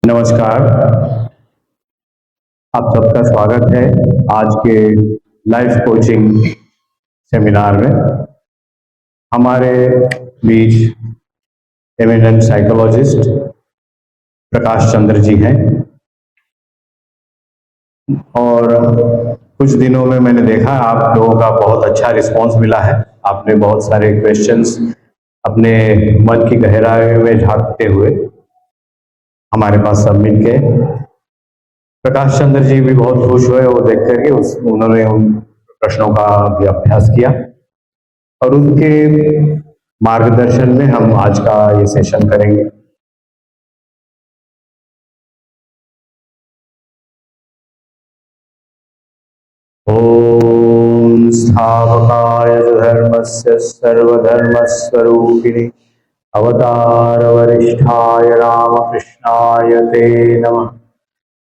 नमस्कार। आप सबका स्वागत है आज के लाइफ कोचिंग सेमिनार में। हमारे बीच एमिनेंट साइकोलॉजिस्ट प्रकाश चंद्र जी हैं और कुछ दिनों में मैंने देखा आप लोगों का बहुत अच्छा रिस्पांस मिला है। आपने बहुत सारे क्वेश्चंस अपने मन की गहराई में झांकते हुए हमारे पास सबमिट किए। प्रकाश चंद्र जी भी बहुत खुश हुए वो देख करके, उन्होंने उन प्रश्नों का भी अभ्यास किया और उनके मार्गदर्शन में हम आज का ये सेशन करेंगे। ओम स्थापकाय धर्मस्य सर्वधर्मस्वरूपिणे अवतार वरिष्ठाय रामकृष्णाय ते नमः।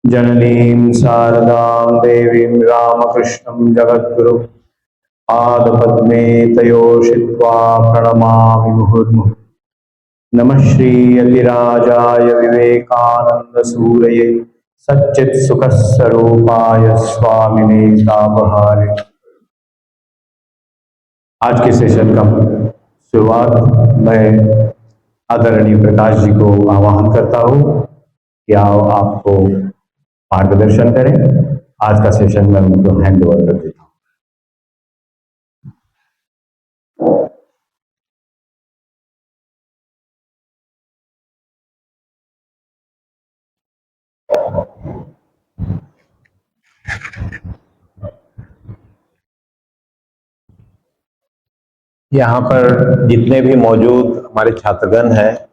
जननीं शारदां देवीं रामकृष्णं जगद्गुरुं पादपद्मे तयोषित्वा प्रणमामि मुहुर्मुहुः। नमः श्री यतिराजाय विवेकानंदसूरये सच्चित्सुखस्वरूपाय स्वामिने तापहारिणे। आज के सेशन का शुरुआत मैं आदरणीय प्रकाश जी को आह्वान करता हूँ कि आपको मार्गदर्शन करें। आज का सेशन मैं उनको हैंड ओवर कर देता हूँ। यहाँ पर जितने भी मौजूद हमारे छात्रगण हैं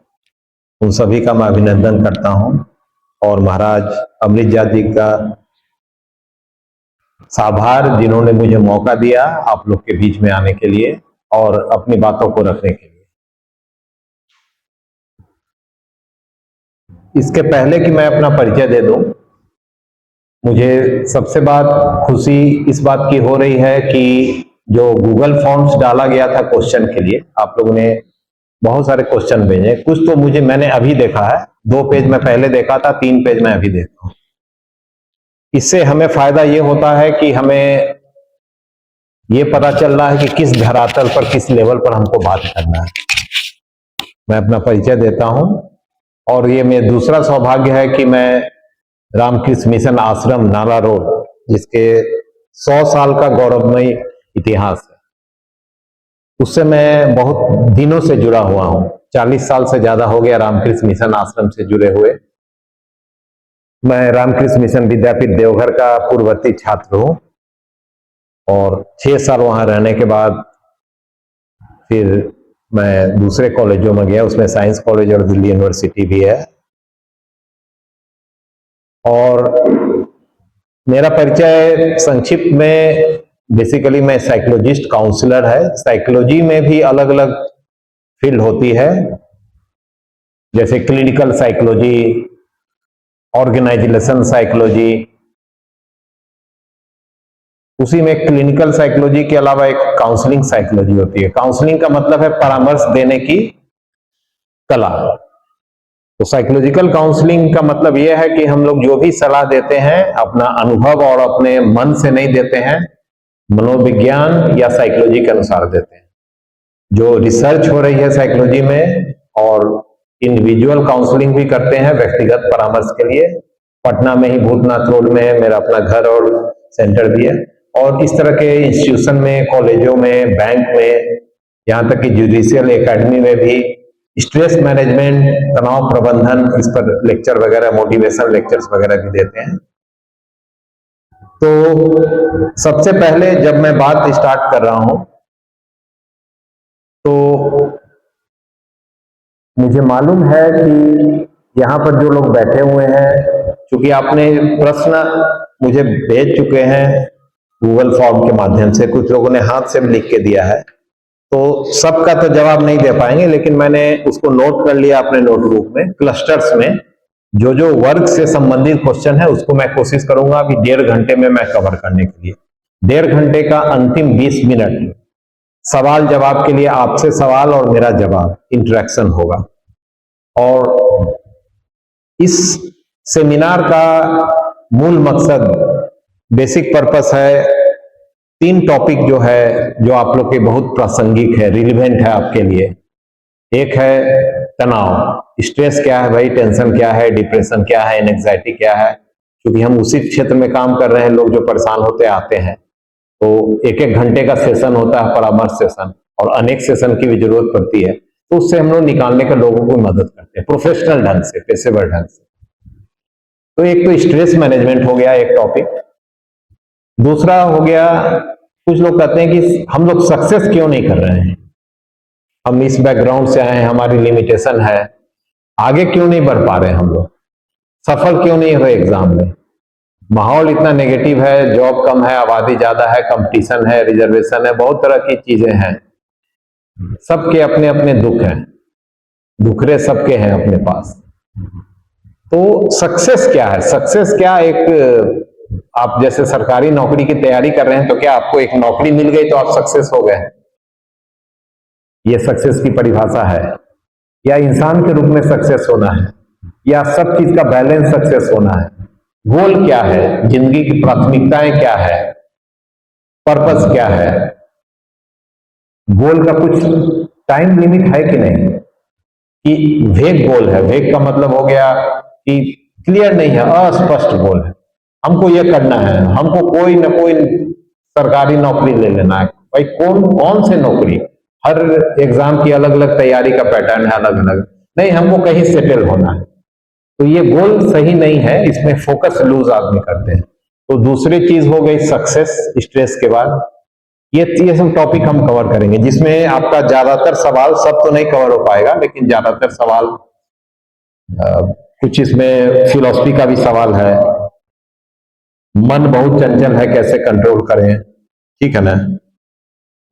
उन सभी का मैं अभिनंदन करता हूँ और महाराज अमृतजात जी का आभार जिन्होंने मुझे मौका दिया आप लोग के बीच में आने के लिए और अपनी बातों को रखने के लिए। इसके पहले कि मैं अपना परिचय दे दूं, मुझे सबसे खुशी इस बात की हो रही है कि जो गूगल फॉर्म्स डाला गया था क्वेश्चन के लिए, आप लोगों ने बहुत सारे क्वेश्चन भेजे। कुछ तो मैंने अभी देखा है, 2 पेज में पहले देखा था, 3 पेज में अभी देखा हूं। इससे हमें फायदा ये होता है कि हमें ये पता चल रहा है कि किस धरातल पर, किस लेवल पर हमको बात करना है। मैं अपना परिचय देता हूं और ये मेरा दूसरा सौभाग्य है कि मैं रामकृष्ण मिशन आश्रम नाला रोड, जिसके 100 साल का गौरवमयी इतिहास है, उससे मैं बहुत दिनों से जुड़ा हुआ हूं। 40 साल से ज्यादा हो गया रामकृष्ण मिशन आश्रम से जुड़े हुए। मैं रामकृष्ण मिशन विद्यापीठ देवघर का पूर्ववर्ती छात्र हूं और 6 साल वहां रहने के बाद फिर मैं दूसरे कॉलेजों में गया, उसमें साइंस कॉलेज और दिल्ली यूनिवर्सिटी भी है। और मेरा परिचय संक्षिप्त में, बेसिकली मैं साइकोलॉजिस्ट काउंसलर है। साइकोलॉजी में भी अलग अलग फील्ड होती है, जैसे क्लिनिकल साइकोलॉजी, ऑर्गेनाइजेशन साइकोलॉजी। उसी में क्लिनिकल साइकोलॉजी के अलावा एक काउंसलिंग साइकोलॉजी होती है। काउंसलिंग का मतलब है परामर्श देने की कला। तो साइकोलॉजिकल काउंसलिंग का मतलब यह है कि हम लोग जो भी सलाह देते हैं अपना अनुभव और अपने मन से नहीं देते हैं, मनोविज्ञान या साइकोलॉजी के अनुसार देते हैं। जो रिसर्च हो रही है साइकोलॉजी में, और इंडिविजुअल काउंसलिंग भी करते हैं व्यक्तिगत परामर्श के लिए। पटना में ही भूतनाथ रोड में मेरा अपना घर और सेंटर भी है। और इस तरह के इंस्टीट्यूशन में, कॉलेजों में, बैंक में, यहाँ तक कि जुडिशियल एकेडमी में भी स्ट्रेस मैनेजमेंट, तनाव प्रबंधन, इस पर लेक्चर वगैरह, मोटिवेशन लेक्चर्स वगैरह भी देते हैं। तो सबसे पहले जब मैं बात स्टार्ट कर रहा हूं तो मुझे मालूम है कि यहाँ पर जो लोग बैठे हुए हैं, क्योंकि आपने प्रश्न मुझे भेज चुके हैं गूगल फॉर्म के माध्यम से, कुछ लोगों ने हाथ से भी लिख के दिया है, तो सबका तो जवाब नहीं दे पाएंगे, लेकिन मैंने उसको नोट कर लिया अपने नोटबुक में। क्लस्टर्स में जो जो वर्ग से संबंधित क्वेश्चन है उसको मैं कोशिश करूंगा अभी 1.5 घंटे में मैं कवर करने के लिए। 1.5 घंटे का अंतिम 20 मिनट सवाल जवाब के लिए, आपसे सवाल और मेरा जवाब, इंटरेक्शन होगा। और इस सेमिनार का मूल मकसद, बेसिक पर्पस है, 3 टॉपिक जो है, जो आप लोग के बहुत प्रासंगिक है, रिलीवेंट है आपके लिए। एक है तनाव, स्ट्रेस क्या है भाई, टेंशन क्या है, डिप्रेशन क्या है, एंजाइटी क्या है। क्योंकि हम उसी क्षेत्र में काम कर रहे हैं, लोग जो परेशान होते आते हैं, तो 1-1 घंटे का सेशन होता है, परामर्श सेशन, और अनेक सेशन की भी जरूरत पड़ती है। तो उससे हम लोग निकालने के लोगों को मदद करते हैं, प्रोफेशनल ढंग से, पेशेवर ढंग से। तो एक तो स्ट्रेस मैनेजमेंट हो गया एक टॉपिक। दूसरा हो गया, कुछ लोग कहते हैं कि हम लोग सक्सेस क्यों नहीं कर रहे हैं, हम इस बैकग्राउंड से आए हैं, हमारी लिमिटेशन है, आगे क्यों नहीं बढ़ पा रहे हैं, हम लोग सफल क्यों नहीं हो रहे एग्जाम में। माहौल इतना नेगेटिव है, जॉब कम है, आबादी ज्यादा है, कंपटीशन है, रिजर्वेशन है, बहुत तरह की चीजें हैं। सबके अपने अपने दुख हैं, दुखरे सबके हैं अपने पास। तो सक्सेस क्या है, सक्सेस क्या, एक आप जैसे सरकारी नौकरी की तैयारी कर रहे हैं, तो क्या आपको एक नौकरी मिल गई तो आप सक्सेस हो गए, ये सक्सेस की परिभाषा है? या इंसान के रूप में सक्सेस होना है, या सब चीज का बैलेंस सक्सेस होना है? गोल क्या है, जिंदगी की प्राथमिकताएं क्या है, पर्पस क्या है? गोल का कुछ टाइम लिमिट है कि नहीं, कि वेग गोल है? वेग का मतलब हो गया कि क्लियर नहीं है, अस्पष्ट गोल है, हमको ये करना है, हमको कोई ना कोई सरकारी नौकरी ले लेना है। भाई कौन कौन से नौकरी, हर एग्जाम की अलग अलग तैयारी का पैटर्न है, अलग अलग। नहीं, हमको कहीं सेटल होना है, तो ये गोल सही नहीं है, इसमें फोकस लूज आदमी करते हैं। तो दूसरी चीज हो गई सक्सेस, स्ट्रेस के बाद ये सब टॉपिक हम कवर करेंगे, जिसमें आपका ज्यादातर सवाल, सब तो नहीं कवर हो पाएगा, लेकिन ज्यादातर सवाल, कुछ इसमें फिलॉसफी का भी सवाल है, मन बहुत चंचल है, कैसे कंट्रोल करें, ठीक है ना।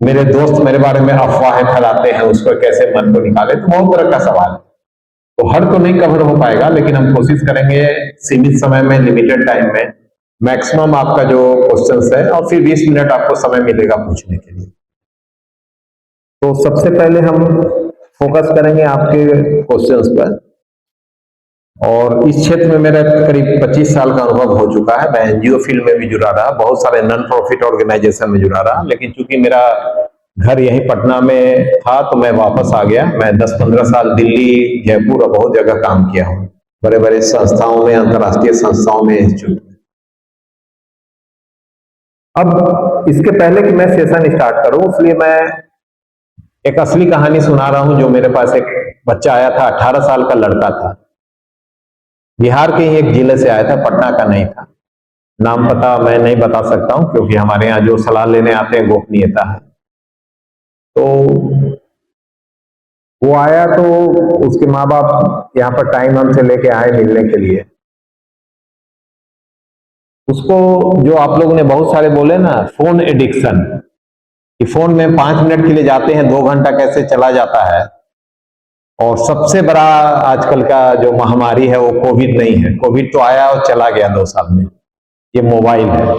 मेरे दोस्त मेरे बारे में अफवाहें फैलाते हैं, उसको कैसे मन को निकाले, तो बहुत तरह का सवाल है। तो हर तो नहीं कवर हो पाएगा, लेकिन हम कोशिश करेंगे सीमित समय में, लिमिटेड टाइम में, मैक्सिमम आपका जो क्वेश्चंस है, और फिर 20 मिनट आपको समय मिलेगा पूछने के लिए। तो सबसे पहले हम फोकस करेंगे आपके क्वेश्चंस पर। और इस क्षेत्र में मेरा करीब 25 साल का अनुभव हो चुका है। मैं एनजीओ फील्ड में भी जुड़ा रहा, बहुत सारे नॉन प्रॉफिट ऑर्गेनाइजेशन में जुड़ा रहा, लेकिन चूंकि मेरा घर यहीं पटना में था, तो मैं वापस आ गया। मैं 10-15 साल दिल्ली, जयपुर और बहुत जगह काम किया हूँ, बड़े बड़े संस्थाओं में, अंतर्राष्ट्रीय संस्थाओं में, इंस्टीट्यूट में। अब इसके पहले कि मैं सेशन स्टार्ट करूं, इसलिए मैं एक असली कहानी सुना रहा हूं। जो मेरे पास एक बच्चा आया था, 18 साल का लड़का था, बिहार के ही एक जिले से आया था, पटना का नहीं था। नाम पता मैं नहीं बता सकता हूं, क्योंकि हमारे यहाँ जो सलाह लेने आते हैं गोपनीयता है। तो वो आया, तो उसके माँ बाप यहाँ पर टाइम हमसे लेके आए मिलने के लिए। उसको, जो आप लोगों ने बहुत सारे बोले ना, फोन एडिक्शन, कि फोन में 5 मिनट के लिए जाते हैं, 2 घंटा कैसे चला जाता है। और सबसे बड़ा आजकल का जो महामारी है, वो कोविड नहीं है। कोविड तो आया और चला गया 2 साल में, ये मोबाइल है।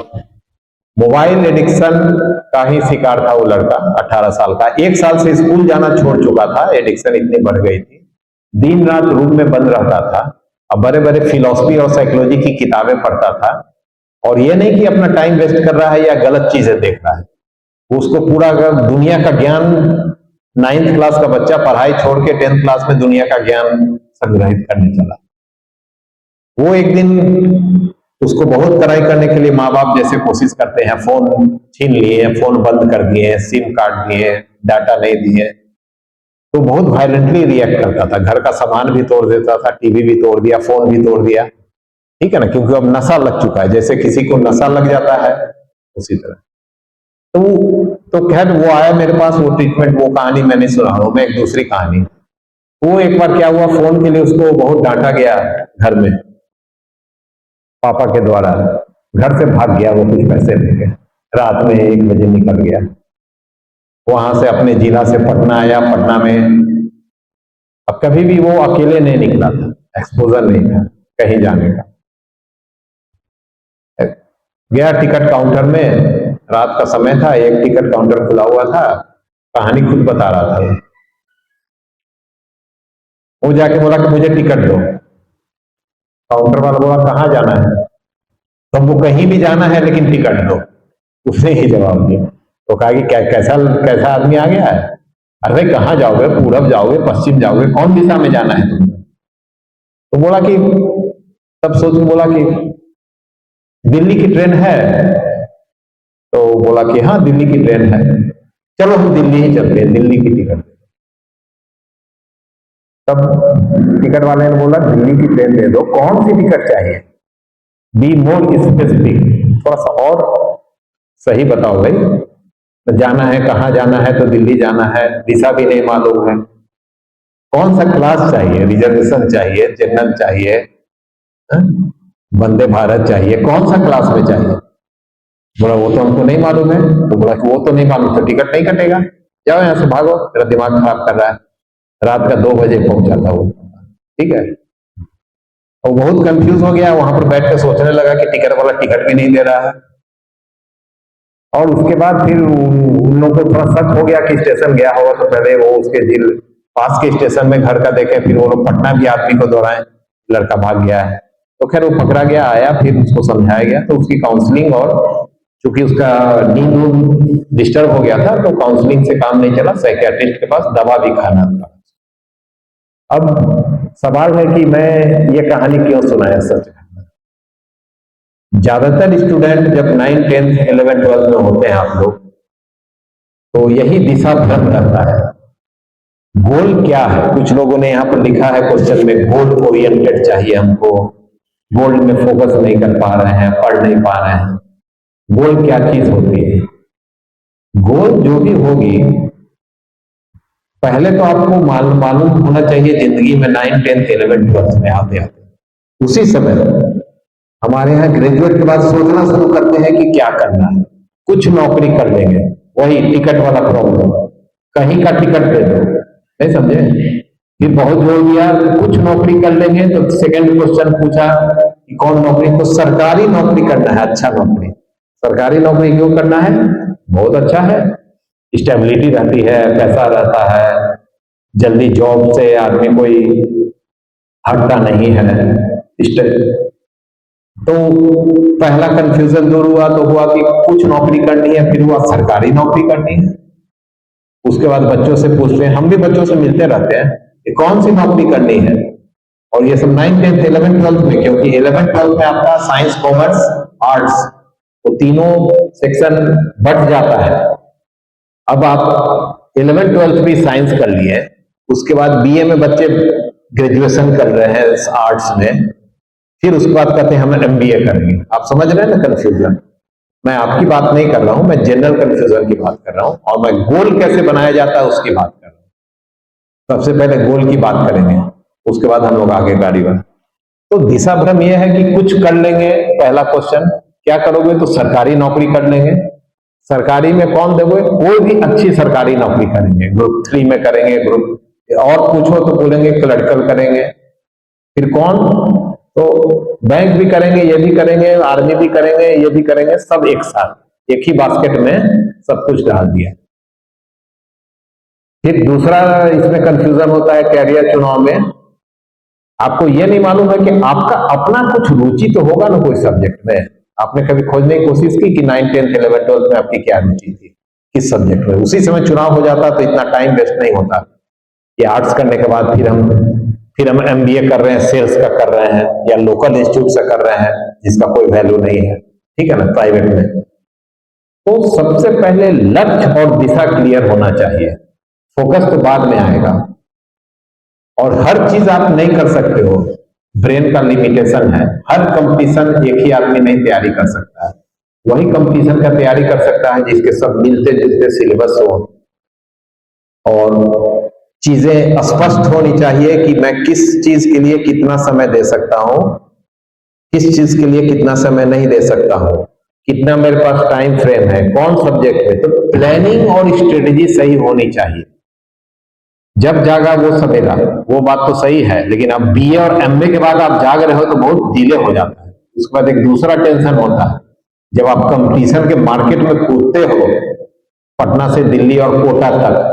मोबाइल एडिक्शन का ही शिकार था वो लड़का, 18 साल का। 1 साल से स्कूल जाना छोड़ चुका था, एडिक्शन इतनी बढ़ गई थी। दिन रात रूम में बंद रहता था, अब बड़े बड़े फिलॉसफी और साइकोलॉजी की किताबें पढ़ता था। और ये नहीं कि अपना टाइम वेस्ट कर रहा है या गलत चीजें देख रहा है, उसको पूरा दुनिया का ज्ञान, 9th क्लास का बच्चा पढ़ाई छोड़ के 10th क्लास में दुनिया का ज्ञान संग्रहित करने चला। वो एक दिन उसको बहुत कड़ाई करने के लिए माँ बाप जैसे कोशिश करते हैं, फोन छीन लिए, फोन बंद कर दिए, सिम काट दिए, डाटा नहीं दिए, तो बहुत वायलेंटली रिएक्ट करता था। घर का सामान भी तोड़ देता था, टीवी भी तोड़ दिया, फोन भी तोड़ दिया, ठीक है ना, क्योंकि अब नशा लग चुका है। जैसे किसी को नशा लग जाता है, उसी तरह। तो खैर वो आया मेरे पास, वो ट्रीटमेंट, वो कहानी मैं नहीं सुना रहा हूं, मैं एक दूसरी कहानी। वो एक बार क्या हुआ, फोन के लिए उसको बहुत डांटा गया घर में, पापा के द्वारा। घर से भाग गया वो, कुछ पैसे लेके, रात में 1 बजे निकल गया। वहां से अपने जिला से पटना आया, पटना में अब कभी भी वो अकेले नहीं निकला था, एक्सपोजर नहीं था कहीं जाने का। गया टिकट काउंटर में, रात का समय था, एक टिकट काउंटर खुला हुआ था, कहानी खुद बता रहा था। वो जाके बोला कि मुझे टिकट दो। काउंटर वाला बोला कहाँ जाना है, तो वो कहीं भी जाना है लेकिन टिकट दो। उसने ही जवाब दिया। तो कहा कि कैसा कैसा आदमी आ गया है, अरे कहाँ जाओगे, पूरब जाओगे, पश्चिम जाओगे, कौन दिशा में जाना है तुमको? तो बोला कि, तब सोच के बोला कि दिल्ली की ट्रेन है। तो बोला कि हाँ दिल्ली की ट्रेन है, चलो हम दिल्ली ही चलते हैं, दिल्ली की टिकट। तब टिकट वाले ने बोला दिल्ली की ट्रेन दे दो, कौन सी टिकट चाहिए, बी मोर स्पेसिफिक, थोड़ा सा और सही बताओ भाई, तो जाना है कहाँ जाना है, तो दिल्ली जाना है, दिशा भी नहीं मालूम है, कौन सा क्लास चाहिए, रिजर्वेशन चाहिए, जनरल चाहिए, हाँ? वंदे भारत चाहिए, कौन सा क्लास में चाहिए? बोला वो तो हमको नहीं मालूम है। तो बोला कि वो तो नहीं मालूम तो टिकट नहीं कटेगा, जाओ यहां से भागो, मेरा दिमाग खराब कर रहा है। रात का 2 बजे पहुंचा था वो, ठीक है। और बहुत कंफ्यूज हो गया, वहां पर बैठ के सोचने लगा कि टिकट वाला टिकट भी नहीं दे रहा है। और उसके बाद फिर उन लोगों को थोड़ा शक हो गया कि स्टेशन गया होगा, तो पहले वो उसके जिल पास के स्टेशन में घर का देखे, फिर वो लोग पटना भी आदमी को दौड़ाए, लड़का भाग गया है। तो खैर वो पकड़ा गया, आया, फिर उसको समझाया गया, तो उसकी काउंसलिंग, और चूंकि उसका नींद डिस्टर्ब हो गया था तो काउंसलिंग से काम नहीं चला, साइकियाट्रिस्ट के पास दवा भी खाना था। अब सवाल है कि मैं ये कहानी क्यों सुनाया, सच ज्यादातर स्टूडेंट जब 9, 10, 11, 12 में होते हैं आप लोग, तो यही दिशा भ्रम रहता है। गोल क्या है, कुछ लोगों ने यहाँ पर लिखा है क्वेश्चन में, गोल ओरिएंटेड चाहिए हमको, गोल में फोकस नहीं कर पा रहे हैं, पढ़ नहीं पा रहे हैं। गोल क्या चीज होती है? गोल जो भी होगी, पहले तो आपको मालूम होना चाहिए जिंदगी में 9, 10, 11, 12 में आते आते, उसी समय हमारे यहाँ ग्रेजुएट के बाद सोचना शुरू करते हैं कि क्या करना है, कुछ नौकरी कर लेंगे, वही टिकट वाला प्रॉब्लम, कहीं का टिकट दे दो, नहीं समझे? फिर बहुत जोर दिया कुछ नौकरी कर लेंगे, तो सेकंड क्वेश्चन पूछा कि कौन नौकरी, तो सरकारी नौकरी करना है, अच्छा नौकरी। सरकारी नौकरी क्यों करना है? बहुत अच्छा है, स्टेबिलिटी रहती है, पैसा रहता है, जल्दी जॉब से आदमी कोई हटता नहीं है। तो पहला कंफ्यूजन दूर हुआ, तो हुआ कि कुछ नौकरी करनी है, फिर हुआ सरकारी नौकरी करनी है। उसके बाद बच्चों से पूछते हैं, हम भी बच्चों से मिलते रहते हैं कि कौन सी नौकरी करनी है, और ये सब 9, 10, 11, 12 में, क्योंकि 11, 12 में आपका साइंस, कॉमर्स, आर्ट्स, वो तीनों सेक्शन बढ़ जाता है। अब आप 11, 12 भी साइंस कर लिए, उसके बाद बीए में बच्चे ग्रेजुएशन कर रहे हैं आर्ट्स में, फिर उसके बाद कहते हैं हम एमबीए करेंगे। आप समझ रहे हैं ना कंफ्यूजन? मैं आपकी बात नहीं कर रहा हूं, मैं जनरल कंफ्यूजन की बात कर रहा हूं, और मैं गोल कैसे बनाया जाता है उसकी बात कर रहा हूं। सबसे पहले गोल की बात करेंगे, उसके बाद हम लोग आगे गाड़ी बढ़। तो दिशा भ्रम यह है कि कुछ कर लेंगे, पहला क्वेश्चन क्या करोगे, तो सरकारी नौकरी कर लेंगे। सरकारी में कौन दोगे? कोई भी अच्छी सरकारी नौकरी करेंगे, ग्रुप 3 में करेंगे, ग्रुप, और पूछो तो बोलेंगे क्लर्कल करेंगे। फिर कौन? तो बैंक भी करेंगे, ये भी करेंगे, आर्मी भी करेंगे, ये भी करेंगे, सब एक साथ, एक ही बास्केट में सब कुछ डाल दिया। फिर दूसरा इसमें कंफ्यूजन होता है कैरियर चुनाव में, आपको ये नहीं मालूम है कि आपका अपना कुछ रुचि तो होगा ना कोई सब्जेक्ट में। आपने कभी खोजने की कोशिश की कि 9, 10, 11, 12 में आपकी क्या रुचि थी, किस सब्जेक्ट में? उसी समय चुनाव हो जाता तो इतना टाइम वेस्ट नहीं होता कि आर्ट्स करने के बाद फिर हम एमबीए कर रहे हैं, सेल्स का कर रहे हैं, या लोकल इंस्टीट्यूट से कर रहे हैं जिसका कोई वैल्यू नहीं है, ठीक है ना, प्राइवेट में। तो सबसे पहले लक्ष्य और दिशा क्लियर होना चाहिए, फोकस तो बाद में आएगा। और हर चीज आप नहीं कर सकते हो, ब्रेन का लिमिटेशन है, हर कंपटीशन एक ही आदमी नहीं तैयारी कर सकता है। वही कंपटीशन का तैयारी कर सकता है जिसके सब मिलते जुलते सिलेबस हो, और चीजें स्पष्ट होनी चाहिए कि मैं किस चीज के लिए कितना समय दे सकता हूं, किस चीज के लिए कितना समय नहीं दे सकता हूं, कितना मेरे पास टाइम फ्रेम है, कौन सब्जेक्ट में। तो प्लानिंग और स्ट्रेटेजी सही होनी चाहिए। जब जागा वो सवेरा, वो बात तो सही है, लेकिन अब बीए और एमए के बाद आप जाग रहे हो तो बहुत डिले हो जाता है। उसके बाद एक दूसरा टेंशन होता है, जब आप कंपटीशन के मार्केट में कूदते हो, पटना से दिल्ली और कोटा तक,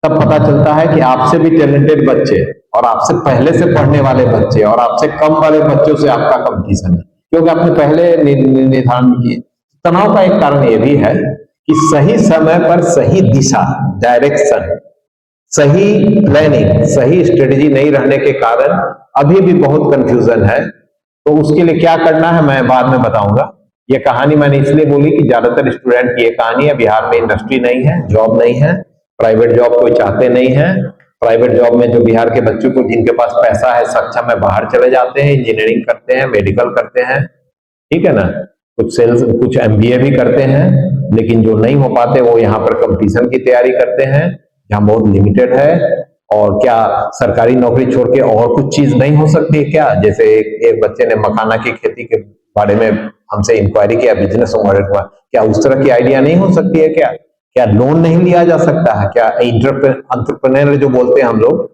तब पता चलता है कि आपसे भी टैलेंटेड बच्चे और आपसे पहले से पढ़ने वाले बच्चे और आपसे कम वाले बच्चों से आपका कंपटीशन है, क्योंकि आपने पहले निर्धारण किए। तनाव का एक कारण यह भी है कि सही समय पर सही दिशा, डायरेक्शन, सही प्लानिंग, सही स्ट्रेटेजी नहीं रहने के कारण अभी भी बहुत कंफ्यूजन है। तो उसके लिए क्या करना है मैं बाद में बताऊंगा। ये कहानी मैंने इसलिए बोली कि ज्यादातर स्टूडेंट की ये कहानी है, बिहार में इंडस्ट्री नहीं है, जॉब नहीं है, प्राइवेट जॉब कोई चाहते नहीं है। प्राइवेट जॉब में जो बिहार के बच्चों को जिनके पास पैसा है, सक्षम है, बाहर चले जाते हैं, इंजीनियरिंग करते हैं, मेडिकल करते हैं, ठीक है ना, कुछ सेल्स, कुछ एमबीए भी करते हैं, लेकिन जो नहीं हो पाते वो यहाँ पर कंपटीशन की तैयारी करते हैं, जहाँ बहुत लिमिटेड है। और क्या सरकारी नौकरी छोड़ के और कुछ चीज नहीं हो सकती है क्या? जैसे एक बच्चे ने मखाना की खेती के बारे में हमसे इंक्वायरी किया, बिजनेस हुआ, क्या उस तरह की आइडिया नहीं हो सकती है क्या? क्या लोन नहीं लिया जा सकता है क्या? एंटरप्रेन्योर जो बोलते हैं हम लोग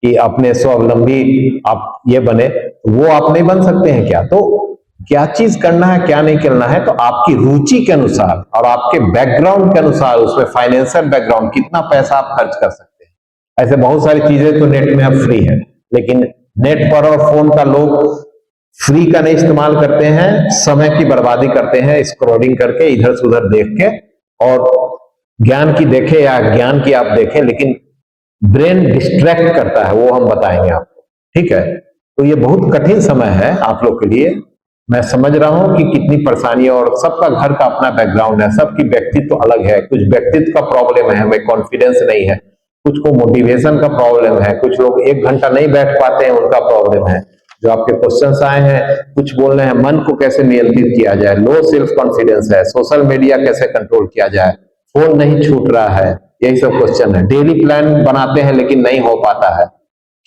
कि अपने स्वावलंबी आप ये बने, वो आप नहीं बन सकते हैं क्या? तो क्या चीज करना है, क्या नहीं करना है, तो आपकी रुचि के अनुसार और आपके बैकग्राउंड के अनुसार, उसमें फाइनेंशियल बैकग्राउंड, कितना पैसा आप खर्च कर सकते हैं। ऐसे बहुत सारी चीजें तो नेट में अब फ्री है, लेकिन नेट पर और फोन का लोग फ्री का नहीं इस्तेमाल करते हैं, समय की बर्बादी करते हैं स्क्रॉलिंग करके, इधर से उधर देख के। और ज्ञान की देखे या ज्ञान की आप देखें, लेकिन ब्रेन डिस्ट्रैक्ट करता है, वो हम बताएंगे आपको, ठीक है। तो ये बहुत कठिन समय है आप लोग के लिए। मैं समझ रहा हूं कि कितनी परेशानी, और सबका घर का अपना बैकग्राउंड है, सबकी व्यक्तित्व तो अलग है। कुछ व्यक्तित्व का प्रॉब्लम है, हमें कॉन्फिडेंस नहीं है, कुछ को मोटिवेशन का प्रॉब्लम है, कुछ लोग 1 घंटा नहीं बैठ पाते हैं, उनका प्रॉब्लम है। जो आपके क्वेश्चंस आए हैं, कुछ बोल रहे हैं मन को कैसे नियंत्रित किया जाए, लो सेल्फ कॉन्फिडेंस है, सोशल मीडिया कैसे कंट्रोल किया जाए, फोन नहीं छूट रहा है, यही सब क्वेश्चन है। डेली प्लान बनाते हैं लेकिन नहीं हो पाता है,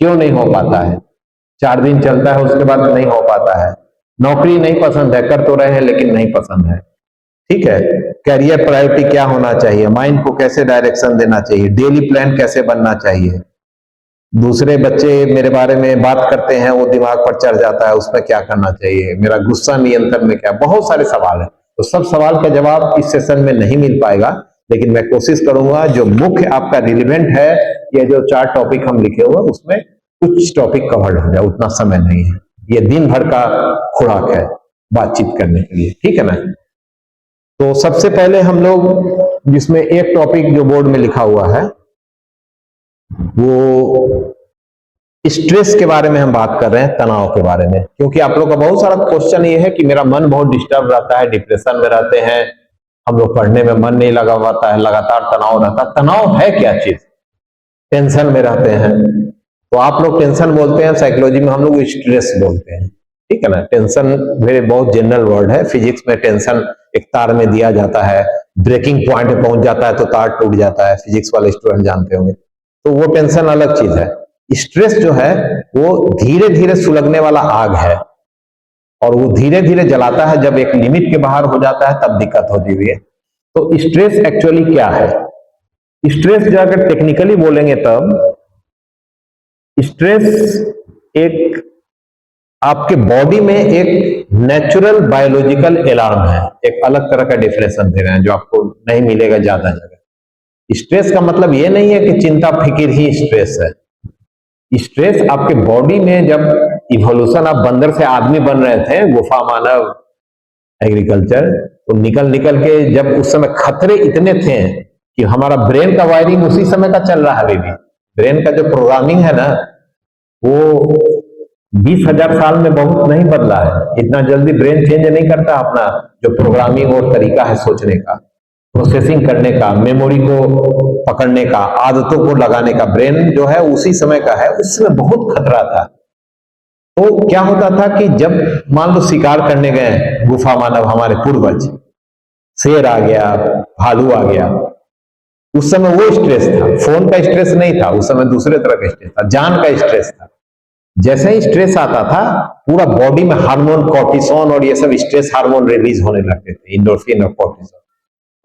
क्यों नहीं हो पाता है? 4 दिन चलता है, उसके बाद नहीं हो पाता है। नौकरी नहीं पसंद है, कर तो रहे हैं लेकिन नहीं पसंद है, ठीक है। करियर प्रायोरिटी क्या होना चाहिए, माइंड को कैसे डायरेक्शन देना चाहिए, डेली प्लान कैसे बनना चाहिए। दूसरे बच्चे मेरे बारे में बात करते हैं, वो दिमाग पर चढ़ जाता है, उसमें क्या करना चाहिए, मेरा गुस्सा नियंत्रण में क्या, बहुत सारे सवाल हैं। तो सब सवाल का जवाब इस सेशन में नहीं मिल पाएगा, लेकिन मैं कोशिश करूंगा जो मुख्य आपका रिलेवेंट है, ये जो 4 टॉपिक हम लिखे हुए उसमें कुछ टॉपिक कवर्ड हो जाए, उतना समय नहीं है, ये दिन भर का खुराक है बातचीत करने के लिए, ठीक है ना। तो सबसे पहले हम लोग, जिसमें एक टॉपिक जो बोर्ड में लिखा हुआ है वो स्ट्रेस के बारे में हम बात कर रहे हैं, तनाव के बारे में। क्योंकि आप लोग का बहुत सारा क्वेश्चन ये है कि मेरा मन बहुत डिस्टर्ब रहता है, डिप्रेशन में रहते हैं, हम लोग पढ़ने में मन नहीं लगा पाता है, लगातार तनाव रहता है। तनाव है क्या चीज? टेंशन में रहते हैं, तो आप लोग टेंशन बोलते हैं, साइकोलॉजी में हम लोग स्ट्रेस बोलते हैं, ठीक है ना। टेंशन मेरे बहुत जनरल वर्ड है, फिजिक्स में टेंशन एक तार में दिया जाता है, ब्रेकिंग पॉइंट पे पहुंच जाता है तो तार टूट जाता है, फिजिक्स वाले स्टूडेंट जानते होंगे। तो वो टेंशन अलग चीज है। स्ट्रेस जो है वो धीरे धीरे सुलगने वाला आग है, और वो धीरे धीरे जलाता है, जब एक लिमिट के बाहर हो जाता है तब दिक्कत होती है। तो स्ट्रेस एक्चुअली क्या है? स्ट्रेस जो अगर टेक्निकली बोलेंगे तब स्ट्रेस एक आपके बॉडी में एक नेचुरल बायोलॉजिकल अलार्म है। एक अलग तरह का डिफिनेशन दे रहे हैं जो आपको नहीं मिलेगा ज्यादा जगह। स्ट्रेस का मतलब ये नहीं है कि चिंता फिक्र ही स्ट्रेस है। स्ट्रेस आपके बॉडी में, जब इवोल्यूशन, आप बंदर से आदमी बन रहे थे, गुफा मानव, एग्रीकल्चर, तो निकल निकल के जब उस समय खतरे इतने थे कि हमारा ब्रेन का वायरिंग उसी समय का चल रहा है अभी भी। ब्रेन का जो प्रोग्रामिंग है ना, वो 20,000 साल में बहुत नहीं बदला है। इतना जल्दी ब्रेन चेंज नहीं करता अपना जो प्रोग्रामिंग और तरीका है सोचने का, प्रोसेसिंग करने का, मेमोरी को पकड़ने का, आदतों को लगाने का। ब्रेन जो है उसी समय का है, उस समय बहुत खतरा था। तो क्या होता था कि जब मान लो शिकार करने गए गुफा मानव, हमारे पूर्वज, शेर आ गया, भालू आ गया, उस समय वो स्ट्रेस था। फोन का स्ट्रेस नहीं था उस समय, दूसरे तरह का स्ट्रेस था, जान का स्ट्रेस था। जैसे ही स्ट्रेस आता था, पूरा बॉडी में हार्मोन, कॉर्टिसोन और ये सब स्ट्रेस हार्मोन रिलीज होने लगते थे, इंडोर्फिन और कॉर्टिसोन,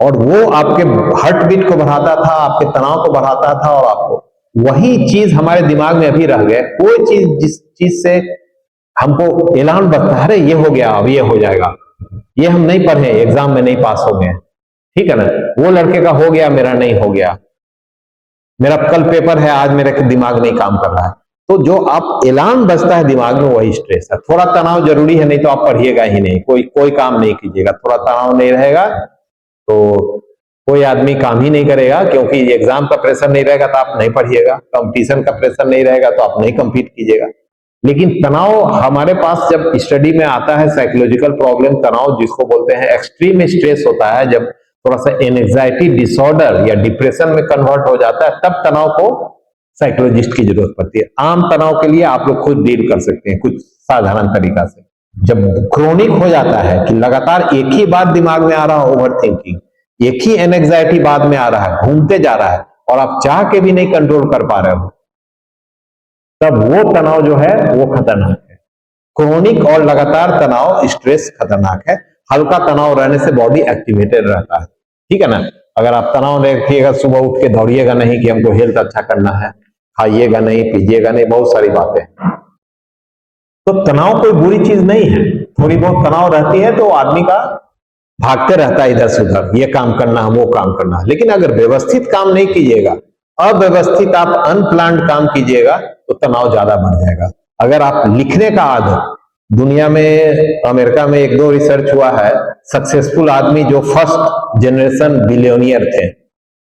और वो आपके हार्ट बीट को बढ़ाता था, आपके तनाव को बढ़ाता था। और आपको वही चीज हमारे दिमाग में अभी रह गया। कोई चीज जिस चीज से हमको ऐलान बचता है, अरे ये हो गया, अब ये हो जाएगा, ये हम नहीं पढ़े, एग्जाम में नहीं पास हो गए, ठीक है ना, वो लड़के का हो गया, मेरा नहीं हो गया, मेरा कल पेपर है, आज मेरा दिमाग नहीं काम कर रहा है। तो जो आप अलार्म बजता है दिमाग में, वही स्ट्रेस है। थोड़ा तनाव जरूरी है, नहीं तो आप पढ़िएगा ही नहीं, कोई कोई काम नहीं कीजिएगा। थोड़ा तनाव नहीं रहेगा तो कोई आदमी काम ही नहीं करेगा, क्योंकि एग्जाम का प्रेशर नहीं रहेगा तो आप नहीं पढ़िएगा, कंपटीशन का प्रेशर नहीं रहेगा तो आप नहीं कंपीट कीजिएगा। लेकिन तनाव हमारे पास जब स्टडी में आता है, साइकोलॉजिकल प्रॉब्लम, तनाव जिसको बोलते हैं एक्सट्रीम स्ट्रेस होता है, जब थोड़ा सा एंजाइटी डिसऑर्डर या डिप्रेशन में कन्वर्ट हो जाता है, तब तनाव को साइकोलॉजिस्ट की जरूरत पड़ती है। आम तनाव के लिए आप लोग खुद डील कर सकते हैं कुछ साधारण तरीका से। जब क्रोनिक हो जाता है कि लगातार एक ही बात दिमाग में आ रहा है, ओवर थिंकिंग, एक ही एंजाइटी बाद में आ रहा है, घूमते जा रहा है, और आप चाह के भी नहीं कंट्रोल कर पा रहे हो, तब वो तनाव जो है वो खतरनाक है। क्रोनिक और लगातार तनाव, स्ट्रेस खतरनाक है। हल्का तनाव रहने से बॉडी एक्टिवेटेड रहता है, ठीक है ना। अगर आप तनाव रखिएगा, सुबह उठ के दौड़िएगा नहीं कि हमको हेल्थ अच्छा करना है, खाइएगा नहीं, पीजिएगा नहीं, बहुत सारी बातें। तो तनाव कोई बुरी चीज नहीं है। थोड़ी बहुत तनाव रहती है तो आदमी का भागते रहता है इधर से उधर, ये काम करना है, वो काम करना है। लेकिन अगर व्यवस्थित काम नहीं कीजिएगा, अव्यवस्थित आप अनप्लान्ड काम कीजिएगा, तो तनाव ज्यादा बढ़ जाएगा। अगर आप लिखने का आदत, दुनिया में अमेरिका में एक दो रिसर्च हुआ है, सक्सेसफुल आदमी जो फर्स्ट जनरेशन बिलियनियर थे,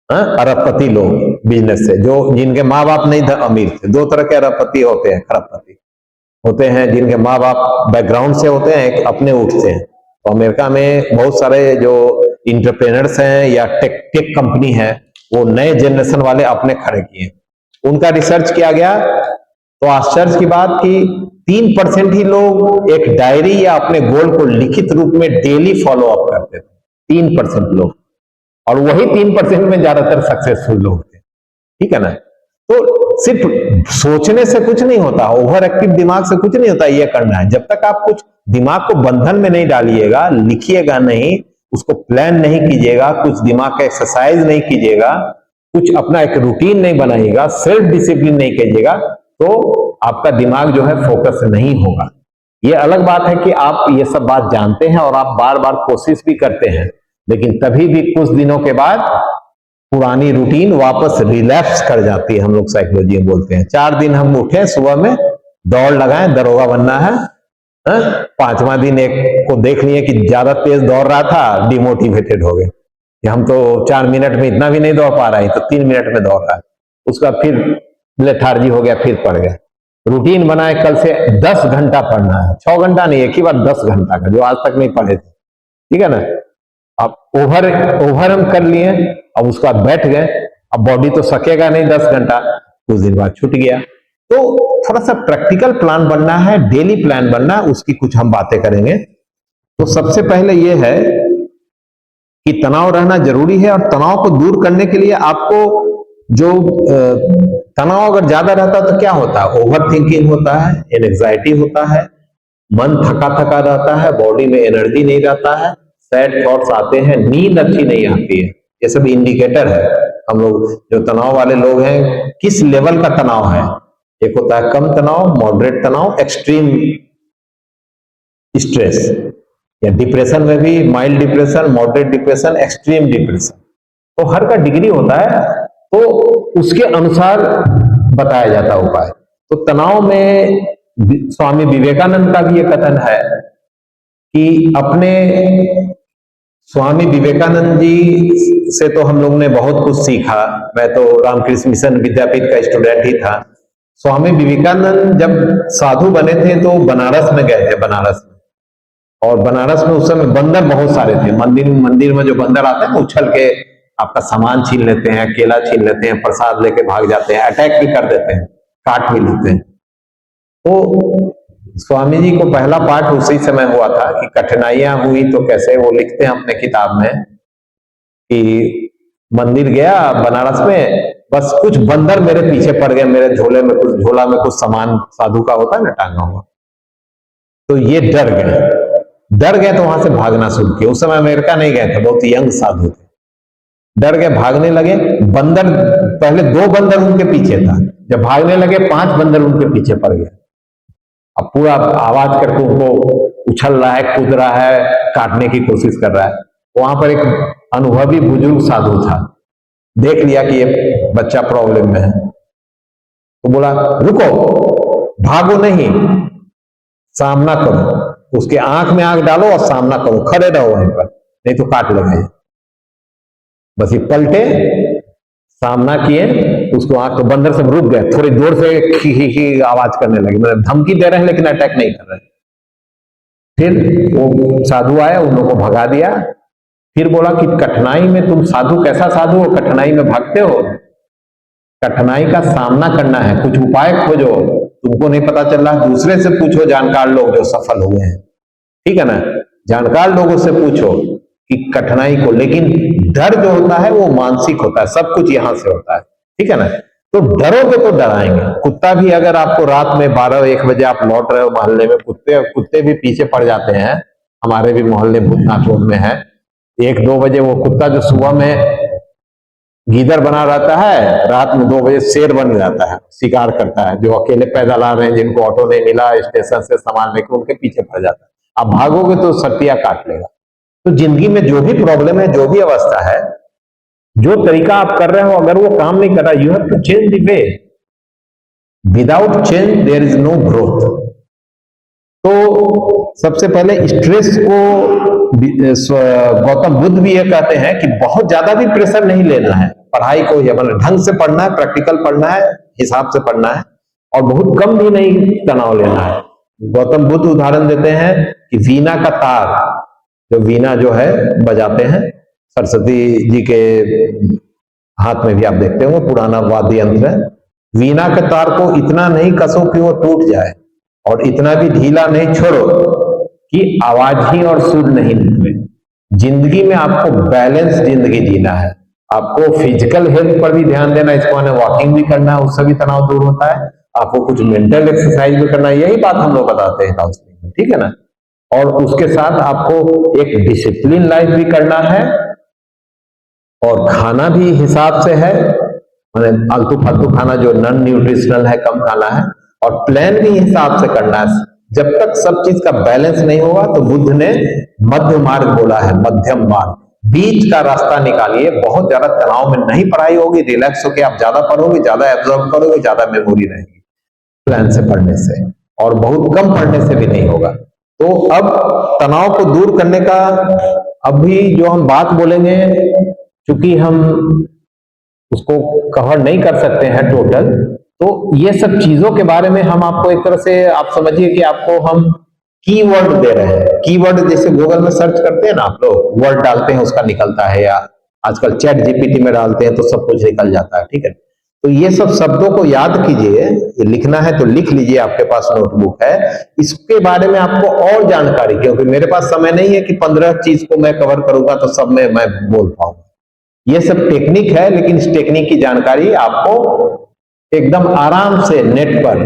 अरबपति लोग बिजनेस से, जो जिनके माँ बाप नहीं थे अमीर थे। दो तरह के अरबपति होते हैं, खरबपति होते हैं, जिनके माँ बाप बैकग्राउंड से होते हैं, एक अपने उठते हैं। तो अमेरिका में बहुत सारे जो इंटरप्रेनर्स हैं या टेक कंपनी है, वो नए जनरेशन वाले अपने खड़े किए। उनका रिसर्च किया गया तो आश्चर्य की बात कि 3% ही लोग एक डायरी या अपने गोल को लिखित रूप में डेली फॉलो अप करते थे, 3% लोग, और वही 3% में ज्यादातर सक्सेसफुल लोग थे, ठीक है ना। तो सिर्फ सोचने से कुछ नहीं होता, ओवर एक्टिव दिमाग से कुछ नहीं होता, ये करना है। जब तक आप कुछ दिमाग को बंधन में नहीं डालिएगा, लिखिएगा नहीं, उसको प्लान नहीं कीजिएगा, कुछ दिमाग का एक्सरसाइज नहीं कीजिएगा, कुछ अपना एक रूटीन नहीं बनाइएगा, सेल्फ डिसिप्लिन नहीं कीजिएगा, तो आपका दिमाग जो है फोकस नहीं होगा। ये अलग बात है कि आप ये सब बात जानते हैं और आप बार बार कोशिश भी करते हैं, लेकिन तभी भी कुछ दिनों के बाद पुरानी रूटीन वापस रिलैप्स कर जाती है। हम लोग साइकोलॉजी में बोलते हैं 4 दिन हम उठे सुबह में, दौड़ लगाएं, दरोगा बनना है, 5वां दिन एक को देख लिए कि ज्यादा तेज दौड़ रहा था, डिमोटिवेटेड हो गए कि हम तो 4 मिनट में इतना भी नहीं दौड़ पा रहा है, तो 3 मिनट में दौड़ रहा है। उसका फिर लेथार्जी हो गया, फिर पढ़ गया। रूटीन बनाए, कल से 10 घंटा पढ़ना है, 6 घंटा नहीं, एक ही बार 10 घंटा का, जो आज तक नहीं पढ़े थे, ठीक है ना। अब ओवर हम कर लिए, अब उसके बाद बैठ गए, अब बॉडी तो सकेगा नहीं 10 घंटा, कुछ दिन बाद छूट गया। तो थोड़ा सा प्रैक्टिकल प्लान बनना है, डेली प्लान बनना है, उसकी कुछ हम बातें करेंगे। तो सबसे पहले यह है कि तनाव रहना जरूरी है, और तनाव को दूर करने के लिए आपको जो तनाव अगर ज्यादा रहता है तो क्या होता है, ओवर थिंकिंग होता है, एंजाइटी होता है, मन थका थका रहता है, बॉडी में एनर्जी नहीं रहता है, सैड थॉट्स आते हैं, नींद अच्छी नहीं आती है। ये सब इंडिकेटर है। हम लोग जो तनाव वाले लोग हैं, किस लेवल का तनाव है, एक होता है कम तनाव, मॉडरेट तनाव, एक्सट्रीम स्ट्रेस, या डिप्रेशन में भी mild depression, moderate depression, extreme depression. तो हर का डिग्री होता है, तो उसके अनुसार बताया जाता है उपाय। तो तनाव में स्वामी विवेकानंद का भी ये कथन है कि अपने स्वामी विवेकानंद जी से तो हम लोग ने बहुत कुछ सीखा। मैं तो रामकृष्ण मिशन विद्यापीठ का स्टूडेंट ही था। स्वामी विवेकानंद जब साधु बने थे तो बनारस में गए थे, बनारस में, और बनारस में उस समय बंदर बहुत सारे थे। मंदिर में जो बंदर आते हैं उछल के आपका सामान छीन लेते हैं, केला छीन लेते हैं, प्रसाद लेके भाग जाते हैं, अटैक भी कर देते हैं, काट भी लेते हैं। तो स्वामी जी को पहला पाठ उसी समय हुआ था कि कठिनाइयां हुई तो कैसे, वो लिखते हैं अपने किताब में कि मंदिर गया बनारस में, बस कुछ बंदर मेरे पीछे पड़ गए, मेरे झोले में कुछ, झोला में कुछ सामान साधु का होता है ना टांगा हुआ, तो ये डर गए तो वहां से भागना शुरू किया। उस समय अमेरिका नहीं गए थे, बहुत यंग साधु थे, डर गए, भागने लगे। बंदर, पहले 2 बंदर उनके पीछे था, जब भागने लगे 5 बंदर उनके पीछे पड़ गए। अब पूरा आवाज करके उनको उछल रहा है, कूद रहा है, काटने की कोशिश कर रहा है। वहां पर एक अनुभवी बुजुर्ग साधु था, देख लिया कि ये बच्चा प्रॉब्लम में है, तो बोला रुको, भागो नहीं, सामना करो, उसके आंख में आंख डालो और सामना करो, खड़े रहो वहीं पर, नहीं तो काट लेगा ये। बस ये पलटे, सामना किए, उसको आंख तो बंदर से रुक गए, थोड़ी दूर से खी आवाज करने लगे, मतलब धमकी दे रहे हैं लेकिन अटैक नहीं कर रहे। फिर वो साधु आया, उन लोगों को भगा दिया। फिर बोला कि कठिनाई में तुम साधु, कैसा साधु हो, कठिनाई में भागते हो? कठिनाई का सामना करना है, कुछ उपाय खोजो, तुमको नहीं पता चल रहा, दूसरे से पूछो, जानकार लोग जो सफल हुए हैं, ठीक है ना, जानकार लोगों से पूछो कि कठिनाई को। लेकिन डर जो होता है वो मानसिक होता है, सब कुछ यहां से होता है, ठीक है ना। तो डरोगे तो डराएंगे। कुत्ता भी अगर आपको रात में 12-1 बजे आप लौट रहे हो मोहल्ले में, कुत्ते भी पीछे पड़ जाते हैं। हमारे भी मोहल्ले भूतनाथ रोड में है, 1-2 बजे वो कुत्ता जो सुबह में गीदड़ बना रहता है, रात में 2 बजे शेर बन जाता है, शिकार करता है। जो अकेले पैदल आ रहे हैं, जिनको ऑटो नहीं मिला स्टेशन से सामान लेकर, उनके पीछे पड़ जाता है। आप भागोगे तो सटिया काट लेगा। तो जिंदगी में जो भी प्रॉब्लम है, जो भी अवस्था है, जो तरीका आप कर रहे हो, अगर वो काम नहीं कर रहा, you have to change the way. Without change there is no growth. तो सबसे पहले स्ट्रेस को गौतम बुद्ध भी ये कहते हैं कि बहुत ज्यादा भी प्रेशर नहीं लेना है, पढ़ाई को ये मतलब ढंग से पढ़ना है, प्रैक्टिकल पढ़ना है, हिसाब से पढ़ना है, और बहुत कम भी नहीं तनाव लेना है। गौतम बुद्ध उदाहरण देते हैं कि वीणा का तार, जो वीणा जो है बजाते हैं, सरस्वती जी के हाथ में भी आप देखते होंगे, पुराना वाद्य यंत्र है। वीणा के तार को इतना नहीं कसो कि वो टूट जाए, और इतना भी ढीला नहीं छोड़ो कि आवाज ही और सुर नहीं निकले। जिंदगी में आपको बैलेंस जिंदगी जीना है, आपको फिजिकल हेल्थ पर भी ध्यान देना, इसको मैंने वॉकिंग भी करना है, उससे भी तनाव दूर होता है। आपको कुछ मेंटल एक्सरसाइज भी करना है, यही बात हम लोग बताते हैं काउंसलिंग में, ठीक है ना। और उसके साथ आपको एक डिसिप्लिन लाइफ भी करना है, और खाना भी हिसाब से है, मतलब आलतू फालतू खाना जो नॉन न्यूट्रिशनल है कम खाना है, और प्लान भी हिसाब से करना है। जब तक सब चीज का बैलेंस नहीं होगा, तो बुद्ध ने मध्य मार्ग बोला है, मध्यम मार्ग, बीच का रास्ता निकालिए। बहुत ज्यादा तनाव में नहीं पढ़ाई होगी, रिलैक्स होकर आप ज्यादा पढ़ोगे, ज्यादा एब्जॉर्व करोगे, ज्यादा मेमोरी रहेगी प्लान से पढ़ने से, और बहुत कम पढ़ने से भी नहीं होगा। तो अब तनाव को दूर करने का अभी जो हम बात बोलेंगे, चूंकि हम उसको कवर नहीं कर सकते हैं टोटल, तो ये सब चीजों के बारे में हम आपको एक तरह से, आप समझिए कि आपको हम कीवर्ड दे रहे हैं। कीवर्ड जैसे गूगल में सर्च करते हैं ना, आप लोग वर्ड डालते हैं उसका निकलता है, या आजकल चैट जीपीटी में डालते हैं तो सब कुछ निकल जाता है, ठीक है। तो ये सब शब्दों को याद कीजिए, ये लिखना है तो लिख लीजिए, आपके पास नोटबुक है, इसके बारे में आपको और जानकारी, क्योंकि मेरे पास समय नहीं है कि 15 चीज को मैं कवर करूंगा तो सब में मैं बोल पाऊंगा। ये सब टेक्निक है, लेकिन इस टेक्निक की जानकारी आपको एकदम आराम से नेट पर,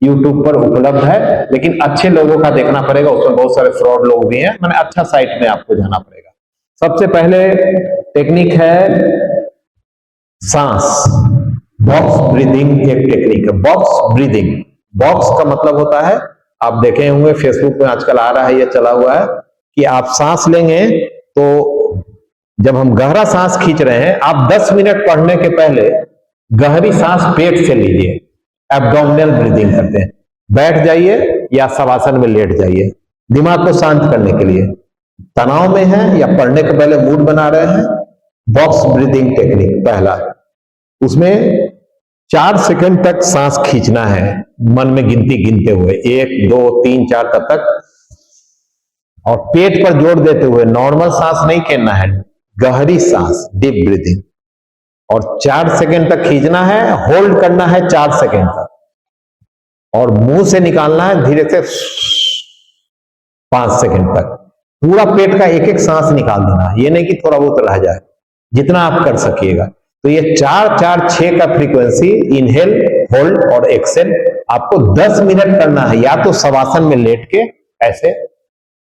यूट्यूब पर उपलब्ध है, लेकिन अच्छे लोगों का देखना पड़ेगा, उसमें बहुत सारे फ्रॉड लोग भी हैं, मैंने अच्छा साइट में आपको जाना पड़ेगा। सबसे पहले टेक्निक है सांस, बॉक्स ब्रीदिंग एक टेक्निक है। बॉक्स ब्रीदिंग, बॉक्स का मतलब होता है, आप देखे होंगे फेसबुक में आजकल आ रहा है, ये चला हुआ है कि आप सांस लेंगे तो जब हम गहरा सांस खींच रहे हैं, आप 10 मिनट पढ़ने के पहले गहरी सांस पेट से लीजिए, एब्डोमिनल ब्रीदिंग करते हैं। बैठ जाइए या शवासन में लेट जाइए, दिमाग को शांत करने के लिए। तनाव में है या पढ़ने के पहले मूड बना रहे हैं, बॉक्स ब्रीदिंग टेक्निक पहला। उसमें 4 सेकंड तक सांस खींचना है, मन में गिनती गिनते हुए, 1 2 3 4 तक, और पेट पर जोर देते हुए, नॉर्मल सांस नहीं खेलना है, गहरी सांस, डीप ब्रीदिंग, और 4 सेकंड तक खींचना है, होल्ड करना है 4 सेकंड तक, और मुंह से निकालना है धीरे से 5 सेकंड तक। पूरा पेट का एक एक सांस निकाल देना है, ये नहीं कि थोड़ा बहुत रह जाए, जितना आप कर सकिएगा। तो ये 4-4-6 का फ्रीक्वेंसी, इनहेल, होल्ड और एक्सेल, आपको 10 मिनट करना है, या तो शवासन में लेट के ऐसे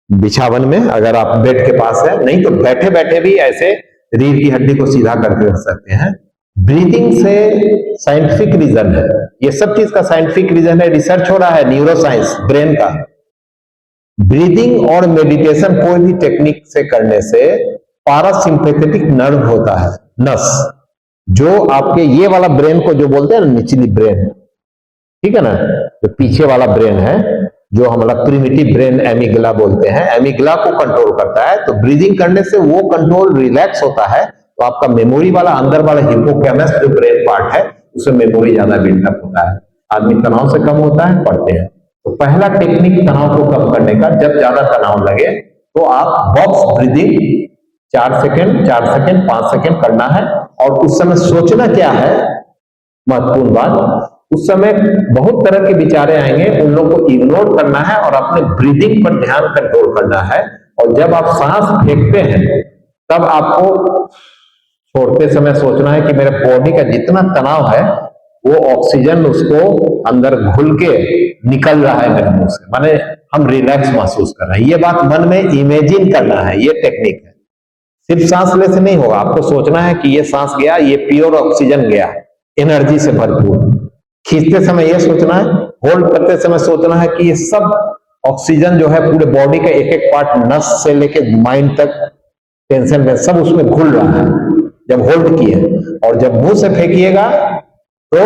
बिछावन में, अगर आप बेड के पास है, नहीं तो बैठे बैठे भी ऐसे रीढ़ की हड्डी को सीधा करके रख सकते हैं। ब्रीदिंग से साइंटिफिक रीजन है, ये सब चीज का साइंटिफिक रीजन है, रिसर्च हो रहा है न्यूरोसाइंस, ब्रेन का। ब्रीदिंग और मेडिटेशन कोई भी टेक्निक से करने से पारासिम्पैथेटिक नर्व होता है, नस, जो आपके ये वाला ब्रेन को जो बोलते हैं ना, निचली ब्रेन, ठीक है ना, जो पीछे वाला ब्रेन है, जो हमारा प्रिमिटिव ब्रेन एमिगला बोलते हैं, एमिगला को कंट्रोल करता है। तो ब्रीदिंग करने से वो कंट्रोल रिलैक्स होता है, तो आपका मेमोरी वाला अंदर वाला हिप्पोकैम्पस जो ब्रेन पार्ट है, उसमें मेमोरी ज्यादा बिल्डअप होता है। आदमी तनाव से कम होता है, पढ़ते हैं। तो पहला टेक्निक तनाव को कम करने का, जब ज्यादा तनाव लगे तो आप box breathing 4 second 4 second 5 second करना है। और उस समय सोचना क्या है, महत्वपूर्ण बात, उस समय बहुत तरह के विचारे आएंगे, उन लोगों को इग्नोर करना है और अपने ब्रीदिंग पर ध्यान कंट्रोल करना है। और जब आप सांस फेंकते हैं तब आपको छोड़ते समय सोचना है कि मेरे बॉडी का जितना तनाव है वो ऑक्सीजन उसको अंदर घुल के निकल रहा है मेरे मुंह से, माने हम रिलैक्स महसूस कर रहे हैं। ये बात मन में इमेजिन करना है, ये टेक्निक है। सिर्फ सांस ले से नहीं होगा, आपको सोचना है कि ये सांस गया, ये प्योर ऑक्सीजन गया, एनर्जी से भरपूर। खींचते समय ये सोचना है, होल्ड करते समय सोचना है कि ये सब ऑक्सीजन जो है पूरे बॉडी का एक एक पार्ट, नस से लेके माइंड तक, टेंशन में सब उसमें घुल रहा है जब होल्ड किए। और जब मुंह से फेंकिएगा तो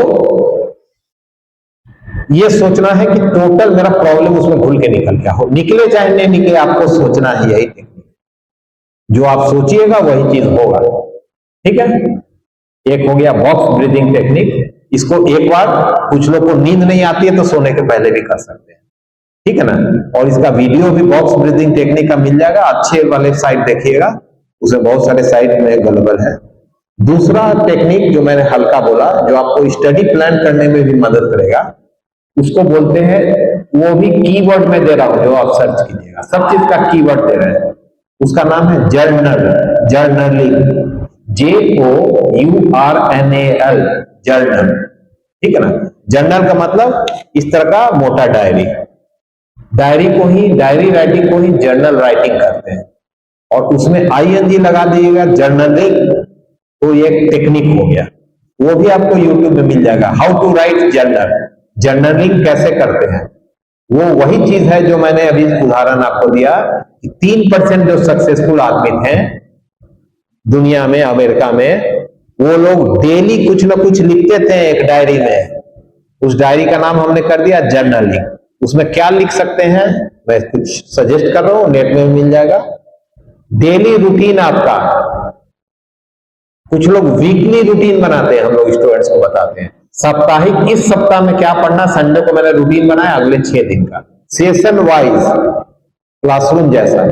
ये सोचना है कि टोटल मेरा प्रॉब्लम उसमें घुल के निकल गया हो, निकले चाहे नहीं निकले, आपको सोचना है। यही टेक्निक, जो आप सोचिएगा वही चीज होगा, ठीक है। एक हो गया बॉक्स ब्रीदिंग टेक्निक। इसको एक बार, कुछ लोग को नींद नहीं आती है तो सोने के पहले भी कर सकते हैं, ठीक है ना। और इसका वीडियो भी बॉक्स ब्रीदिंग टेक्निक का मिल जाएगा, अच्छे वाले साइट देखिएगा, उसमें बहुत सारे साइट में अवेलेबल है। दूसरा टेक्निक जो मैंने हल्का बोला, जो आपको स्टडी प्लान करने में भी मदद करेगा, उसको बोलते हैं, वो भी कीवर्ड में दे रहा हूं, जो आप सर्च कीजिएगा, सब चीज का कीवर्ड दे रहे हैं। उसका नाम है जर्नल, जर्नलिंग, JOURNAL, जर्नल, ठीक है ना। जर्नल का मतलब इस तरह का मोटा डायरी, डायरी को ही, डायरी राइटिंग को ही जर्नल राइटिंग करते हैं। और उसमें ING लगा दीजिएगा, जर्नलिंग, तो ये एक टेक्निक हो गया। वो भी आपको यूट्यूब में मिल जाएगा, how to write journal, journaling कैसे करते हैं। वो वही चीज है जो मैंने अभी उदाहरण आपको दिया कि 3% जो सक्सेसफुल आदमी थे दुनिया में, अमेरिका में, वो लोग डेली कुछ ना कुछ लिखते थे एक डायरी में। उस डायरी का नाम हमने कर दिया जर्नलिंग। उसमें क्या लिख सकते हैं, मैं कुछ सजेस्ट कर रहा हूं, नेट में मिल जाएगा। डेली रूटीन आपका, कुछ लोग वीकली रूटीन बनाते हैं, हम लोग स्टूडेंट्स को बताते हैं साप्ताहिक, इस सप्ताह में क्या पढ़ना। संडे को मैंने रूटीन बनाया अगले 6 दिन का, सेशन वाइज, क्लासरूम जैसा,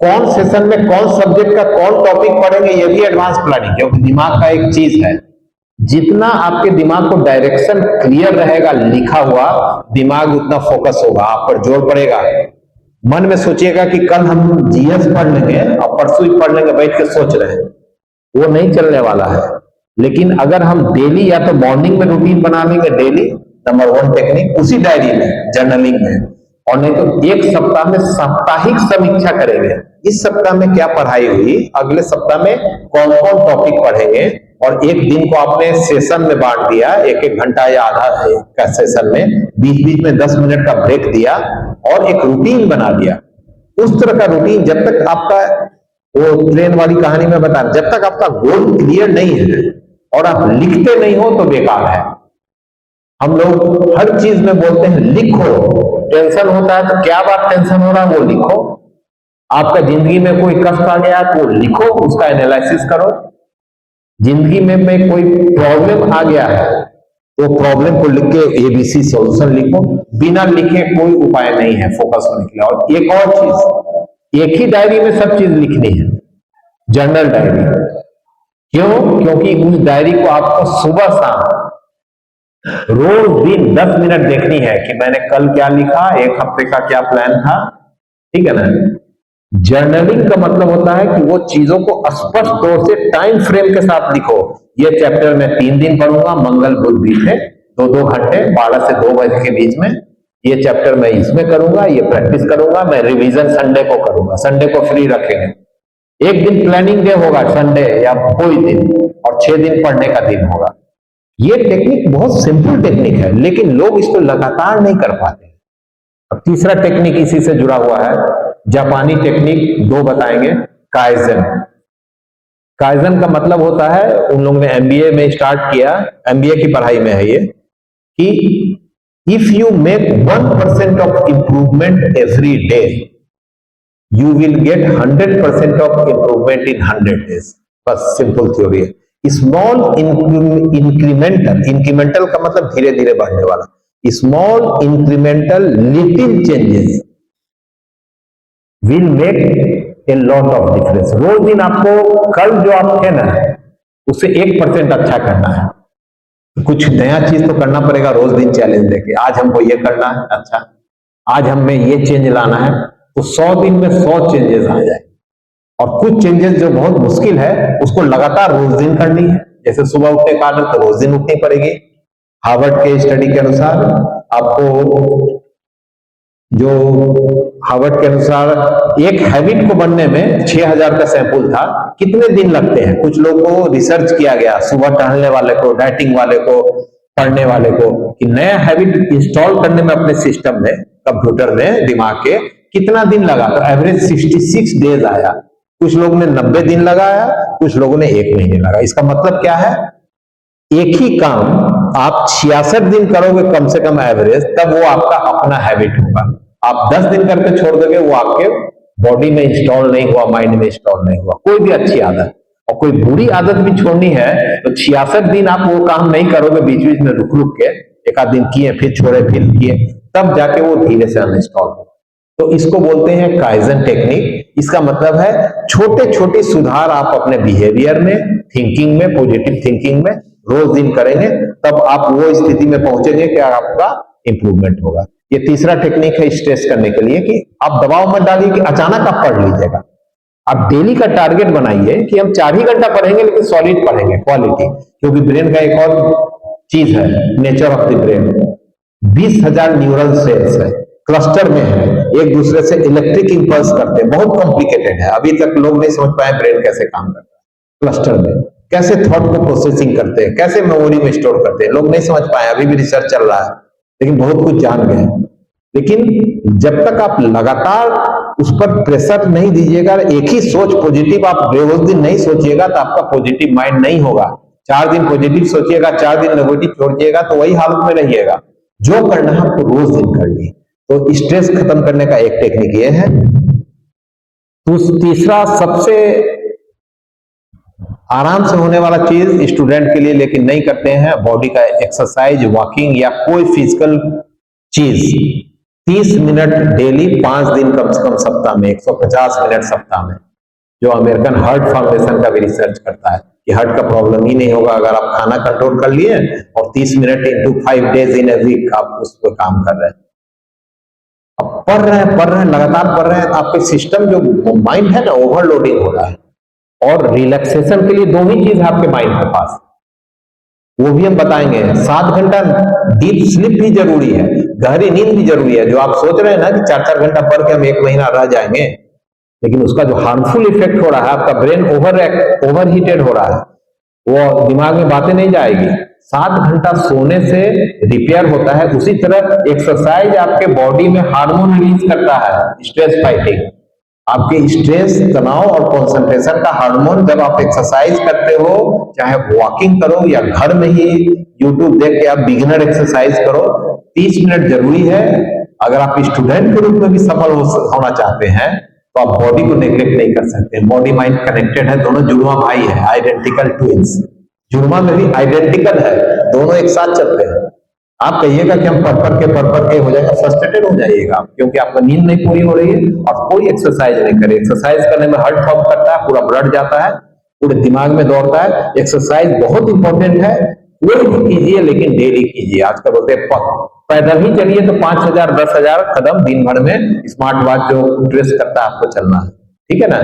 कौन सेशन में कौन सब्जेक्ट का कौन टॉपिक पढ़ेंगे, ये भी एडवांस प्लानिंग, क्योंकि दिमाग का एक चीज है, जितना आपके दिमाग को डायरेक्शन क्लियर रहेगा लिखा हुआ, दिमाग उतना फोकस होगा, आप पर जोर पड़ेगा। मन में सोचिएगा कि कल हम GS पढ़ लेंगे और परसों ही पढ़ लेंगे, बैठ के सोच रहे हैं, वो नहीं चलने वाला है। लेकिन अगर हम डेली, या तो मॉर्निंग में रूटीन बना लेंगे डेली, नंबर 1 टेक्निक, उसी डायरी में, जर्नलिंग में, और नहीं तो एक सप्ताह में साप्ताहिक समीक्षा करेंगे, इस सप्ताह में क्या पढ़ाई हुई, अगले सप्ताह में कौन कौन टॉपिक पढ़ेंगे। और एक दिन को आपने सेशन में बांट दिया, 1-1 घंटा या आधा का सेशन में, बीच बीच में 10 मिनट का ब्रेक दिया और एक रूटीन बना दिया। उस तरह का रूटीन, जब तक आपका, वो ट्रेन वाली कहानी में बता, जब तक आपका गोल क्लियर नहीं है और आप लिखते नहीं हो तो बेकार है। हम लोग हर चीज में बोलते हैं लिखो, टेंशन होता है तो क्या बात टेंशन हो रहा है वो लिखो। आपका जिंदगी में कोई कष्ट आ गया तो लिखो, उसका एनालिसिस करो। जिंदगी में कोई प्रॉब्लम आ गया है तो प्रॉब्लम को लिख के ABC सॉल्यूशन लिखो। बिना लिखे कोई उपाय नहीं है फोकस होने के लिए। और एक और चीज, एक ही डायरी में सब चीज लिखनी है, जर्नल डायरी। क्यों? क्योंकि उस डायरी को आपको सुबह शाम रोज दिन 10 मिनट देखनी है कि मैंने कल क्या लिखा, एक हफ्ते का क्या प्लान था, ठीक है ना। जर्नलिंग का मतलब होता है कि वो चीजों को स्पष्ट तौर से टाइम फ्रेम के साथ लिखो। ये चैप्टर मैं 3 दिन पढ़ूंगा, मंगल बुध बीच में 2-2 घंटे, 12 से 2 बजे के बीच में। ये चैप्टर मैं इसमें करूंगा, ये प्रैक्टिस करूंगा, मैं रिवीजन संडे को करूंगा, संडे को फ्री रखेंगे। एक दिन प्लानिंग डे होगा संडे या कोई दिन, और 6 दिन पढ़ने का दिन होगा। ये टेक्निक बहुत सिंपल टेक्निक है, लेकिन लोग इसको लगातार नहीं कर पाते। अब तीसरा टेक्निक इसी से जुड़ा हुआ है, जापानी टेक्निक 2 बताएंगे, काइजन। काइजन का मतलब होता है, उन लोगों ने एमबीए में स्टार्ट किया, एमबीए की पढ़ाई में है ये, कि if you make 1% of improvement every day, you will get 100% of improvement in 100 days. बस सिंपल थ्योरी है। स्मॉल इंक्रीमेंटल, इंक्रीमेंटल का मतलब धीरे धीरे बढ़ने वाला, small incremental little changes will make a lot of difference. रोज दिन आपको कल जो आप थे ना, उससे 1% अच्छा करना है। कुछ नया चीज तो करना पड़ेगा, रोज दिन चैलेंज देके, आज हमको ये करना है, अच्छा आज हमें ये चेंज लाना है, तो 100 दिन में 100 चेंजेस आ जाए। और कुछ चेंजेस जो बहुत मुश्किल है, उसको लगातार रोज दिन करनी है। जैसे सुबह उठने का आदत तो रोज दिन उठनी पड़ेगी। हार्वर्ड के स्टडी के अनुसार आपको, जो हार्वर्ड के अनुसार एक हैबिट को बनने में 6000 का सैंपल था, कितने दिन लगते हैं। कुछ लोगों को रिसर्च किया गया, सुबह टहलने वाले को, डाइटिंग वाले को, पढ़ने वाले को, कि नया हैबिट इंस्टॉल करने में अपने सिस्टम में, कंप्यूटर में, दिमाग के कितना दिन लगा, तो एवरेज 66 डेज आया। कुछ लोगों ने 90 दिन लगाया, कुछ लोगों ने 1 महीने लगा। इसका मतलब क्या है, एक ही काम आप 66 दिन करोगे कम से कम एवरेज, तब वो आपका अपना हैबिट होगा। आप 10 दिन करके छोड़ दोगे, वो आपके बॉडी में इंस्टॉल नहीं हुआ, माइंड में इंस्टॉल नहीं हुआ। कोई भी अच्छी आदत और कोई बुरी आदत भी छोड़नी है, तो 66 दिन आप वो काम नहीं करोगे, बीच बीच में रुक रुक के, एक आध दिन किए फिर छोड़े फिर किए, तब जाके वो धीरे से अनइंस्टॉल हो। तो इसको बोलते हैं काइजन टेक्निक। इसका मतलब है छोटे छोटे सुधार आप अपने बिहेवियर में, थिंकिंग में, पॉजिटिव थिंकिंग में रोज दिन करेंगे, तब आप वो स्थिति में पहुंचेंगे कि आपका इंप्रूवमेंट होगा। ये तीसरा टेक्निक है स्ट्रेस करने के लिए, कि आप दबाव मत डालिए कि अचानक आप पढ़ लीजिएगा। आप डेली का टारगेट बनाइए कि हम 4 ही घंटा पढ़ेंगे, लेकिन सॉलिड पढ़ेंगे, क्वालिटी। क्योंकि ब्रेन का एक और चीज है, nature of the brain, 20,000 neural sales है, क्लस्टर में है, एक दूसरे से इलेक्ट्रिक इंपल्स करते हैं, बहुत कॉम्प्लिकेटेड है। अभी तक लोग नहीं समझ पाए ब्रेन कैसे काम करता है। क्लस्टर में कैसे थॉट को प्रोसेसिंग करते हैं, कैसे मेमोरी में स्टोर करते हैं, लोग नहीं समझ पाए, अभी भी रिसर्च चल रहा है, लेकिन बहुत कुछ जान गए। लेकिन जब तक आप लगातार उस पर प्रेशर नहीं दीजिएगा, एक ही सोच पॉजिटिव आप रोज दिन नहीं सोचिएगा, तो आपका पॉजिटिव माइंड नहीं होगा। 4 दिन पॉजिटिव सोचिएगा, 4 दिन नेगेटिव छोड़िएगा, तो वही हालत में रहिएगा। जो करना है आपको रोज दिन करनी। तो स्ट्रेस खत्म करने का एक टेक्निक ये है। तो तीसरा सबसे आराम से होने वाला चीज स्टूडेंट के लिए, लेकिन नहीं करते हैं, बॉडी का एक्सरसाइज, वॉकिंग या कोई फिजिकल चीज। 30 मिनट डेली, 5 दिन कम से कम सप्ताह में, 150 मिनट सप्ताह में। जो अमेरिकन हार्ट फाउंडेशन का भी रिसर्च करता है कि हार्ट का प्रॉब्लम ही नहीं होगा अगर आप खाना कंट्रोल कर लिए और 30 minute into 5 days in a week आप उस पर काम कर रहे हैं। अब पढ़ रहे हैं, लगातार पढ़ रहे हैं, आपके सिस्टम जो माइंड है ना, ओवरलोडिंग हो रहा है। और रिलैक्सेशन के लिए 2 ही चीज है आपके माइंड के पास, वो भी हम बताएंगे। 7 घंटा डीप स्लीप भी जरूरी है, गहरी नींद भी जरूरी है। जो आप सोच रहे हैं ना कि 4-4 घंटा पढ़ के हम 1 महीना रह जाएंगे, लेकिन उसका जो हार्मफुल इफेक्ट हो रहा है, आपका ब्रेन ओवर हीटेड हो रहा है, वो दिमाग में बातें नहीं जाएगी। 7 घंटा सोने से रिपेयर होता है। उसी तरह एक्सरसाइज आपके बॉडी में हार्मोन रिलीज करता है, स्ट्रेस फाइटिंग। आपके स्ट्रेस, तनाव और कंसंट्रेशन का हार्मोन जब आप एक्सरसाइज करते हो, चाहे वॉकिंग करो या घर में ही यूट्यूब देख के आप बिगिनर एक्सरसाइज करो, 30 मिनट जरूरी है। अगर आप स्टूडेंट के रूप में भी सफल होना चाहते हैं, तो आप बॉडी को नेग्लेक्ट नहीं कर सकते। बॉडी माइंड कनेक्टेड है, दोनों जुड़वा भाई है, आइडेंटिकल ट्विंस। जुड़वा में भी आइडेंटिकल है, दोनों एक साथ चलते हैं। आप कहिएगा कि हम पढ़ के हो जाएगा, फ्रस्ट्रेटेड हो जाइएगा, क्योंकि आपका नींद नहीं पूरी हो रही है और कोई एक्सरसाइज नहीं करे। एक्सरसाइज करने में हार्ट पंप करता है, पूरा ब्लड जाता है, पूरे दिमाग में दौड़ता है। एक्सरसाइज बहुत इंपॉर्टेंट है, कोई भी कीजिए, लेकिन डेली कीजिए। आजकल बोलते हैं पैदल ही चलिए तो 5,000 10,000 कदम दिन भर में, स्मार्ट वॉच जो ट्रेस करता है आपको चलना है, ठीक है ना।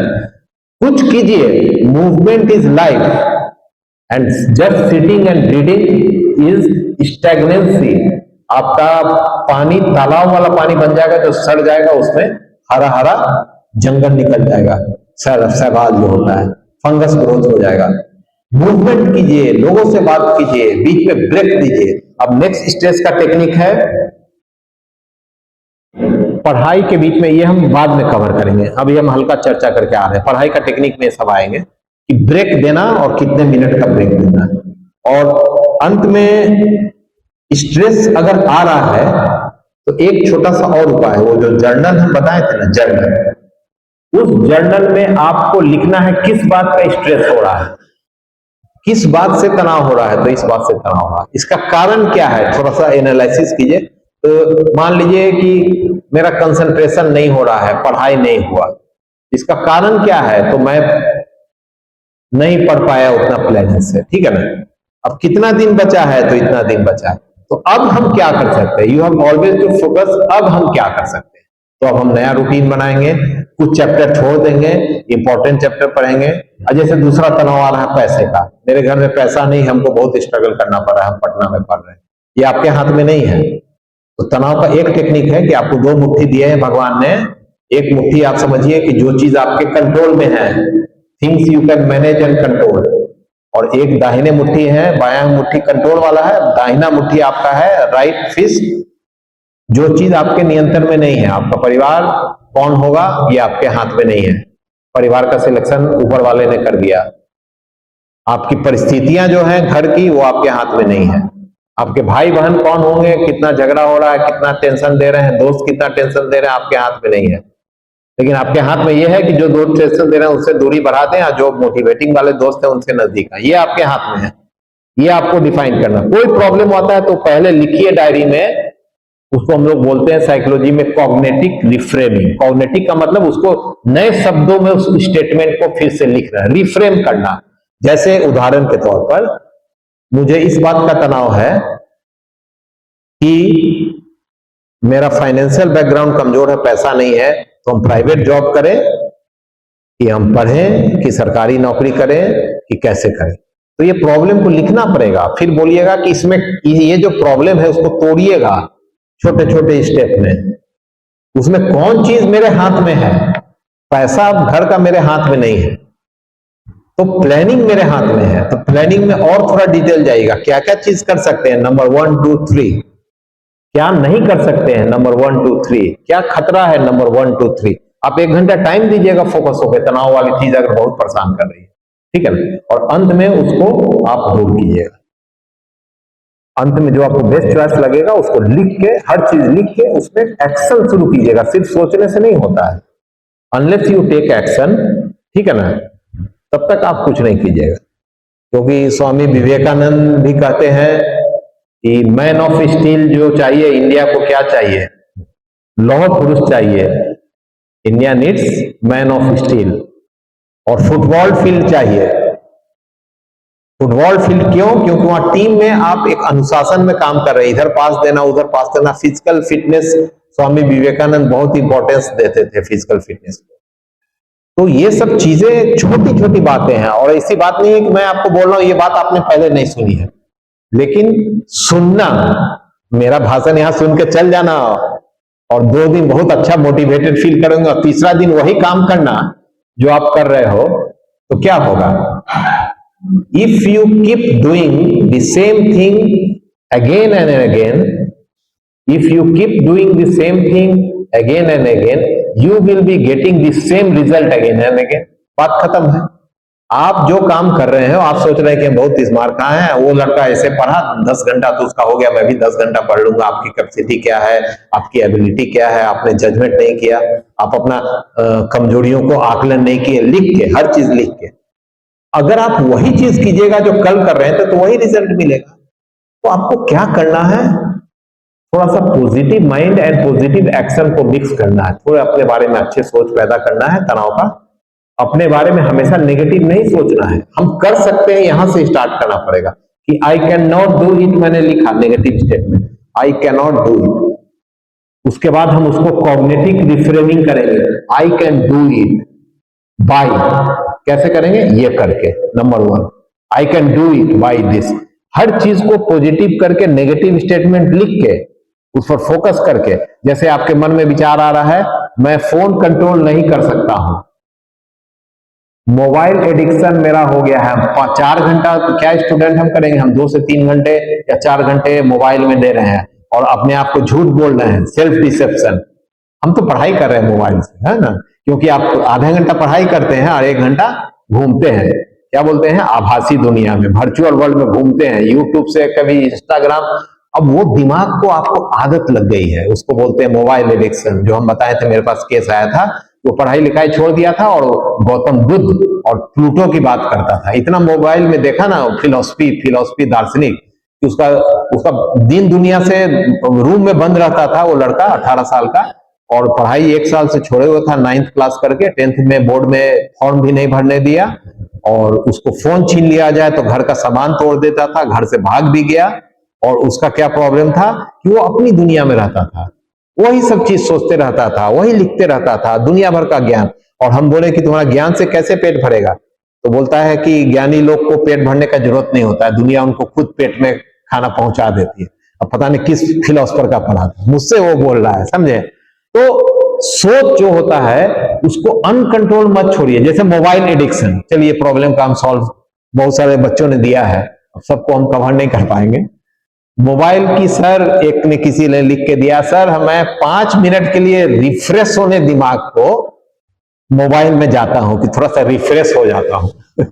कुछ कीजिए, movement is life and just sitting and reading is stagnancy. आपका पानी तालाब वाला पानी बन जाएगा, जो सड़ जाएगा, उसमें हरा हरा जंगल निकल जाएगा, सैवाल जो होता है, फंगस ग्रोथ हो जाएगा। मूवमेंट कीजिए, लोगों से बात कीजिए, बीच में ब्रेक दीजिए। अब नेक्स्ट स्ट्रेस का टेक्निक है पढ़ाई के बीच में, ये हम बाद में कवर करेंगे, अभी हम हल्का चर्चा करके आ रहे हैं। पढ़ाई का टेक्निक में सब आएंगे। कि ब्रेक देना और कितने मिनट का ब्रेक देना है। और अंत में स्ट्रेस अगर आ रहा है तो एक छोटा सा और उपाय है, वो जो जर्नल हम बताए थे ना, जर्नल, उस जर्नल में आपको लिखना है किस बात का स्ट्रेस हो रहा है, किस बात से तनाव हो रहा है, तो इस बात से तनाव हो रहा है, इसका कारण क्या है, थोड़ा सा एनालिसिस कीजिए। तो मान लीजिए कि मेरा कंसंट्रेशन नहीं हो रहा है, पढ़ाई नहीं हुआ, इसका कारण क्या है, तो मैं नहीं पढ़ पाया उतना प्लानिंग से, ठीक है ना। अब कितना दिन बचा है, तो इतना दिन बचा है, तो अब हम क्या कर सकते हैं, you have always to focus, अब हम क्या कर सकते हैं। तो अब हम नया रूटीन बनाएंगे, कुछ चैप्टर छोड़ देंगे, इंपॉर्टेंट चैप्टर पढ़ेंगे। और जैसे दूसरा तनाव आ रहा है पैसे का, मेरे घर में पैसा नहीं, हमको बहुत स्ट्रगल करना पड़ रहा है, हम पटना में पढ़ रहे हैं, ये आपके हाथ में नहीं है। तो तनाव का एक टेक्निक है कि आपको दो मुट्ठी दिए हैं भगवान ने, एक मुट्ठी आप समझिए कि जो चीज आपके कंट्रोल में है, things you can manage and control, और एक दाहिने मुट्ठी है, बायां मुट्ठी कंट्रोल वाला है, दाहिना मुट्ठी आपका है राइट फिस्ट, जो चीज आपके नियंत्रण में नहीं है। आपका परिवार कौन होगा ये आपके हाथ में नहीं है, परिवार का सिलेक्शन ऊपर वाले ने कर दिया। आपकी परिस्थितियां जो हैं घर की, वो आपके हाथ में नहीं है। आपके भाई बहन कौन होंगे, कितना झगड़ा हो रहा है, कितना टेंशन दे रहे हैं, दोस्त कितना टेंशन दे रहे हैं, आपके हाथ में नहीं है। लेकिन आपके हाथ में यह है कि जो दोस्त टेंशन दे रहे हैं उससे दूरी बढ़ा दें, और जो मोटिवेटिंग वाले दोस्त हैं उनसे नजदीक है, ये आपके हाथ में है। ये आपको डिफाइन करना। कोई प्रॉब्लम आता है तो पहले लिखिए डायरी में, उसको हम लोग बोलते हैं साइकोलॉजी में कॉग्निटिव रिफ्रेमिंग। कॉग्निटिव का मतलब उसको नए शब्दों में उस स्टेटमेंट को फिर से लिखना, रिफ्रेम करना। जैसे उदाहरण के तौर पर, मुझे इस बात का तनाव है कि मेरा फाइनेंशियल बैकग्राउंड कमजोर है, पैसा नहीं है, तो हम प्राइवेट जॉब करें कि हम पढ़ें कि सरकारी नौकरी करें कि कैसे करें। तो ये प्रॉब्लम को लिखना पड़ेगा। फिर बोलिएगा कि इसमें ये जो प्रॉब्लम है उसको तोड़िएगा छोटे छोटे स्टेप में। उसमें कौन चीज मेरे हाथ में है, पैसा घर का मेरे हाथ में नहीं है, तो प्लानिंग मेरे हाथ में है। तो प्लानिंग में और थोड़ा डिटेल जाइएगा, क्या क्या चीज कर सकते हैं, नंबर 1 2 3, क्या नहीं कर सकते हैं, नंबर 1 2 3, क्या खतरा है, नंबर 1 2 3। आप 1 घंटा टाइम दीजिएगा फोकस होकर, तनाव वाली चीज अगर बहुत परेशान कर रही है, ठीक है ना, और अंत में उसको आप दूर कीजिएगा। अंत में जो आपको बेस्ट चॉइस लगेगा उसको लिख के, हर चीज लिख के उसमें एक्शन शुरू कीजिएगा। सिर्फ सोचने से नहीं होता है, अनलेस यू टेक एक्शन, ठीक है ना, तब तक आप कुछ नहीं कीजिएगा। क्योंकि स्वामी विवेकानंद भी कहते हैं कि मैन ऑफ स्टील जो चाहिए इंडिया को, क्या चाहिए, लौह पुरुष चाहिए। India needs man of steel. और फुटबॉल फील्ड चाहिए। फुटबॉल फील्ड क्यों? क्योंकि वहां टीम में आप एक अनुशासन में काम कर रहे हैं, इधर पास देना उधर पास देना। फिजिकल फिटनेस, स्वामी विवेकानंद बहुत इंपॉर्टेंस देते थे फिजिकल फिटनेस को। तो ये सब चीजें छोटी छोटी बातें हैं, और ऐसी बात नहीं है कि मैं आपको बोल रहा हूं ये बात आपने पहले नहीं सुनी है, लेकिन सुनना, मेरा भाषण यहां सुन के चल जाना और 2 दिन बहुत अच्छा मोटिवेटेड फील करूंगा, तीसरा दिन वही काम करना जो आप कर रहे हो, तो क्या होगा? If you keep doing the same thing again and again, if you keep doing the same thing again and again, you will be getting the same result again and again. बात खत्म है। आप जो काम कर रहे हो, आप सोच रहे हैं कि हम बहुत स्मार्ट कहाँ है, वो लड़का ऐसे पढ़ा 10 घंटा तो उसका हो गया, मैं भी 10 घंटा पढ़ लूंगा। आपकी कैपेसिटी क्या है, आपकी एबिलिटी क्या है, आपने जजमेंट नहीं किया, आप अपना कमजोरियों को आकलन नहीं किए, लिख के, हर चीज लिख के। अगर आप वही चीज कीजिएगा जो कल कर रहे थे तो वही रिजल्ट मिलेगा। तो आपको क्या करना है, थोड़ा सा positive mind and positive action को मिक्स करना है। थोड़ा अपने बारे में अच्छे सोच पैदा करना है। तनाव का अपने बारे में हमेशा नेगेटिव नहीं सोचना है। हम कर सकते हैं, यहां से स्टार्ट करना पड़ेगा कि I can not do it, मैंने लिखा negative statement, I can not do it. उसके बाद हम उसको कॉग्निटिव रिफ्रेमिंग करेंगे, I can do it by, कैसे करेंगे, ये करके, number 1 I can do it by this. हर चीज को पॉजिटिव करके, नेगेटिव स्टेटमेंट लिख के, उस पर फोकस करके। जैसे आपके मन में विचार आ रहा है, मैं फोन कंट्रोल नहीं कर सकता हूं, मोबाइल एडिक्शन मेरा हो गया है, 4 घंटा, क्या स्टूडेंट हम करेंगे, हम 2 से 3 घंटे या 4 घंटे मोबाइल में दे रहे हैं और अपने आप को झूठ बोल रहे हैं, सेल्फ डिसेप्शन। हम तो पढ़ाई कर रहे हैं मोबाइल से, है ना, क्योंकि आप आधा घंटा पढ़ाई करते हैं और 1 घंटा घूमते हैं। क्या बोलते हैं, आभासी दुनिया में, वर्चुअल वर्ल्ड में घूमते हैं, यूट्यूब से कभी इंस्टाग्राम। अब वो दिमाग को आपको आदत लग गई है, उसको बोलते हैं मोबाइल एडिक्शन। जो हम बताए थे, मेरे पास केस आया था, वो पढ़ाई लिखाई छोड़ दिया था और गौतम बुद्ध और प्लूटो की बात करता था। इतना मोबाइल में देखा ना, फिलोसफी दार्शनिक, कि उसका उसका दिन दुनिया से रूम में बंद रहता था वो लड़का, 18 साल का, और पढ़ाई 1 साल से छोड़े हुए था, 9th क्लास करके। 10th में बोर्ड में फॉर्म भी नहीं भरने दिया, और उसको फोन छीन लिया जाए तो घर का सामान तोड़ देता था, घर से भाग भी गया। और उसका क्या प्रॉब्लम था कि वो अपनी दुनिया में रहता था, वही सब चीज सोचते रहता था, वही लिखते रहता था, दुनिया भर का ज्ञान। और हम बोले कि तुम्हारा ज्ञान से कैसे पेट भरेगा, तो बोलता है कि ज्ञानी लोग को पेट भरने का जरूरत नहीं होता है, दुनिया उनको खुद पेट में खाना पहुंचा देती है। अब पता नहीं किस फिलोसफर का पढ़ा था, मुझसे वो बोल रहा है, समझे। तो सोच जो होता है उसको अनकंट्रोल मत छोड़िए। जैसे मोबाइल एडिक्शन, चलिए प्रॉब्लम का हम सॉल्व बहुत सारे बच्चों ने दिया है, सबको हम कवर नहीं कर पाएंगे। मोबाइल की सर, एक ने किसी ने लिख के दिया, सर मैं 5 मिनट के लिए रिफ्रेश होने दिमाग को मोबाइल में जाता हूं कि थोड़ा सा रिफ्रेश हो जाता हूं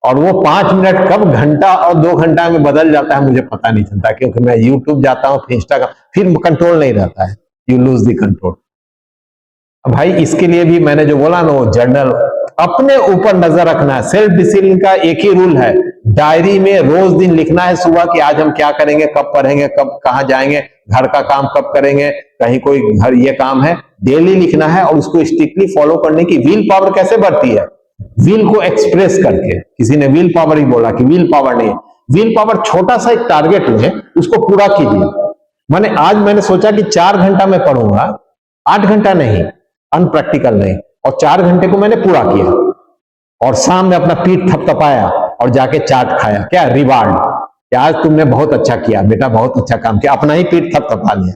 और वो 5 मिनट कब घंटा और 2 घंटा में बदल जाता है मुझे पता नहीं चलता, क्योंकि मैं यूट्यूब जाता हूं, फिर इंस्टाग्राम, फिर कंट्रोल नहीं रहता है, यू लूज द कंट्रोल। भाई इसके लिए भी मैंने जो बोला ना, वो जर्नल, अपने ऊपर नजर रखना है। सेल्फ डिसिप्लिन का एक ही रूल है, डायरी में रोज दिन लिखना है सुबह कि आज हम क्या करेंगे, कब पढ़ेंगे, कब कहाँ जाएंगे, घर का काम कब करेंगे, कहीं कोई घर ये काम है, डेली लिखना है। और उसको स्ट्रिक्टली फॉलो करने की विल पावर कैसे बढ़ती है, विल को एक्सप्रेस करके। किसी ने विल पावर ही बोला कि विल पावर नहीं, विल पावर छोटा सा एक टारगेट लें, उसको पूरा कीजिए। मैंने सोचा कि 4 घंटा मैं पढ़ूंगा, 8 घंटा नहीं, अनप्रैक्टिकल नहीं, और 4 घंटे को मैंने पूरा किया, और शाम में अपना पीठ थपथपाया और जाके चाट खाया, क्या रिवार्ड, कि आज तुमने बहुत अच्छा किया बेटा, बहुत अच्छा काम किया, अपना ही पीठ थपथपा लिया।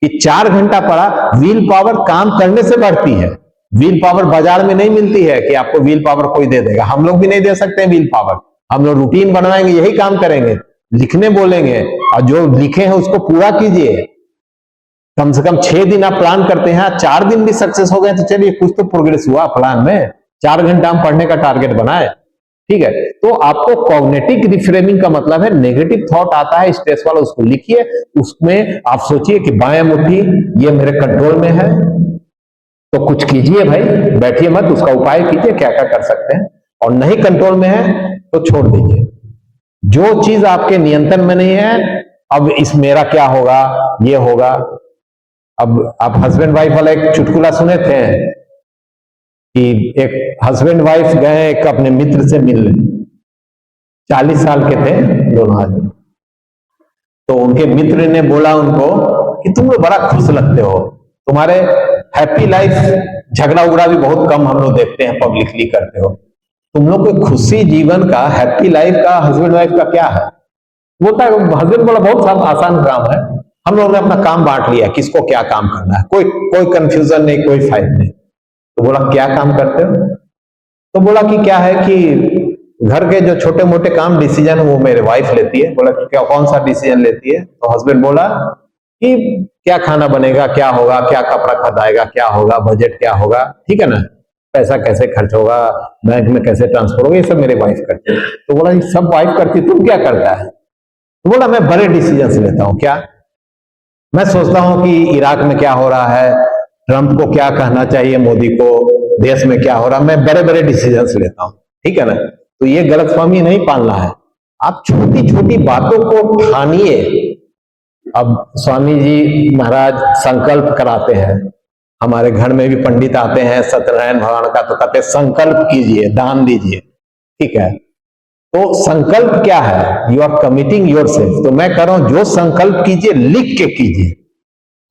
कि 4 घंटा पढ़ा। विल पावर काम करने से बढ़ती है, विल पावर बाजार में नहीं मिलती है कि आपको विल पावर कोई दे देगा, हम लोग भी नहीं दे सकते हैं विल पावर। हम लोग रूटीन बनवाएंगे, यही काम करेंगे, लिखने बोलेंगे, और जो लिखे हैं उसको पूरा कीजिए। कम से कम 6 दिन आप प्लान करते हैं, 4 दिन भी सक्सेस हो गए तो चलिए कुछ तो प्रोग्रेस हुआ प्लान में। 4 घंटा हम पढ़ने का टारगेट बनाए, ठीक है। तो आपको कॉग्निटिव रिफ्रेमिंग का मतलब है, नेगेटिव थॉट आता है स्ट्रेस वाला, उसको लिखिए, उसमें आप सोचिए कि बाएं मुट्ठी ये मेरे कंट्रोल में है, तो कुछ कीजिए भाई, बैठिए मत, उसका उपाय कीजिए क्या क्या कर सकते हैं। और नहीं कंट्रोल में है तो छोड़ दीजिए। जो चीज आपके नियंत्रण में नहीं है, अब इस मेरा क्या होगा, ये होगा। अब आप हस्बैंड वाइफ वाला एक चुटकुला सुने थे कि एक हस्बैंड वाइफ गए एक अपने मित्र से मिलने, 40 साल के थे दोनों आदमी। तो उनके मित्र ने बोला उनको कि तुम लोग बड़ा खुश लगते हो, तुम्हारे हैप्पी लाइफ, झगड़ा उगड़ा भी बहुत कम हम लोग देखते हैं, पब्लिकली करते हो, तुम लोग को खुशी जीवन का, हैप्पी लाइफ का, हस्बैंड वाइफ का क्या है। बोलता है, हस्बैंड बोला बहुत आसान काम है, हम लोगों ने अपना काम बांट लिया, किसको क्या काम करना है, कोई कंफ्यूजन नहीं, कोई फाइट नहीं। तो बोला क्या काम करते हो, तो बोला कि क्या है कि घर के जो छोटे मोटे काम डिसीजन वो मेरे वाइफ लेती है। बोला क्या, कौन सा डिसीजन लेती है, तो हस्बैंड बोला कि क्या खाना बनेगा, क्या होगा, क्या कपड़ा खरीदाएगा, क्या होगा, बजट क्या होगा, ठीक है ना, पैसा कैसे खर्च होगा, बैंक में कैसे ट्रांसफर होगा, ये सब मेरे वाइफ करते हैं। तो बोला ये सब वाइफ करती, तुम क्या करता है, तो बोला मैं बड़े डिसीजन लेता हूं। क्या, मैं सोचता हूं कि इराक में क्या हो रहा है, ट्रंप को क्या कहना चाहिए, मोदी को, देश में क्या हो रहा है, मैं बड़े बड़े डिसीजन लेता हूं, ठीक है ना। तो ये गलतफहमी नहीं पालना है, आप छोटी छोटी बातों को ठानिए। अब स्वामी जी महाराज संकल्प कराते हैं, हमारे घर में भी पंडित आते हैं सत्यनारायण भगवान का, तो कहते हैं संकल्प कीजिए, दान दीजिए, ठीक है। तो संकल्प क्या है, यू आर कमिटिंग योरसेल्फ। तो मैं कह रहा हूं जो संकल्प कीजिए लिख के कीजिए।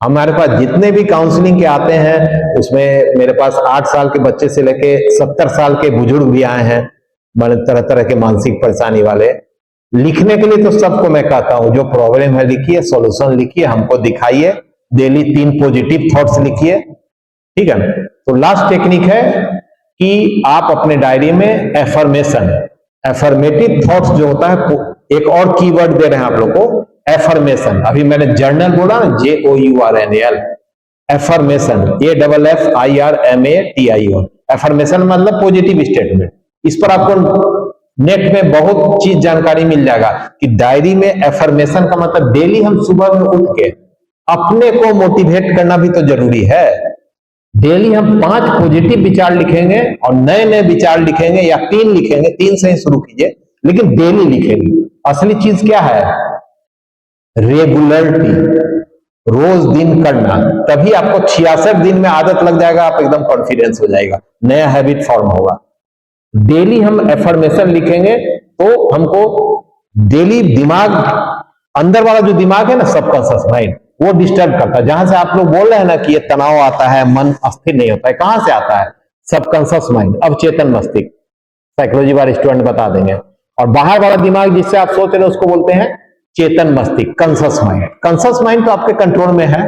हमारे पास जितने भी काउंसलिंग के आते हैं, उसमें मेरे पास 8 साल के बच्चे से लेके 70 साल के बुजुर्ग भी आए हैं, बड़े तरह तरह के मानसिक परेशानी वाले। लिखने के लिए तो सबको मैं कहता हूं, जो प्रॉब्लम है लिखिए, सॉल्यूशन लिखिए, हमको दिखाइए, डेली 3 पॉजिटिव थॉट्स लिखिए, ठीक है ना। तो लास्ट टेक्निक है कि आप अपने डायरी में एफर्मेशन, एफर्मेटिव थॉट्स जो होता है, एक और कीवर्ड दे रहे हैं आप लोग को, एफर्मेशन। अभी मैंने जर्नल बोला ना, JOURNAL, एफर्मेशन, AFFIRMATION। एफर्मेशन मतलब पॉजिटिव स्टेटमेंट। इस पर आपको नेट में बहुत चीज जानकारी मिल जाएगा कि डायरी में एफर्मेशन का मतलब डेली हम सुबह में उठ के अपने को मोटिवेट करना भी तो जरूरी है। डेली हम 5 पॉजिटिव विचार लिखेंगे और नए नए विचार लिखेंगे, या 3 लिखेंगे, 3 से ही शुरू कीजिए, लेकिन डेली लिखेंगे। असली चीज क्या है? रेगुलरिटी, रोज दिन करना, तभी आपको 66 दिन में आदत लग जाएगा, आप एकदम कॉन्फिडेंस हो जाएगा, नया हैबिट फॉर्म होगा। डेली हम एफर्मेशन लिखेंगे तो हमको डेली दिमाग, अंदर वाला जो दिमाग है ना, सबकॉन्शियस माइंड, वो डिस्टर्ब करता है। जहां से आप लोग बोल रहे हैं ना कि ये तनाव आता है, मन अस्थिर नहीं होता है, कहां से आता है? सबकॉन्शियस माइंड, अवचेतन मस्तिष्क। साइकोलॉजी वाले स्टूडेंट बता देंगे। और बाहर वाला दिमाग जिससे आप सोच रहे हैं उसको बोलते हैं चेतन मस्तिष्क, कॉन्शियस माइंड। कॉन्शियस माइंड तो आपके कंट्रोल में है,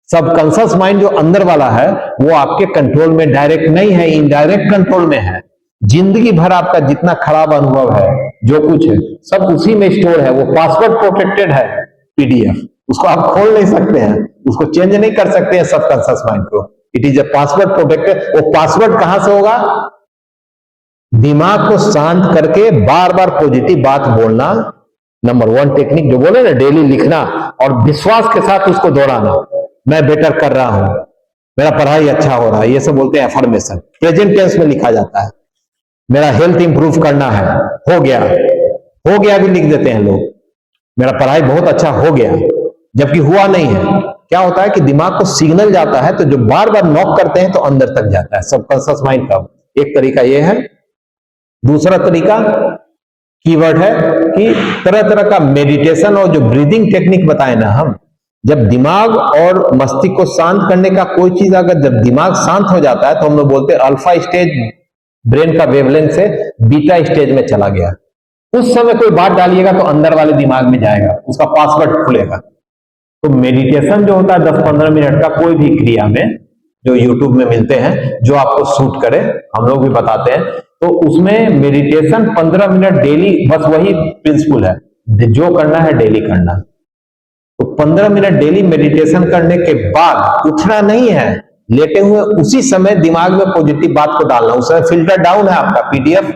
सबकॉन्शियस माइंड जो अंदर वाला है वो आपके कंट्रोल में डायरेक्ट नहीं है, इनडायरेक्ट कंट्रोल में है। जिंदगी भर आपका जितना खराब अनुभव है, जो कुछ है, सब उसी में स्टोर है। वो पासवर्ड प्रोटेक्टेड है, पीडीएफ, उसको आप खोल नहीं सकते हैं, उसको चेंज नहीं कर सकते हैं सबकॉन्शियस माइंड को। It is a password protected. वो पासवर्ड कहां से होगा? दिमाग को शांत करके बार बार पॉजिटिव बात बोलना, नंबर 1 टेक्निक जो बोले ना, डेली लिखना और विश्वास के साथ उसको दोहराना। मैं बेटर कर रहा हूं, मेरा पढ़ाई अच्छा हो रहा है, ये सब बोलते हैं एफर्मेशन। प्रेजेंट टेंस में लिखा जाता है। मेरा हेल्थ इंप्रूव करना है, हो गया, हो गया भी लिख देते हैं लोग। मेरा पढ़ाई बहुत अच्छा हो गया, जबकि हुआ नहीं है। क्या होता है कि दिमाग को सिग्नल जाता है, तो जो बार बार नॉक करते हैं तो अंदर तक जाता है सबकॉन्शियस माइंड का। एक तरीका यह है। दूसरा तरीका कीवर्ड है कि तरह तरह का मेडिटेशन और जो ब्रीदिंग टेक्निक बताए ना हम, जब दिमाग और मस्तिष्क को शांत करने का कोई चीज, अगर जब दिमाग शांत हो जाता है तो हम लोग बोलते हैं अल्फा स्टेज ब्रेन का वेवलेंथ से बीटा स्टेज में चला गया। उस समय कोई बात डालिएगा तो अंदर वाले दिमाग में जाएगा, उसका पासवर्ड खुलेगा। तो मेडिटेशन जो होता है 10-15 मिनट का, कोई भी क्रिया में, जो यूट्यूब में मिलते हैं, जो आपको सूट करे, हम लोग भी बताते हैं, तो उसमें मेडिटेशन 15 मिनट डेली, बस वही प्रिंसिपल है, जो करना है डेली करना। तो 15 मिनट डेली मेडिटेशन करने के बाद उठना नहीं है, लेटे हुए उसी समय दिमाग में पॉजिटिव बात को डालना। उस समय फिल्टर डाउन है आपका, पीडीएफ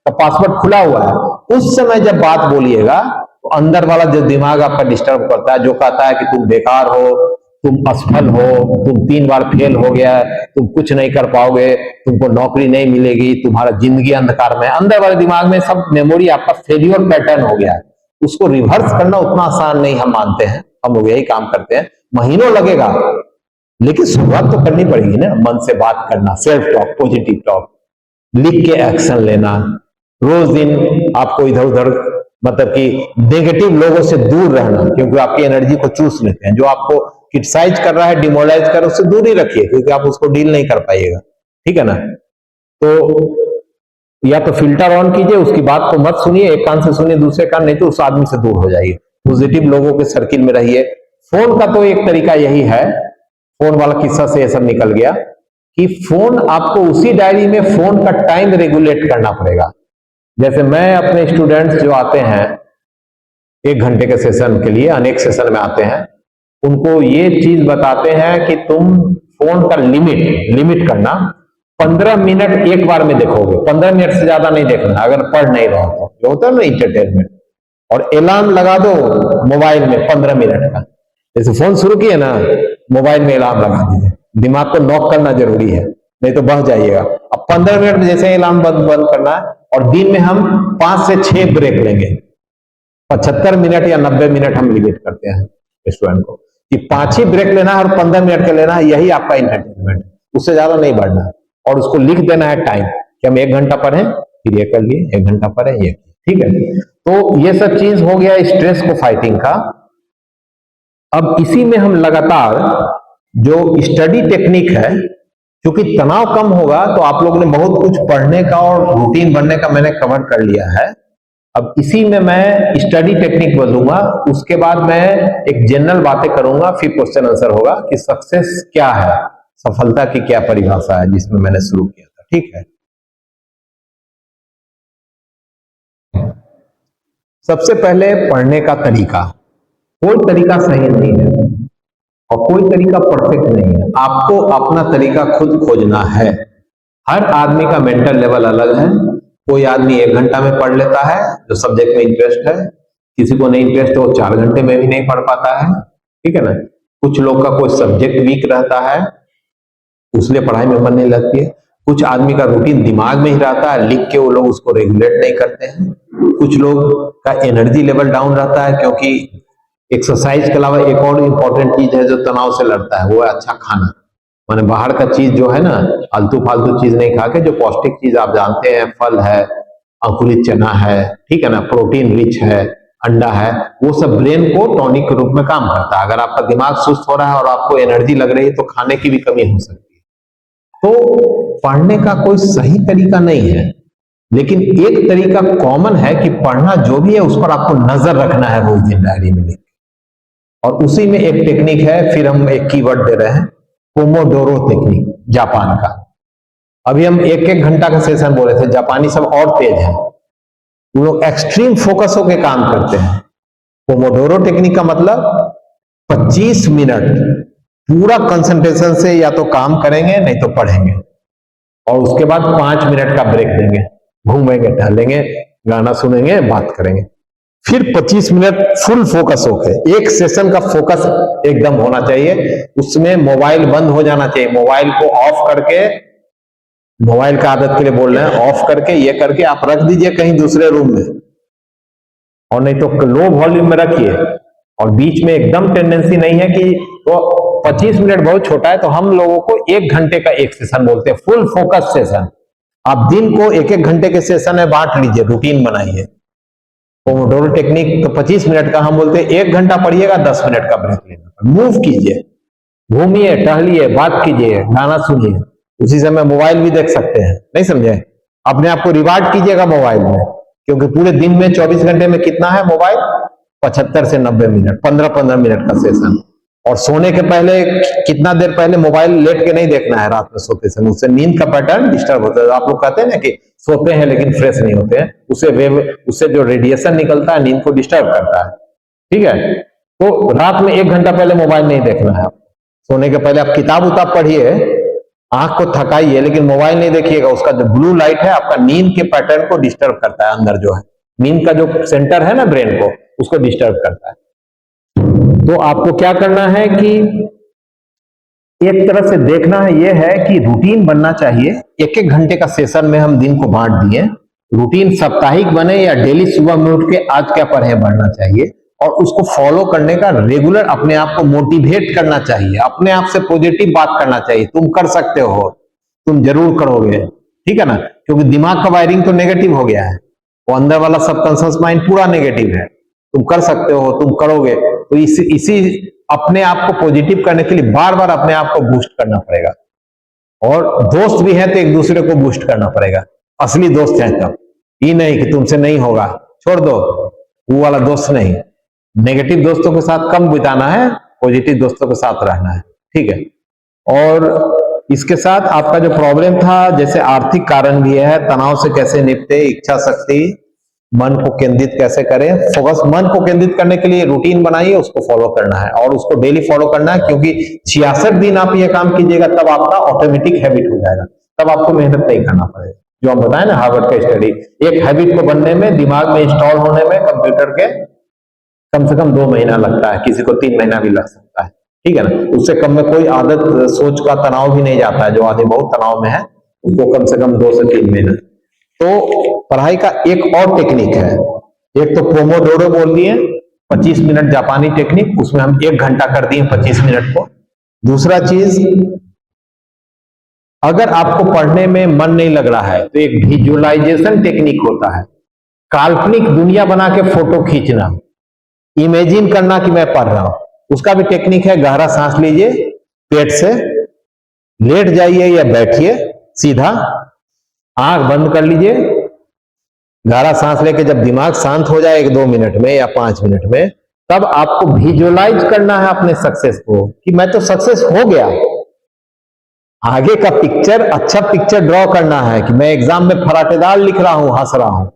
का पासवर्ड खुला हुआ है। उस समय जब बात बोलिएगा तो अंदर वाला जो दिमाग आपका डिस्टर्ब करता है, जो कहता है कि तुम बेकार हो, तुम असफल हो, तुम 3 बार फेल हो गया, तुम कुछ नहीं कर पाओगे, तुमको नौकरी नहीं मिलेगी, तुम्हारा जिंदगी अंधकार में, अंदर वाले दिमाग में सब मेमोरी आपका फेल्योर पैटर्न हो गया है। उसको रिवर्स करना उतना आसान नहीं हम मानते हैं, हम लोग यही काम करते हैं। महीनों लगेगा, लेकिन शुरुआत तो करनी पड़ेगी ना। मन से बात करना, सेल्फ टॉक, पॉजिटिव टॉक, लिख के एक्शन लेना, रोज दिन आपको इधर उधर, मतलब कि नेगेटिव लोगों से दूर रहना, क्योंकि आपकी एनर्जी को चूस लेते हैं। जो आपको क्रिटिसाइज कर रहा है, डिमोरलाइज कर रहा है, उससे दूर ही रखिए, क्योंकि आप उसको डील नहीं कर पाइएगा। ठीक है ना? तो या तो फिल्टर ऑन कीजिए, उसकी बात को मत सुनिए, एक कान से सुनिए, दूसरे कान, नहीं तो उस आदमी से दूर हो जाइए। पॉजिटिव लोगों के सर्किल में रहिए। फोन का तो एक तरीका यही है, फोन वाला किस्सा से यह सब निकल गया कि फोन आपको उसी डायरी में फोन का टाइम रेगुलेट करना पड़ेगा। जैसे मैं अपने स्टूडेंट्स जो आते हैं 1 घंटे के सेशन के लिए, अनेक सेशन में आते हैं, उनको ये चीज बताते हैं कि तुम फोन का लिमिट करना, 15 मिनट एक बार में देखोगे, 15 मिनट से ज्यादा नहीं देखना अगर पढ़ नहीं रहो तो, जो होता है ना इंटरटेनमेंट। और अलार्म लगा दो मोबाइल में 15 मिनट का। जैसे फोन शुरू किए ना, मोबाइल में अलार्म लगा दीजिए, दिमाग को नॉक करना जरूरी है, नहीं तो बह जाइएगा। अब 15 मिनट में जैसे अलार्म बंद करना है, और दिन में हम 5 से 6 ब्रेक लेंगे। 75 मिनट या 90 मिनट हम लिमिट करते हैं स्टूडेंट को कि 5 ही ब्रेक लेना है और 15 मिनट का लेना है, यही आपका इंटरटेनमेंट, उससे ज्यादा नहीं बढ़ना है। और उसको लिख देना है टाइम कि हम 1 घंटा पढ़ें, फिर ये कर लिए, 1 घंटा पढ़ें, ये। ठीक है? तो ये सब चीज हो गया स्ट्रेस को फाइटिंग का। अब इसी में हम लगातार जो स्टडी टेक्निक है, क्योंकि तनाव कम होगा तो आप लोगों ने बहुत कुछ पढ़ने का और रूटीन बनने का मैंने कवर कर लिया है। अब इसी में मैं स्टडी टेक्निक बोलूंगा, उसके बाद मैं एक जनरल बातें करूंगा, फिर क्वेश्चन आंसर होगा कि सक्सेस क्या है, सफलता की क्या परिभाषा है, जिसमें मैंने शुरू किया था। ठीक है? सबसे पहले पढ़ने का तरीका, कोई तरीका सही नहीं है और कोई तरीका परफेक्ट नहीं है, आपको अपना तरीका खुद खोजना है। हर आदमी का मेंटल लेवल अलग है, कोई आदमी 1 घंटा में पढ़ लेता है जो सब्जेक्ट में इंटरेस्ट है, किसी को नहीं इंटरेस्ट तो 4 घंटे में भी नहीं पढ़ पाता है, ठीक है ना। कुछ लोग का कोई सब्जेक्ट वीक रहता है, उसलिए पढ़ाई में मन नहीं लगती है। कुछ आदमी का रूटीन दिमाग में ही रहता है, लिख के वो लोग उसको रेगुलेट नहीं करते हैं। कुछ लोग का एनर्जी लेवल डाउन रहता है, क्योंकि एक्सरसाइज के अलावा एक और इम्पोर्टेंट चीज है जो तनाव से लड़ता है, वो है अच्छा खाना। माने बाहर का चीज जो है ना, आलतू फालतू चीज नहीं खा के जो पौष्टिक चीज आप जानते हैं, फल है, अंकुरित चना है, ठीक है ना, प्रोटीन रिच है, अंडा है, वो सब ब्रेन को टॉनिक के रूप में काम करता है। अगर आपका दिमाग सुस्त हो रहा है और आपको एनर्जी लग रही है तो खाने की भी कमी हो सकती है। तो पढ़ने का कोई सही तरीका नहीं है, लेकिन एक तरीका कॉमन है कि पढ़ना जो भी है उस पर आपको नजर रखना है रोज दिन डायरी में लिख के। और उसी में एक टेक्निक है, फिर हम एक कीवर्ड दे रहे हैं, पोमोडोरो टेक्निक, जापान का। अभी हम 1-1 घंटा का सेशन बोले थे, जापानी सब और तेज है, वो लोग एक्सट्रीम फोकस होकर काम करते हैं। पोमोडोरो टेक्निक का मतलब 25 मिनट पूरा कंसंट्रेशन से या तो काम करेंगे नहीं तो पढ़ेंगे, और उसके बाद 5 मिनट का ब्रेक देंगे, घूमेंगे, टहलेंगे, गाना सुनेंगे, बात करेंगे, फिर 25 मिनट फुल फोकस होके। एक सेशन का फोकस एकदम होना चाहिए, उसमें मोबाइल बंद हो जाना चाहिए। मोबाइल को ऑफ करके, मोबाइल का आदत के लिए बोल रहे हैं, ऑफ करके ये करके आप रख दीजिए कहीं दूसरे रूम में, और नहीं तो लो वॉल्यूम में रखिए। और बीच में एकदम टेंडेंसी नहीं है कि तो 25 मिनट बहुत छोटा है, तो हम लोगों को 1 घंटे का एक सेशन बोलते हैं, फुल फोकस सेशन। आप दिन को 1-1 घंटे के सेशन में बांट लीजिए, रूटीन बनाइए। पोमोडोरो टेक्निक तो 25 मिनट का हम बोलते हैं, 1 घंटा पढ़िएगा, 10 मिनट का ब्रेक लेना, मूव कीजिए, घूमिए, टहलिए, बात कीजिए, गाना सुनिए, उसी समय मोबाइल भी देख सकते हैं, नहीं समझे। अपने आप को रिवार्ड कीजिएगा मोबाइल में, क्योंकि पूरे दिन में 24 घंटे में कितना है मोबाइल, 75 से 90 मिनट, 15-15 मिनट का सेशन। और सोने के पहले कितना देर पहले मोबाइल लेट के नहीं देखना है रात में सोते समय, उससे नींद का पैटर्न डिस्टर्ब होता है। आप लोग कहते हैं ना कि सोते हैं लेकिन फ्रेश नहीं होते हैं, उससे जो रेडिएशन निकलता है नींद को डिस्टर्ब करता है, ठीक है। तो रात में 1 घंटा पहले मोबाइल नहीं देखना है। सोने के पहले आप किताब उताब पढ़िए, आंख को थकाइए, लेकिन मोबाइल नहीं देखिएगा। उसका जो ब्लू लाइट है आपका नींद के पैटर्न को डिस्टर्ब करता है, अंदर जो है नींद का जो सेंटर है ना ब्रेन को, उसको डिस्टर्ब करता है। तो आपको क्या करना है कि एक तरह से देखना है, यह है कि रूटीन बनना चाहिए। 1-1 घंटे का सेशन में हम दिन को बांट दिए, रूटीन साप्ताहिक बने या डेली सुबह में उठ के आज क्या पढ़े बढ़ना चाहिए, और उसको फॉलो करने का रेगुलर अपने आप को मोटिवेट करना चाहिए, अपने आप से पॉजिटिव बात करना चाहिए, तुम कर सकते हो, तुम जरूर करोगे, ठीक है ना। क्योंकि दिमाग का वायरिंग तो नेगेटिव हो गया है, वो अंदर वाला सबकॉन्शियस माइंड पूरा नेगेटिव है। तुम कर सकते हो, तुम करोगे, तो इसी अपने आप को पॉजिटिव करने के लिए बार बार अपने आप को बूस्ट करना पड़ेगा। और दोस्त भी है तो एक दूसरे को बूस्ट करना पड़ेगा, असली दोस्त है तब। ये नहीं कि तुमसे नहीं होगा, छोड़ दो, वो वाला दोस्त नहीं। नेगेटिव दोस्तों के साथ कम बिताना है, पॉजिटिव दोस्तों के साथ रहना है, ठीक है। और इसके साथ आपका जो प्रॉब्लम था, जैसे आर्थिक कारण भी है, तनाव से कैसे निपटे, इच्छा शक्ति, मन को केंद्रित कैसे करें, फोकस। मन को केंद्रित करने के लिए रूटीन बनाइए, उसको फॉलो करना है और उसको डेली फॉलो करना है, क्योंकि 66 दिन आप ये काम कीजिएगा तब आपका ऑटोमेटिक हैबिट हो जाएगा, तब आपको मेहनत नहीं करना पड़ेगा। जो हम बताए ना हार्वर्ड का स्टडी, एक हैबिट को बनने में, दिमाग में इंस्टॉल होने में कंप्यूटर के कम से कम 2 महीना लगता है, किसी को 3 महीना भी लग सकता है, ठीक है ना। उससे कम में कोई आदत, सोच का तनाव भी नहीं जाता है। जो आदमी बहुत तनाव में है उसको कम से कम 2 से 3 महीना। तो पढ़ाई का एक और टेक्निक है, एक तो पोमोडोरो बोल दिए, 25 मिनट जापानी टेक्निक, उसमें हम 1 घंटा कर दिए 25 मिनट को। दूसरा चीज, अगर आपको पढ़ने में मन नहीं लग रहा है तो एक विजुअलाइजेशन टेक्निक होता है, काल्पनिक दुनिया बना के फोटो खींचना, इमेजिन करना कि मैं पढ़ रहा हूं, उसका भी टेक्निक है। गहरा सांस लीजिए, पेट से लेट जाइए या बैठिए सीधा, आंख बंद कर लीजिए, गहरा सांस लेके जब दिमाग शांत हो जाए 1-2 मिनट में या 5 मिनट में, तब आपको विजुअलाइज करना है अपने सक्सेस को कि मैं तो सक्सेस हो गया। आगे का पिक्चर, अच्छा पिक्चर ड्रॉ करना है कि मैं एग्जाम में फराटेदार लिख रहा हूं, हंस रहा हूं,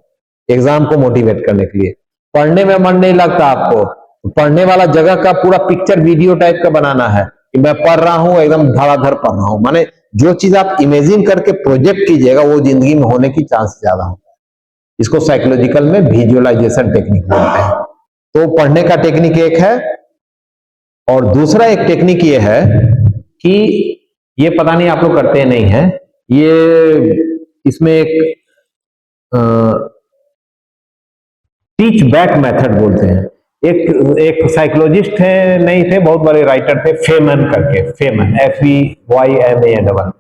एग्जाम को मोटिवेट करने के लिए। पढ़ने में मन नहीं लगता आपको, तो पढ़ने वाला जगह का पूरा पिक्चर वीडियो टाइप का बनाना है कि मैं पढ़ रहा हूं, एकदम धड़ाधड़ पढ़ रहा हूं। माने जो चीज आप इमेजिन करके प्रोजेक्ट कीजिएगा वो जिंदगी में होने की चांस ज्यादा होता है। इसको साइकोलॉजिकल में विजुअलाइजेशन टेक्निक बोलते हैं। तो पढ़ने का टेक्निक एक है, और दूसरा एक टेक्निक ये है कि ये पता नहीं आप लोग करते नहीं है, ये इसमें एक टीच बैक मेथड बोलते हैं। एक साइकोलॉजिस्ट है, नहीं थे, बहुत बड़े राइटर थे, फेमन करके, फेमन FEYMAN,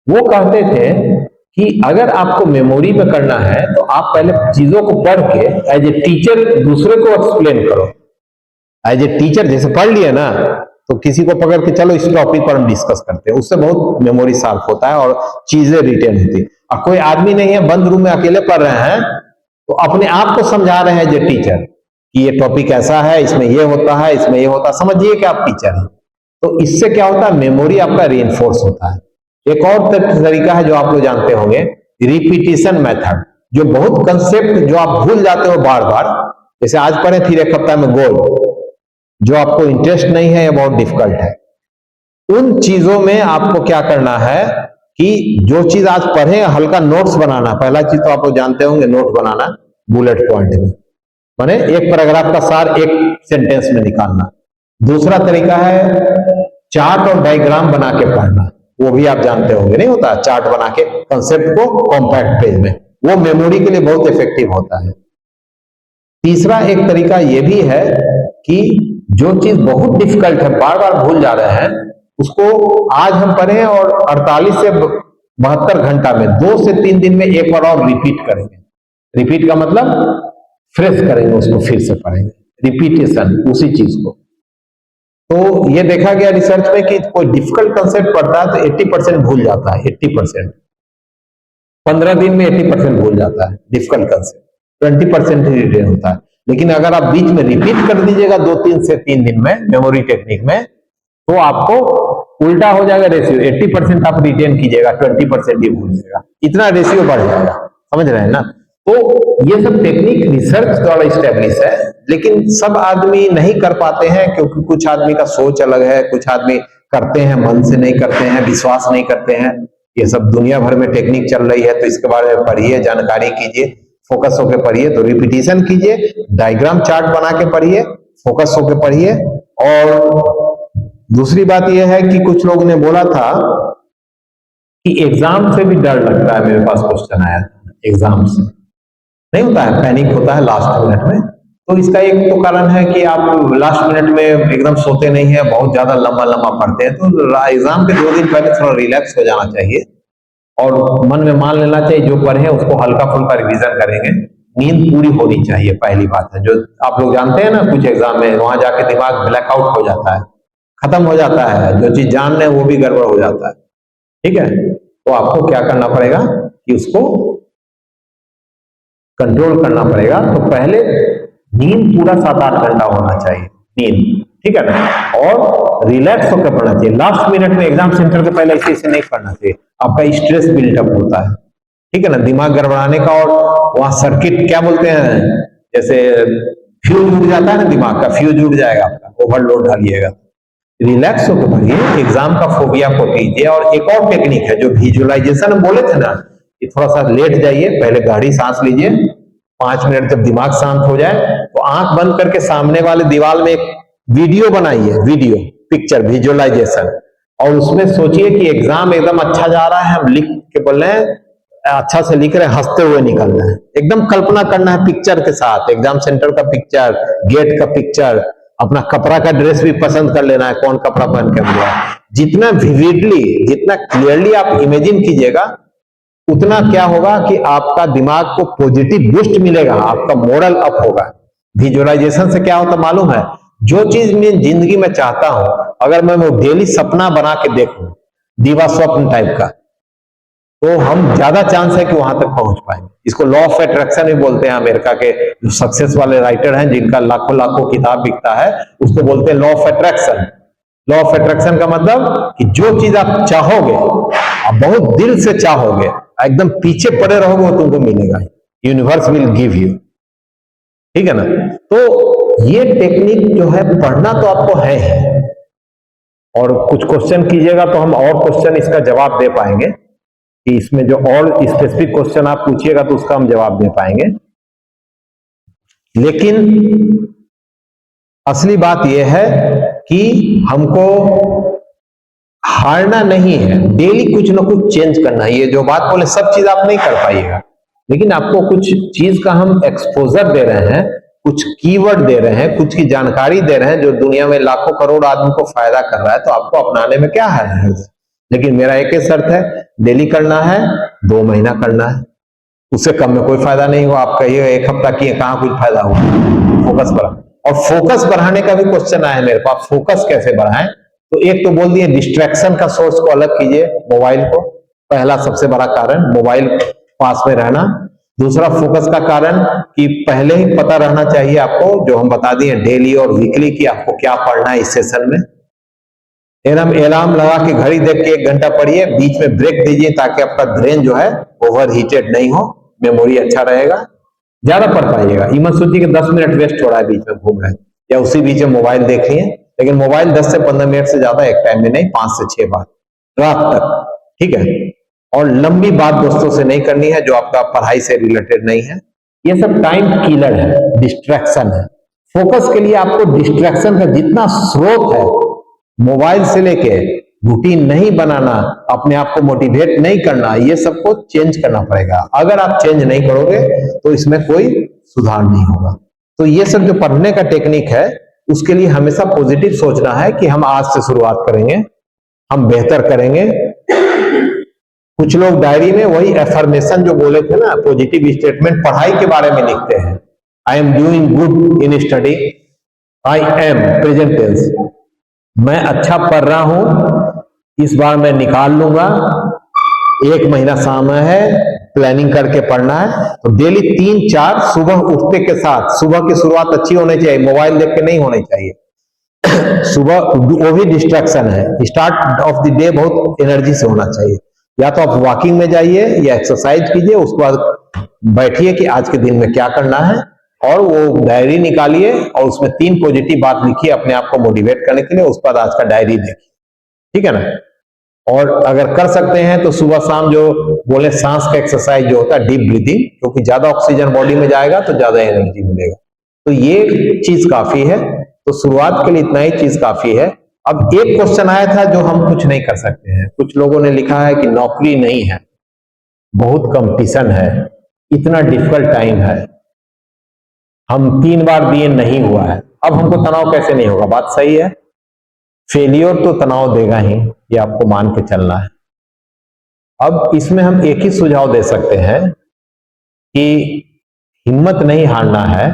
वो कहते थे कि अगर आपको मेमोरी में करना है तो आप पहले चीजों को पढ़ के एज ए टीचर दूसरे को एक्सप्लेन करो। एज ए टीचर जैसे पढ़ लिया ना, तो किसी को पकड़ के चलो इस टॉपिक पर हम डिस्कस करते हैं, उससे बहुत मेमोरी शार्प होता है और चीजें रिटेन होती है। अब कोई आदमी नहीं है, बंद रूम में अकेले पढ़ रहे हैं, तो अपने आप को समझा रहे हैं जो टीचर कि ये टॉपिक ऐसा है, इसमें ये होता है, इसमें ये होता है, समझिए कि आप टीचर हैं। तो इससे क्या होता है, मेमोरी आपका रीइंफोर्स होता है। एक और तरीका है जो आप लोग जानते होंगे, रिपीटिशन मेथड, जो बहुत कंसेप्ट जो आप भूल जाते हो बार बार, जैसे आज पढ़े फिर एक हफ्ता में गोल, जो आपको इंटरेस्ट नहीं है या बहुत डिफिकल्ट है, उन चीजों में आपको क्या करना है कि जो चीज आज पढ़े हल्का नोट्स बनाना। पहला चीज तो आप लोग जानते होंगे, नोट बनाना बुलेट पॉइंट में, माने एक पैराग्राफ का सार एक सेंटेंस में निकालना। दूसरा तरीका है चार्ट और डायग्राम बना के पढ़ना, वो भी आप जानते होंगे, नहीं होता चार्ट बना के कंसेप्ट को कॉम्पैक्ट पेज में, वो मेमोरी के लिए बहुत इफेक्टिव होता है। तीसरा एक तरीका ये भी है कि जो चीज बहुत डिफिकल्ट है, बार बार भूल जा रहे हैं, उसको आज हम पढ़ें और 48 से 72 घंटा में 2 से 3 दिन में एक बार और रिपीट करेंगे। रिपीट का मतलब फ्रेश करेंगे, उसको फिर से पढ़ेंगे, रिपीटेशन उसी चीज को। तो ये देखा गया रिसर्च में कि कोई डिफिकल्ट कंसेप्ट पढ़ता है तो 80% भूल जाता है, 80%, 15 दिन में 80% भूल जाता है डिफिकल्ट कंसेप्ट, 20% ही रिटेन होता है। लेकिन अगर आप बीच में रिपीट कर दीजिएगा 2 से 3 दिन में मेमोरी टेक्निक में, तो आपको उल्टा हो जाएगा रेशियो, 80% आप रिटेन कीजिएगा, 20% ही भूलिएगा, इतना रेशियो बढ़ जाएगा, समझ रहे हैं ना। तो ये सब टेक्निक रिसर्च द्वारा स्टैब्लिश है, लेकिन सब आदमी नहीं कर पाते हैं, क्योंकि कुछ आदमी का सोच अलग है, कुछ आदमी करते हैं मन से नहीं करते हैं, विश्वास नहीं करते हैं। ये सब दुनिया भर में टेक्निक चल रही है, तो इसके बारे में पढ़िए, जानकारी कीजिए, फोकस होकर पढ़िए, तो रिपीटिशन कीजिए, डायग्राम चार्ट बना के पढ़िए, फोकस होकर पढ़िए। और दूसरी बात यह है कि कुछ लोगों ने बोला था कि एग्जाम से भी डर लगता है, मेरे पास क्वेश्चन आया था, एग्जाम से नहीं होता है, पैनिक होता है लास्ट मिनट में। तो इसका एक तो कारण है कि आप लास्ट मिनट में एकदम सोते नहीं है, बहुत ज्यादा लंबा लंबा पढ़ते हैं, तो एग्जाम के 2 दिन पहले थोड़ा रिलैक्स हो जाना चाहिए और मन में मान लेना चाहिए जो पढ़े उसको हल्का फुल्का रिवीजन करेंगे। नींद पूरी होनी चाहिए, पहली बात है। जो आप लोग जानते हैं ना, कुछ एग्जाम में वहां जाके दिमाग ब्लैकआउट हो जाता है, खत्म हो जाता है, जो चीज जान रहे हैं वो भी गड़बड़ हो जाता है, ठीक है। तो आपको क्या करना पड़ेगा कि उसको कंट्रोल करना पड़ेगा। तो पहले नींद पूरा 7-8 घंटा होना चाहिए, नींद, ठीक है ना, और रिलैक्स होकर पढ़ना चाहिए। लास्ट मिनट में एग्जाम सेंटर के पहले ऐसे नहीं पढ़ना चाहिए, आपका स्ट्रेस बिल्डअप होता है, ठीक है ना, दिमाग गड़बड़ाने का। और वहां सर्किट क्या बोलते हैं, जैसे फ्यूज उड़ जाता है ना, दिमाग का फ्यूज उड़ जाएगा, आपका ओवरलोड डालिएगा। रिलैक्स होकर पढ़िए, एग्जाम का फोबिया को कीजिए। और एक और टेक्निक है जो विजुअलाइजेशन हम बोले थे ना, कि थोड़ा सा लेट जाइए, पहले गहरी सांस लीजिए, 5 मिनट जब दिमाग शांत हो जाए तो आंख बंद करके सामने वाले दीवार में एक वीडियो बनाइए, वीडियो पिक्चर विजुअलाइजेशन, और उसमें सोचिए कि एग्जाम एकदम अच्छा जा रहा है, हम लिख के बोल रहे हैं, अच्छा से लिख रहे हैं, हंसते हुए निकलना है, एकदम कल्पना करना है पिक्चर के साथ, एग्जाम सेंटर का पिक्चर, गेट का पिक्चर, अपना कपड़ा का ड्रेस भी पसंद कर लेना है, कौन कपड़ा पहन के गया। जितना विविडली, जितना क्लियरली आप इमेजिन कीजिएगा, उतना क्या होगा कि आपका दिमाग को पॉजिटिव बूस्ट मिलेगा, आपका मोरल अप होगा। विजुअलाइजेशन से क्या होता मालूम है, जो चीज मैं जिंदगी में चाहता हूं, अगर मैं वो डेली सपना बना के देखूं, दीवा स्वप्न टाइप का, तो हम ज्यादा चांस है कि वहां तक पहुंच पाएंगे। इसको लॉ ऑफ अट्रैक्शन भी बोलते हैं। अमेरिका के जो सक्सेस वाले राइटर हैं, जिनका लाखों लाखों किताब बिकता है, उसको बोलते हैं law of attraction. Law of attraction का मतलब कि जो चीज आप चाहोगे, आप बहुत दिल से चाहोगे, एकदम पीछे पड़े रहोगे, वो तुमको मिलेगा, यूनिवर्स विल गिव यू, ठीक है ना। तो ये टेक्निक जो है, पढ़ना तो आपको है, और कुछ क्वेश्चन कीजिएगा तो हम और क्वेश्चन इसका जवाब दे पाएंगे, कि इसमें जो और स्पेसिफिक क्वेश्चन आप पूछिएगा तो उसका हम जवाब दे पाएंगे। लेकिन असली बात यह है कि हमको हारना नहीं है, डेली कुछ ना कुछ चेंज करना है। ये जो बात बोले सब चीज आप नहीं कर पाइएगा, लेकिन आपको कुछ चीज का हम एक्सपोजर दे रहे हैं, कुछ कीवर्ड दे रहे हैं, कुछ की जानकारी दे रहे हैं जो दुनिया में लाखों करोड़ आदमी को फायदा कर रहा है, तो आपको अपनाने में क्या है। लेकिन मेरा एक ही शर्त है, डेली करना है, 2 महीना करना है, उससे कम में कोई फायदा नहीं हुआ। आप कहिए 1 हफ्ता किए, कहां कुछ फायदा हुआ। फोकस बढ़ा, और फोकस बढ़ाने का भी क्वेश्चन आया मेरे पास, फोकस कैसे बढ़ाएं। तो एक तो बोल दिए डिस्ट्रैक्शन का सोर्स को अलग कीजिए, मोबाइल को, पहला सबसे बड़ा कारण मोबाइल पास में रहना। दूसरा फोकस का कारण कि पहले ही पता रहना चाहिए आपको, जो हम बता दिए डेली और वीकली, कि आपको क्या पढ़ना है इस सेशन में। अलार्म लगा के घड़ी देख के 1 घंटा पढ़िए, बीच में ब्रेक दीजिए ताकि आपका ब्रेन जो है ओवर हीटेड नहीं हो, मेमोरी अच्छा रहेगा, ज्यादा पढ़ पाइएगा। ये मत सोचिए कि 10 मिनट वेस्ट हो रहा है बीच में घूम रहे हैं, या उसी बीच में मोबाइल देख लिए, लेकिन मोबाइल 10 से 15 मिनट से ज्यादा एक टाइम में नहीं, 5 से 6 बार रात तक, ठीक है। और लंबी बात दोस्तों से नहीं करनी है जो आपका पढ़ाई से रिलेटेड नहीं है। ये सब टाइम किलर है, डिस्ट्रैक्शन है। फोकस के लिए आपको डिस्ट्रैक्शन का जितना स्रोत है, मोबाइल से लेके रूटीन नहीं बनाना, अपने आप को मोटिवेट नहीं करना, ये सबको चेंज करना पड़ेगा। अगर आप चेंज नहीं करोगे तो इसमें कोई सुधार नहीं होगा। तो ये सब जो पढ़ने का टेक्निक है, उसके लिए हमेशा पॉजिटिव सोचना है कि हम आज से शुरुआत करेंगे, हम बेहतर करेंगे। कुछ लोग डायरी में वही एफर्मेशन जो बोले थे ना, पॉजिटिव स्टेटमेंट पढ़ाई के बारे में लिखते हैं। I am doing good in study, I am present tense, मैं अच्छा पढ़ रहा हूं, इस बार मैं निकाल लूंगा, 1 महीना समय है, प्लानिंग करके पढ़ना है। तो डेली 3-4 सुबह उठते के साथ, सुबह की शुरुआत अच्छी होनी चाहिए, मोबाइल देख के नहीं होनी चाहिए। सुबह वो भी डिस्ट्रैक्शन है, स्टार्ट ऑफ द डे बहुत एनर्जी से होना चाहिए। या तो आप वॉकिंग में जाइए या एक्सरसाइज कीजिए, उसके बाद बैठिए कि आज के दिन में क्या करना है, और वो डायरी निकालिए और उसमें 3 पॉजिटिव बात लिखिए अपने आप को मोटिवेट करने के लिए। उसके बाद आज का डायरी देखिए, ठीक है ना। और अगर कर सकते हैं तो सुबह शाम जो बोले सांस का एक्सरसाइज जो होता है, डीप ब्रीदिंग, क्योंकि ज्यादा ऑक्सीजन बॉडी में जाएगा तो ज्यादा एनर्जी मिलेगा। तो ये चीज काफी है, तो शुरुआत के लिए इतना ही चीज काफी है। अब एक क्वेश्चन आया था जो हम कुछ नहीं कर सकते हैं। कुछ लोगों ने लिखा है कि नौकरी नहीं है, बहुत कंपटीशन है, इतना डिफिकल्ट टाइम है, हम 3 बार दिए नहीं हुआ है, अब हमको तनाव कैसे नहीं होगा। बात सही है, फेलियर तो तनाव देगा ही, ये आपको मान के चलना है। अब इसमें हम एक ही सुझाव दे सकते हैं कि हिम्मत नहीं हारना है,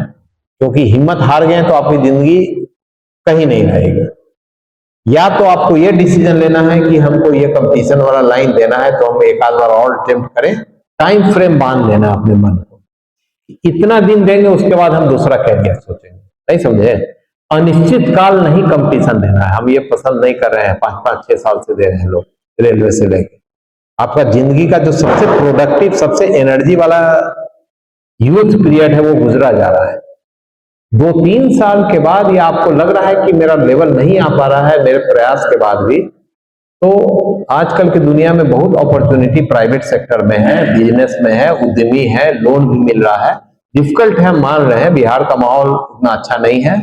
क्योंकि हिम्मत हार गए तो आपकी जिंदगी कहीं नहीं रहेगी। या तो आपको ये डिसीजन लेना है कि हमको ये कंपटीशन वाला लाइन देना है, तो हम एक आध बार और अटेम्प्ट करें, टाइम फ्रेम बांध लेना अपने मन को, इतना दिन देंगे उसके बाद हम दूसरा कैरियर सोचेंगे। नहीं समझे, अनिश्चित काल नहीं कंपटीशन देना है। हम ये पसंद नहीं कर रहे हैं, 5-5-6 साल से दे रहे हैं लोग रेलवे से लेके। आपका जिंदगी का जो सबसे प्रोडक्टिव, सबसे एनर्जी वाला यूथ पीरियड है, वो गुजरा जा रहा है। 2-3 साल के बाद ये आपको लग रहा है कि मेरा लेवल नहीं आ पा रहा है मेरे प्रयास के बाद भी, तो आजकल की दुनिया में बहुत अपॉर्चुनिटी प्राइवेट सेक्टर में है, बिजनेस में है, उद्यमी है, लोन भी मिल रहा है। डिफिकल्ट है, हम मान रहे हैं, बिहार का माहौल उतना अच्छा नहीं है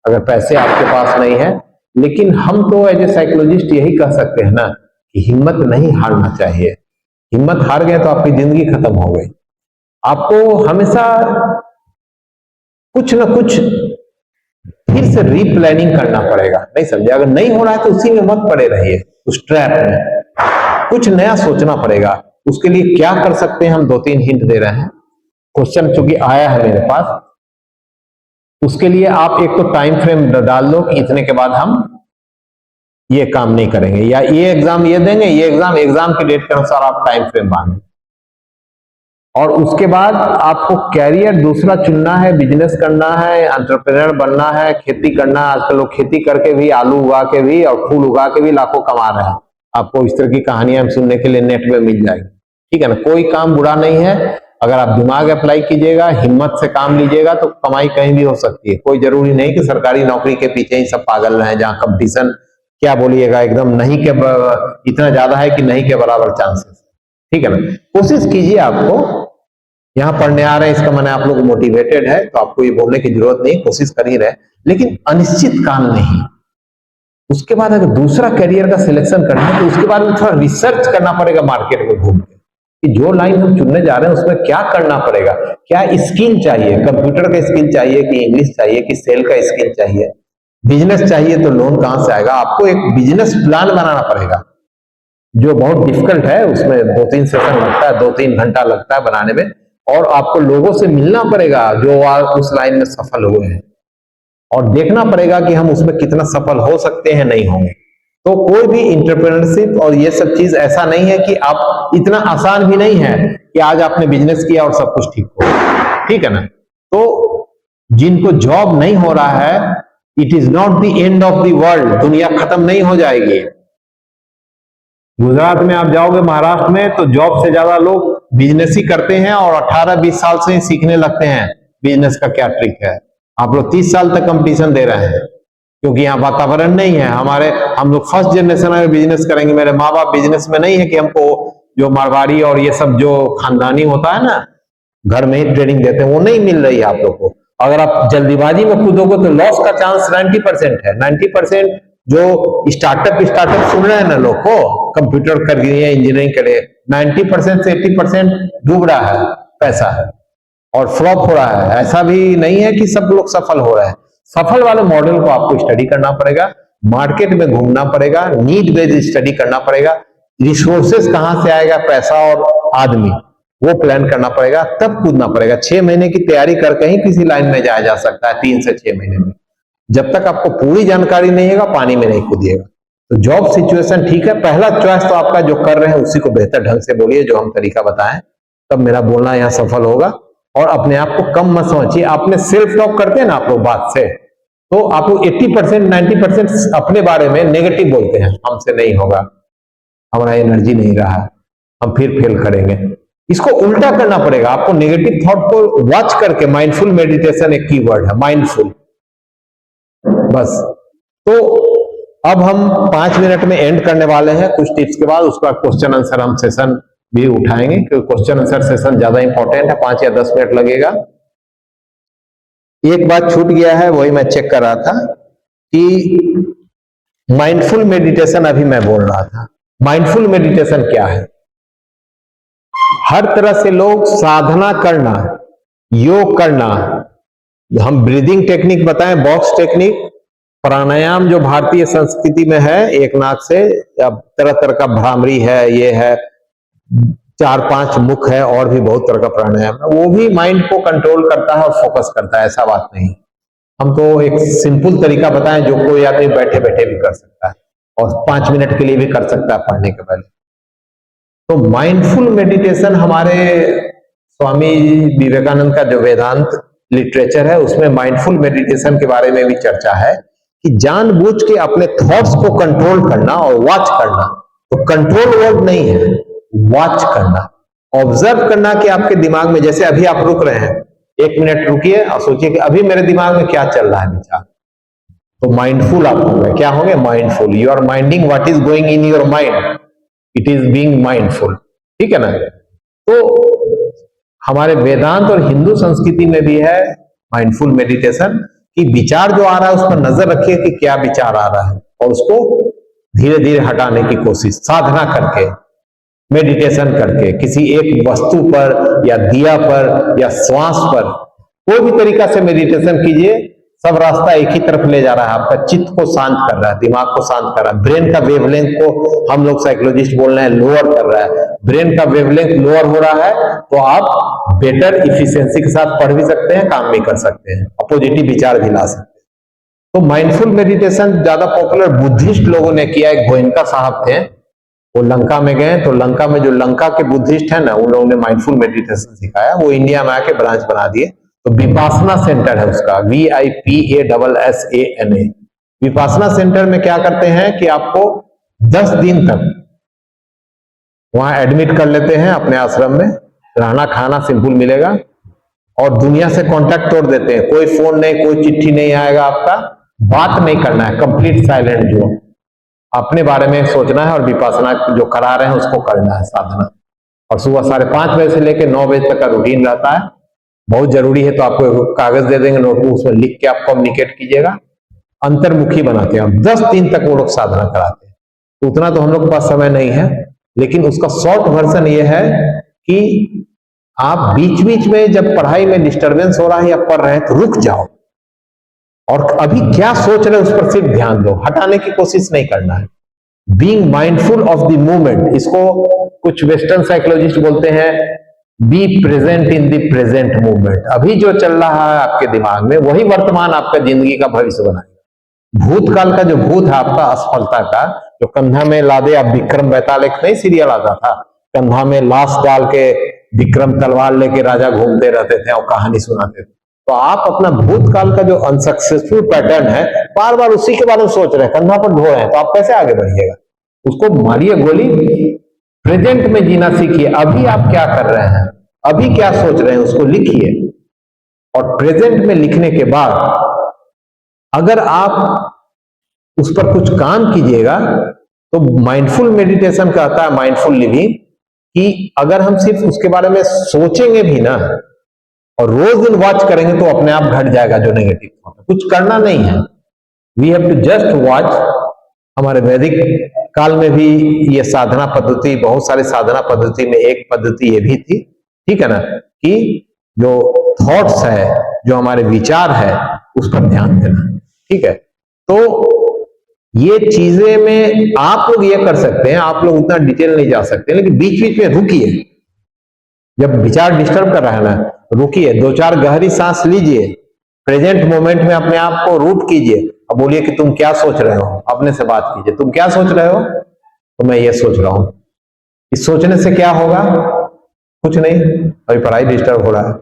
अगर पैसे आपके पास नहीं है, लेकिन हम तो एज ए साइकोलॉजिस्ट यही कह सकते हैं ना कि हिम्मत नहीं हारना चाहिए। हिम्मत हार गए तो आपकी जिंदगी खत्म हो गई। आपको हमेशा कुछ ना कुछ फिर से रीप्लानिंग करना पड़ेगा। नहीं समझे, अगर नहीं हो रहा है तो उसी में मत पड़े रहिए, उस ट्रैप में। कुछ नया सोचना पड़ेगा। उसके लिए क्या कर सकते हैं, हम 2-3 हिंट दे रहे हैं। क्वेश्चन चूंकि आया है मेरे पास, उसके लिए आप एक तो टाइम फ्रेम डाल दो कि इतने के बाद हम ये काम नहीं करेंगे, या ये एग्जाम ये देंगे, ये एग्जाम की डेट के अनुसार आप टाइम फ्रेम बांधें। और उसके बाद आपको कैरियर दूसरा चुनना है, बिजनेस करना है, एंटरप्रेन्योर बनना है, खेती करना है। आजकल लोग खेती करके भी, आलू उगा के भी और फूल उगा के भी लाखों कमा रहे हैं। आपको इस तरह की कहानियां सुनने के लिए नेट में मिल जाएगी, ठीक है ना। कोई काम बुरा नहीं है, अगर आप दिमाग अप्लाई कीजिएगा, हिम्मत से काम लीजिएगा तो कमाई कहीं भी हो सकती है। कोई जरूरी नहीं कि सरकारी नौकरी के पीछे ही सब पागल रहे, जहां कंपटीशन क्या बोलिएगा एकदम नहीं के इतना ज्यादा है कि नहीं के बराबर चांसेस, ठीक है ना। कोशिश कीजिए आपको यहाँ पढ़ने आ रहे हैं इसका माने आप लोग मोटिवेटेड है, तो आपको ये बोलने की जरूरत नहीं, कोशिश कर ही रहे, लेकिन अनिश्चित काल नहीं। उसके बाद अगर दूसरा करियर का सिलेक्शन करना है तो उसके बाद में थोड़ा रिसर्च करना पड़ेगा मार्केट में घूम के, कि जो लाइन हम चुनने जा रहे हैं उसमें क्या करना पड़ेगा, क्या स्किल चाहिए, कंप्यूटर का स्किल चाहिए कि इंग्लिश चाहिए कि सेल का स्किल चाहिए, बिजनेस चाहिए तो लोन कहां से आएगा। आपको एक बिजनेस प्लान बनाना पड़ेगा जो बहुत डिफिकल्ट है, उसमें 2-3 सेशन लगता है, 2-3 घंटा लगता है बनाने में, और आपको लोगों से मिलना पड़ेगा जो उस लाइन में सफल हुए हैं, और देखना पड़ेगा कि हम उसमें कितना सफल हो सकते हैं, नहीं होंगे। तो कोई भी इंटरप्रेन्योरशिप और ये सब चीज ऐसा नहीं है कि आप, इतना आसान भी नहीं है कि आज आपने बिजनेस किया और सब कुछ ठीक हो, ठीक है ना। तो जिनको जॉब नहीं हो रहा है, it is not the end of the world, दुनिया खत्म नहीं हो जाएगी। गुजरात में आप जाओगे, महाराष्ट्र में, तो जॉब से ज्यादा लोग बिजनेस ही करते हैं और 18-20 साल से ही सीखने लगते हैं बिजनेस का क्या ट्रिक है। आप लोग 30 साल तक कंपटीशन दे रहे हैं, क्योंकि यहाँ वातावरण नहीं है। हम लोग फर्स्ट जनरेशन में बिजनेस करेंगे, मेरे माँ बाप बिजनेस में नहीं है कि हमको जो मारवाड़ी और ये सब जो खानदानी होता है ना, घर में ही ट्रेनिंग देते हैं, वो नहीं मिल रही है आप लोग को। अगर आप जल्दीबाजी में कूदोगे तो लॉस का चांस 90% है। 90% जो स्टार्टअप सुन रहे हैं ना लोग को, कंप्यूटर कर लिए, इंजीनियरिंग करे, 90% से 80% डूब रहा है पैसा है और फ्लॉप हो रहा है। ऐसा भी नहीं है कि सब लोग सफल हो रहे हैं। सफल वाले मॉडल को आपको स्टडी करना पड़ेगा, मार्केट में घूमना पड़ेगा, नीड बेस्ड स्टडी करना पड़ेगा, रिसोर्सेस कहां से आएगा, पैसा और आदमी, वो प्लान करना पड़ेगा, तब कूदना पड़ेगा। 6 महीने की तैयारी करके ही किसी लाइन में जाया जा सकता है, 3 से 6 महीने में। जब तक आपको पूरी जानकारी नहीं होगा, पानी में नहीं कूदिएगा। तो जॉब सिचुएशन ठीक है, पहला चॉइस तो आपका जो कर रहे हैं उसी को बेहतर ढंग से बोलिए, जो हम तरीका बताएं, तब मेरा बोलना यहाँ सफल होगा। और अपने आप को कम मत समझिए। आपने सेल्फ टॉक करते हैं ना आप लोग बात से, तो आप लोग 80% 90% अपने बारे में नेगेटिव बोलते हैं, हमसे नहीं होगा, हमारा एनर्जी नहीं रहा, हम फिर फेल करेंगे। इसको उल्टा करना पड़ेगा आपको, नेगेटिव थॉट को वॉच करके। माइंडफुल मेडिटेशन एक कीवर्ड है, माइंडफुल, बस। तो अब हम 5 मिनट में एंड करने वाले हैं कुछ टिप्स के बाद, उसका क्वेश्चन आंसर हम सेशन भी उठाएंगे, क्योंकि क्वेश्चन आंसर सेशन ज्यादा इंपॉर्टेंट है, 5 या 10 मिनट लगेगा। एक बात छूट गया है, वही मैं चेक कर रहा था कि माइंडफुल मेडिटेशन अभी मैं बोल रहा था। माइंडफुल मेडिटेशन क्या है? हर तरह से लोग साधना करना, योग करना, हम ब्रीदिंग टेक्निक बताएं, बॉक्स टेक्निक, प्राणायाम जो भारतीय संस्कृति में है, एक नाक से, या तरह तरह का भ्रामरी है, ये है, 4-5 मुख है, और भी बहुत तरह का प्राणायाम है, वो भी माइंड को कंट्रोल करता है और फोकस करता है, ऐसा बात नहीं। हम तो एक सिंपल तरीका बताएं जो कोई आदमी बैठे बैठे भी कर सकता है और 5 मिनट के लिए भी कर सकता है पढ़ने के पहले। तो माइंडफुल मेडिटेशन हमारे स्वामी विवेकानंद का जो वेदांत लिटरेचर है, उसमें माइंडफुल मेडिटेशन के बारे में भी चर्चा है कि जानबूझ के अपने थॉट्स को कंट्रोल करना और वॉच करना। तो कंट्रोल वर्ड नहीं है, वॉच करना, ऑब्जर्व करना कि आपके दिमाग में, जैसे अभी आप रुक रहे हैं, 1 मिनट रुकिए और सोचिए कि अभी मेरे दिमाग में क्या चल रहा है विचार। तो माइंडफुल आप होंगे, क्या होंगे? Mindful. You are minding what is going in your mind, it is being mindful, ठीक है ना। तो हमारे वेदांत और हिंदू संस्कृति में भी है माइंडफुल मेडिटेशन, कि विचार जो आ रहा है उस पर नजर रखिए कि क्या विचार आ रहा है, और उसको धीरे धीरे हटाने की कोशिश, साधना करके, मेडिटेशन करके, किसी एक वस्तु पर या दिया पर या श्वास पर, कोई भी तरीका से मेडिटेशन कीजिए। सब रास्ता एक ही तरफ ले जा रहा है, आपका चित्त को शांत कर रहा है, दिमाग को शांत कर रहा है, ब्रेन का वेवलेंथ को, हम लोग साइकोलॉजिस्ट बोल रहे हैं, लोअर कर रहा है। ब्रेन का वेवलेंथ लोअर हो रहा है तो आप बेटर इफिशियंसी के साथ पढ़ भी सकते हैं, काम भी कर सकते हैं, पॉजिटिव विचार भी ला सकते हैं। तो माइंडफुल मेडिटेशन ज्यादा पॉपुलर बुद्धिस्ट लोगों ने किया। एक गोयनका साहब थे, वो लंका में गए, तो लंका में जो लंका के बुद्धिस्ट है ना, उन लोगों ने माइंडफुल मेडिटेशन सिखाया। वो इंडिया में आके ब्रांच बना दिए। तो विपासना सेंटर है उसका, VIPASSANA। विपासना सेंटर में क्या करते हैं कि आपको 10 दिन तक वहां एडमिट कर लेते हैं अपने आश्रम में, रहना खाना सिंपल मिलेगा, और दुनिया से कांटेक्ट तोड़ देते हैं। कोई फोन नहीं, कोई चिट्ठी नहीं आएगा, आपका बात नहीं करना है, कंप्लीट साइलेंट जोन, अपने बारे में सोचना है और विपासना जो करा रहे हैं उसको करना है, साधना। और सुबह 5:30 बजे से लेकर 9 बजे तक का रूटीन रहता है। बहुत जरूरी है तो आपको एक कागज दे देंगे, नोटबुक, उसमें लिख के आप कम्युनिकेट कीजिएगा। अंतर्मुखी बनाते हैं हम, 10 दिन तक वो लोग साधना कराते हैं। तो उतना तो हम लोग के पास समय नहीं है, लेकिन उसका शॉर्ट वर्जन ये है कि आप बीच बीच में जब पढ़ाई में डिस्टरबेंस हो रहा है या पढ़ रहे हैं तो रुक जाओ और अभी क्या सोच रहे हैं उस पर सिर्फ ध्यान दो, हटाने की कोशिश नहीं करना है। Being mindful of the movement, इसको कुछ वेस्टर्न साइकोलॉजिस्ट बोलते हैं be present in the present movement. अभी जो चल रहा है आपके दिमाग में वही वर्तमान आपका जिंदगी का भविष्य बनाएगा। भूतकाल का जो भूत है आपका असफलता का, जो कंधा में लादे, आप विक्रम बेताल एक नई सीरियल आता था, कंधा में लाश डाल के विक्रम तलवार लेके राजा घूमते रहते थे और कहानी सुनाते थे। तो आप अपना भूतकाल का जो अनसक्सेसफुल पैटर्न है बार बार उसी के बारे में सोच रहे हैं, कंधा पर ढो रहे हैं, तो आप कैसे आगे बढ़िएगा? उसको मारिए गोली, प्रेजेंट में जीना सीखिए। अभी आप क्या कर रहे हैं, अभी क्या सोच रहे हैं, उसको लिखिए। और प्रेजेंट में लिखने के बाद अगर आप उस पर कुछ काम कीजिएगा तो माइंडफुल मेडिटेशन कहता है, माइंडफुल लिविंग, कि अगर हम सिर्फ उसके बारे में सोचेंगे भी ना और रोज दिन वॉच करेंगे तो अपने आप घट जाएगा जो नेगेटिव थॉट। कुछ करना नहीं है, we have to just watch. हमारे वैदिक काल में भी ये साधना पद्धति, बहुत सारी साधना पद्धति में एक पद्धति ये भी थी, ठीक है ना, कि जो थॉट्स है, जो हमारे विचार है, उस पर ध्यान देना, ठीक है। तो ये चीजें में आप लोग ये कर सकते हैं, आप लोग उतना डिटेल नहीं जा सकते, लेकिन बीच बीच में रुकिए। जब विचार डिस्टर्ब कर रहा है ना, रुकिए, 2-4 गहरी सांस लीजिए, प्रेजेंट मोमेंट में अपने आप को रूट कीजिए। अब बोलिए कि तुम क्या सोच रहे हो, अपने से बात कीजिए, तुम क्या सोच रहे हो? तो मैं ये सोच रहा हूं। इस सोचने से क्या होगा? कुछ नहीं, अभी पढ़ाई डिस्टर्ब हो रहा है।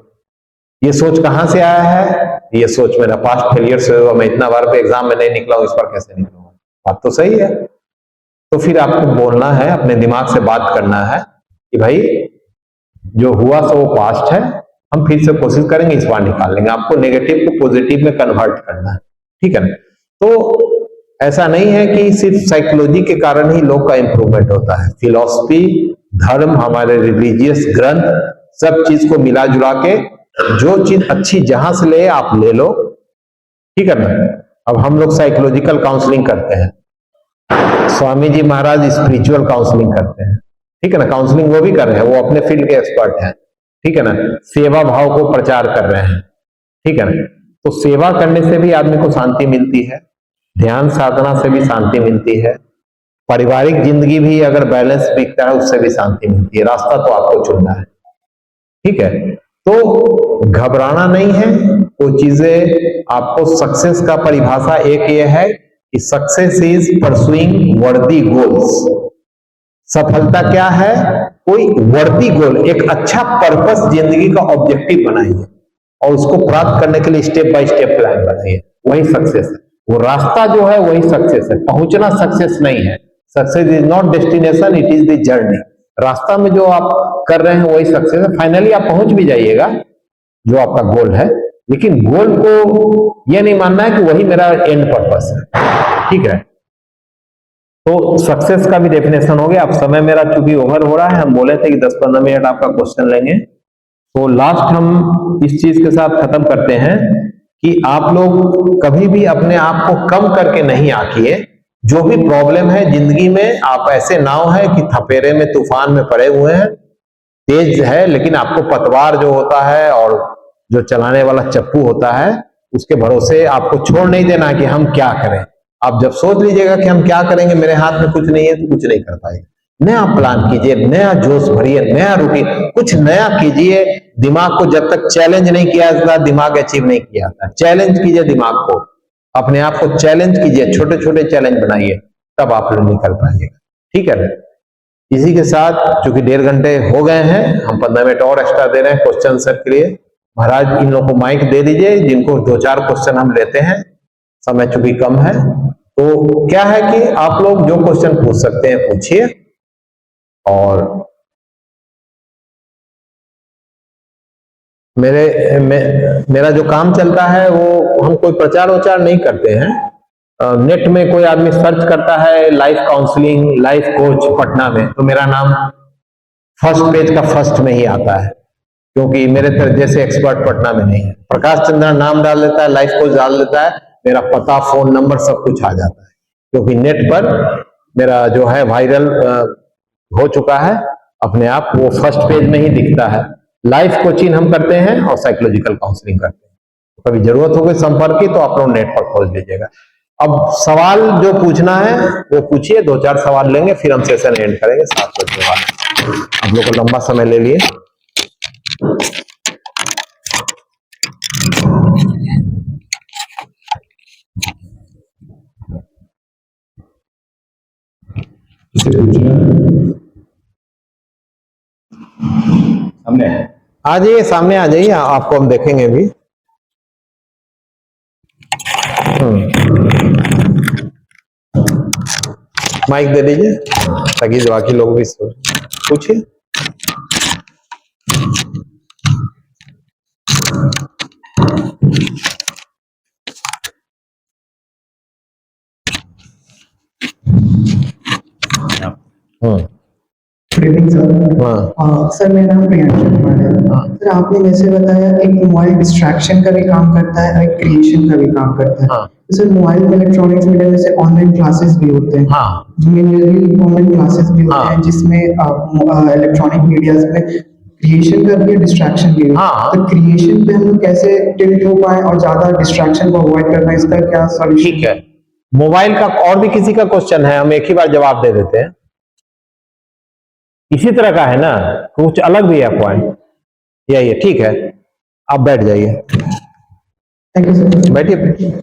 ये सोच कहां से आया है? ये सोच मेरा पास्ट फेलियर से हुआ, मैं इतना बार पे एग्जाम में नहीं निकला हूं, इस पर कैसे निकलूंगा? बात तो सही है। तो फिर आपको बोलना है, अपने दिमाग से बात करना है कि भाई जो हुआ सो वो पास्ट है, हम फिर से कोशिश करेंगे, इस बार निकाल लेंगे। आपको नेगेटिव को पॉजिटिव में कन्वर्ट करना है, ठीक है ना। तो ऐसा नहीं है कि सिर्फ साइकोलॉजी के कारण ही लोग का इंप्रूवमेंट होता है। फिलॉसफी, धर्म, हमारे रिलीजियस ग्रंथ, सब चीज को मिला जुला के जो चीज अच्छी जहां से ले आप ले लो, ठीक है ना। अब हम लोग साइकोलॉजिकल काउंसलिंग करते हैं, स्वामी जी महाराज स्पिरिचुअल काउंसलिंग करते हैं, ठीक है ना। काउंसलिंग वो भी कर रहे हैं, वो अपने फील्ड के एक्सपर्ट हैं, ठीक है ना। सेवा भाव को प्रचार कर रहे हैं, ठीक है ना। तो सेवा करने से भी आदमी को शांति मिलती है, ध्यान साधना से भी शांति मिलती है, पारिवारिक जिंदगी भी अगर बैलेंस दिखता है उससे भी शांति मिलती है। रास्ता तो आपको चुनना है, ठीक है। तो घबराना नहीं है, वो चीजें आपको सक्सेस का परिभाषा एक ये है कि सक्सेस इज परसुइंग वर्दी गोल्स। सफलता क्या है? कोई वर्दी गोल, एक अच्छा पर्पस जिंदगी का ऑब्जेक्टिव बनाइए और उसको प्राप्त करने के लिए स्टेप बाय स्टेप प्लान बनाइए, वही सक्सेस है। वो रास्ता जो है वही सक्सेस है, पहुंचना सक्सेस नहीं है। Success is not destination, it is the journey. रास्ता में जो आप कर रहे हैं वही सक्सेस है। फाइनली आप पहुंच भी जाइएगा जो आपका गोल है, लेकिन गोल को यह नहीं मानना है कि वही मेरा एंड पर्पस है, ठीक है। तो सक्सेस का भी डेफिनेशन हो गया। अब समय मेरा चूंकि ओवर हो रहा है, हम बोले थे कि 10-15 मिनट आपका क्वेश्चन लेंगे, तो लास्ट हम इस चीज के साथ खत्म करते हैं कि आप लोग कभी भी अपने आप को कम करके नहीं आंकिए। जो भी प्रॉब्लम है जिंदगी में, आप ऐसे नाव है कि थपेरे में तूफान में पड़े हुए हैं, तेज है, लेकिन आपको पतवार जो होता है और जो चलाने वाला चप्पू होता है, उसके भरोसे आपको छोड़ नहीं देना कि हम क्या करें। आप जब सोच लीजिएगा कि हम क्या करेंगे, मेरे हाथ में कुछ नहीं है, तो कुछ नहीं कर पाएंगे। नया प्लान कीजिए, नया जोश भरिए, नया रूटीन, कुछ नया कीजिए। दिमाग को जब तक चैलेंज नहीं किया जाता, दिमाग अचीव नहीं किया जाता। चैलेंज कीजिए दिमाग को, अपने आप को चैलेंज कीजिए, छोटे छोटे चैलेंज बनाइए, तब आप लोग निकल पाइएगा, ठीक है ना। इसी के साथ चूंकि 1.5 घंटे हो गए हैं, हम 15 मिनट और एक्स्ट्रा दे रहे हैं क्वेश्चन आंसर के लिए। महाराज इन लोगों को माइक दे दीजिए, जिनको 2-4 क्वेश्चन हम लेते हैं, समय चूंकि कम है। तो क्या है कि आप लोग जो क्वेश्चन पूछ सकते हैं पूछिए, और मेरा जो काम चलता है वो हम कोई प्रचार वचार नहीं करते हैं। नेट में कोई आदमी सर्च करता है life counselling, life coach Patna में, तो मेरा नाम फर्स्ट पेज का फर्स्ट में ही आता है, क्योंकि मेरे तरह जैसे एक्सपर्ट पटना में नहीं है। प्रकाश चंद्रा नाम डाल लेता है, लाइफ कोच डाल लेता है, मेरा पता, फोन नंबर सब कुछ आ जाता है, क्योंकि नेट पर मेरा जो है वायरल हो चुका है अपने आप, वो फर्स्ट पेज में ही दिखता है। लाइफ कोचिंग हम करते हैं और साइकोलॉजिकल काउंसलिंग करते हैं। कभी जरूरत होगी संपर्क की तो आप लोग नेट पर खोज लीजिएगा। अब सवाल जो पूछना है वो पूछिए, 2-4 सवाल लेंगे, फिर हम सेशन एंड करेंगे 7 बजे वाले। आप लोग को लंबा समय ले लिए। हमने आ जाइए, सामने आ जाइए, आपको हम देखेंगे भी। माइक दे दीजिए ताकि बाकी लोग भी पूछिए। Good evening sir. हाँ सर मेरा नाम प्रियांशु कुमार है। सर आपने जैसे बताया एक मोबाइल डिस्ट्रैक्शन का भी काम करता है और एक क्रिएशन का भी काम करता है। हाँ। तो सर मोबाइल में इलेक्ट्रॉनिक्स मीडिया में से ऑनलाइन क्लासेस भी होते हैं। हाँ मेनली ऑनलाइन क्लासेस भी होते हाँ। हैं जिसमें इलेक्ट्रॉनिक मीडिया में क्रिएशन का भी डिस्ट्रैक्शन भी है। हाँ। तो क्रिएशन पे हम लोग कैसे टिल्ट हो पाए और ज्यादा डिस्ट्रैक्शन को अवॉइड करना है, इसका क्या सॉल्यूशन? ठीक है, मोबाइल का और भी किसी का क्वेश्चन है, हम एक ही बार जवाब दे देते हैं। इसी तरह का है ना, कुछ अलग भी है पॉइंट? यही है, ठीक है, आप बैठ जाइए। Thank you sir. बैठिए।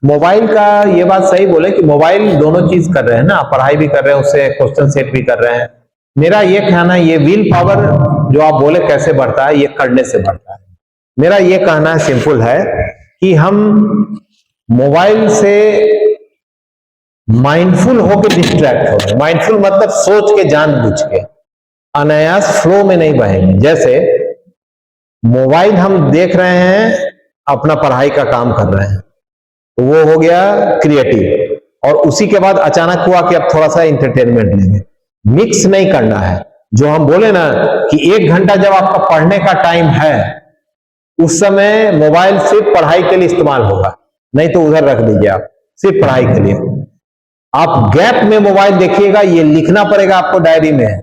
मोबाइल का ये बात सही बोले कि मोबाइल दोनों चीज कर रहे हैं ना, पढ़ाई भी कर रहे हैं, उससे क्वेश्चन सेट भी कर रहे हैं। मेरा ये कहना है, ये विल पावर जो आप बोले कैसे बढ़ता है, ये करने से बढ़ता है। मेरा ये कहना है, सिंपल है कि हम मोबाइल से माइंडफुल होकर डिस्ट्रैक्ट हो रहे हैं। माइंडफुल मतलब सोच के, जानबूझ के, अनायास फ्लो में नहीं बहेंगे। जैसे मोबाइल हम देख रहे हैं, अपना पढ़ाई का काम कर रहे हैं, तो वो हो गया क्रिएटिव, और उसी के बाद अचानक हुआ कि अब थोड़ा सा इंटरटेनमेंट लेंगे। मिक्स नहीं करना है। जो हम बोले ना कि 1 घंटा जब आपका पढ़ने का टाइम है, उस समय मोबाइल सिर्फ पढ़ाई के लिए इस्तेमाल होगा, नहीं तो उधर रख दीजिए आप, सिर्फ पढ़ाई के लिए। आप गैप में मोबाइल देखिएगा, ये लिखना पड़ेगा आपको डायरी में।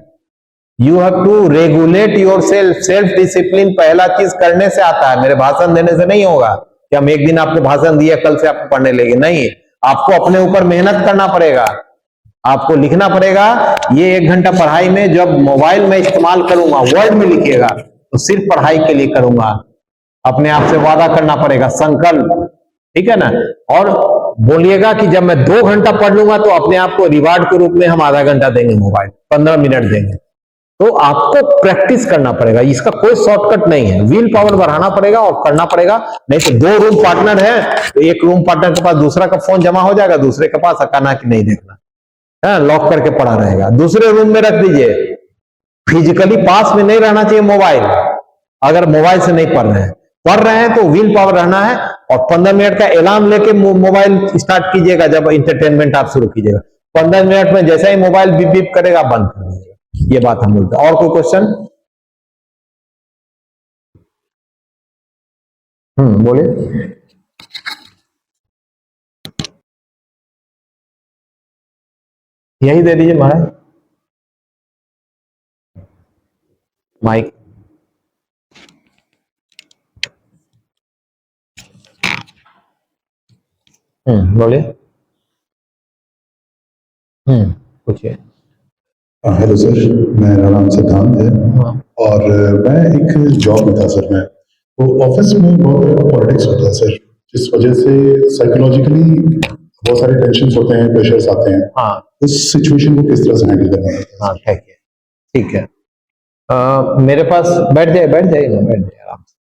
You have to regulate yourself. Self discipline पहला चीज करने से आता है, मेरे भाषण देने से नहीं होगा कि हम एक दिन आपको भाषण दिया कल से आपको पढ़ने लगे, नहीं। आपको अपने ऊपर मेहनत करना पड़ेगा, आपको लिखना पड़ेगा। ये 1 घंटा पढ़ाई में जब मोबाइल में इस्तेमाल करूंगा, वर्ड में लिखिएगा, तो सिर्फ पढ़ाई के लिए करूंगा। अपने आप से वादा करना पड़ेगा, संकल्प, ठीक है ना। और बोलिएगा कि जब मैं 2 घंटा पढ़ लूंगा तो अपने आप को रिवार्ड के रूप में हम आधा घंटा देंगे, मोबाइल 15 मिनट देंगे। तो आपको प्रैक्टिस करना पड़ेगा, इसका कोई शॉर्टकट नहीं है। विल पावर बढ़ाना पड़ेगा और करना पड़ेगा। नहीं तो 2 रूम पार्टनर है तो एक रूम पार्टनर के पास दूसरा का फोन जमा हो जाएगा, दूसरे के पास अकाना कि नहीं देखना है, लॉक करके पड़ा रहेगा। दूसरे रूम में रख दीजिए। फिजिकली पास में नहीं रहना चाहिए मोबाइल। अगर मोबाइल से नहीं पढ़ रहे हैं तो विल पावर रहना है, और 15 मिनट का अलार्म लेके मोबाइल स्टार्ट कीजिएगा। जब इंटरटेनमेंट आप शुरू कीजिएगा, 15 मिनट में जैसा ही मोबाइल बीप बीप करेगा, बंद कर दीजिएगा। ये बात हम बोलते हैं। और कोई क्वेश्चन? बोलिए। यही दे दीजिए महाराज माइक। बोलिए। पूछिए। हेलो सर, मेरा नाम सिद्धांत है। हाँ। और मैं एक जॉब में था सर। मैं तो ऑफिस में बहुत तरह का पॉलिटिक्स होता है सर, जिस वजह से साइकोलॉजिकली बहुत सारे टेंशन होते हैं, प्रेशर्स आते हैं। हाँ उस सिचुएशन को किस तरह से हैंडल करना है? हाँ, ठीक है, ठीक है। मेरे पास बैठ जाइए आराम से।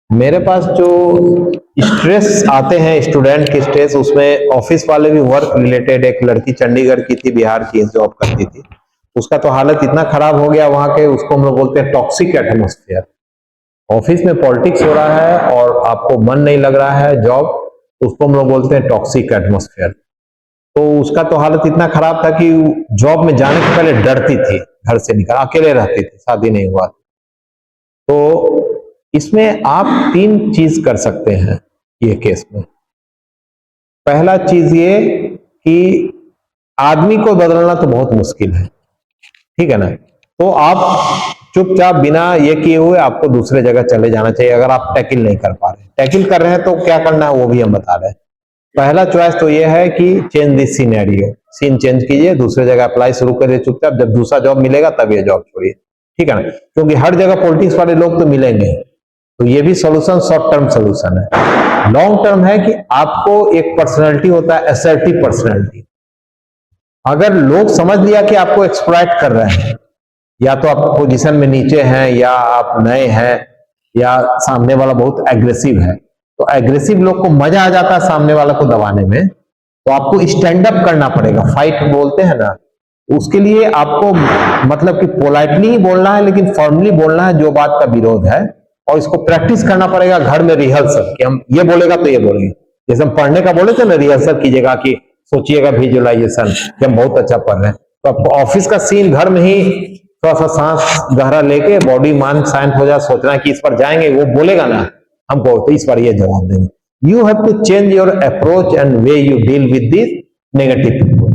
मेरे पास जो स्ट्रेस आते हैं, स्टूडेंट के स्ट्रेस, उसमें ऑफिस वाले भी वर्क रिलेटेड। एक लड़की चंडीगढ़ की थी, बिहार की जॉब करती थी, उसका तो हालत इतना खराब हो गया वहां के, उसको हम लोग बोलते हैं टॉक्सिक एटमोस्फेयर। ऑफिस में पॉलिटिक्स हो रहा है और आपको मन नहीं लग रहा है जॉब, तो उसको हम लोग बोलते हैं टॉक्सिक एटमोस्फेयर। तो उसका तो हालत इतना खराब था कि जॉब में जाने से पहले डरती थी, घर से निकल, अकेले रहती थी, शादी नहीं हुआ। तो इसमें आप 3 चीज कर सकते हैं ये केस में। पहला चीज ये कि आदमी को बदलना तो बहुत मुश्किल है, ठीक है ना, तो आप चुपचाप बिना ये किए हुए आपको दूसरे जगह चले जाना चाहिए। अगर आप टैकल नहीं कर पा रहे, टैकल कर रहे हैं तो क्या करना है वो भी हम बता रहे हैं। पहला चॉइस तो ये है कि change this scenario, scene change कीजिए, दूसरे जगह अप्लाई शुरू करिए चुपचाप, जब दूसरा जॉब मिलेगा तब ये जॉब छोड़िए, ठीक है ना, क्योंकि हर जगह पॉलिटिक्स वाले लोग तो मिलेंगे। तो ये भी सॉल्यूशन शॉर्ट टर्म सॉल्यूशन है। लॉन्ग टर्म है कि आपको एक पर्सनैलिटी होता है, असर्टिव पर्सनैलिटी। अगर लोग समझ लिया कि आपको एक्सप्लॉइट कर रहे हैं, या तो आप पोजीशन में नीचे हैं, या आप नए हैं, या सामने वाला बहुत एग्रेसिव है, तो एग्रेसिव लोग को मजा आ जाता है सामने वाला को दबाने में, तो आपको स्टैंड अप करना पड़ेगा, फाइट बोलते हैं ना, उसके लिए आपको मतलब कि पोलाइटली ही बोलना है, लेकिन फॉर्मली बोलना है जो बात का विरोध है, और इसको प्रैक्टिस करना पड़ेगा घर में, रिहर्सल, कि हम ये बोलेगा तो ये बोलेंगे। जैसे हम पढ़ने का बोले थे ना, रिहर्सल कीजिएगा, कि सोचिएगा विजुअलाइजेशन कि हम बहुत अच्छा पढ़ रहे हैं, तो आपको ऑफिस का सीन घर में ही थोड़ा सा सांस गहरा लेके बॉडी मान शांत हो जाए, सोचना कि इस पर जाएंगे, वो बोलेगा ना हमको, तो इस बार ये जवाब देंगे। You have to change your approach and way you deal with this negative people.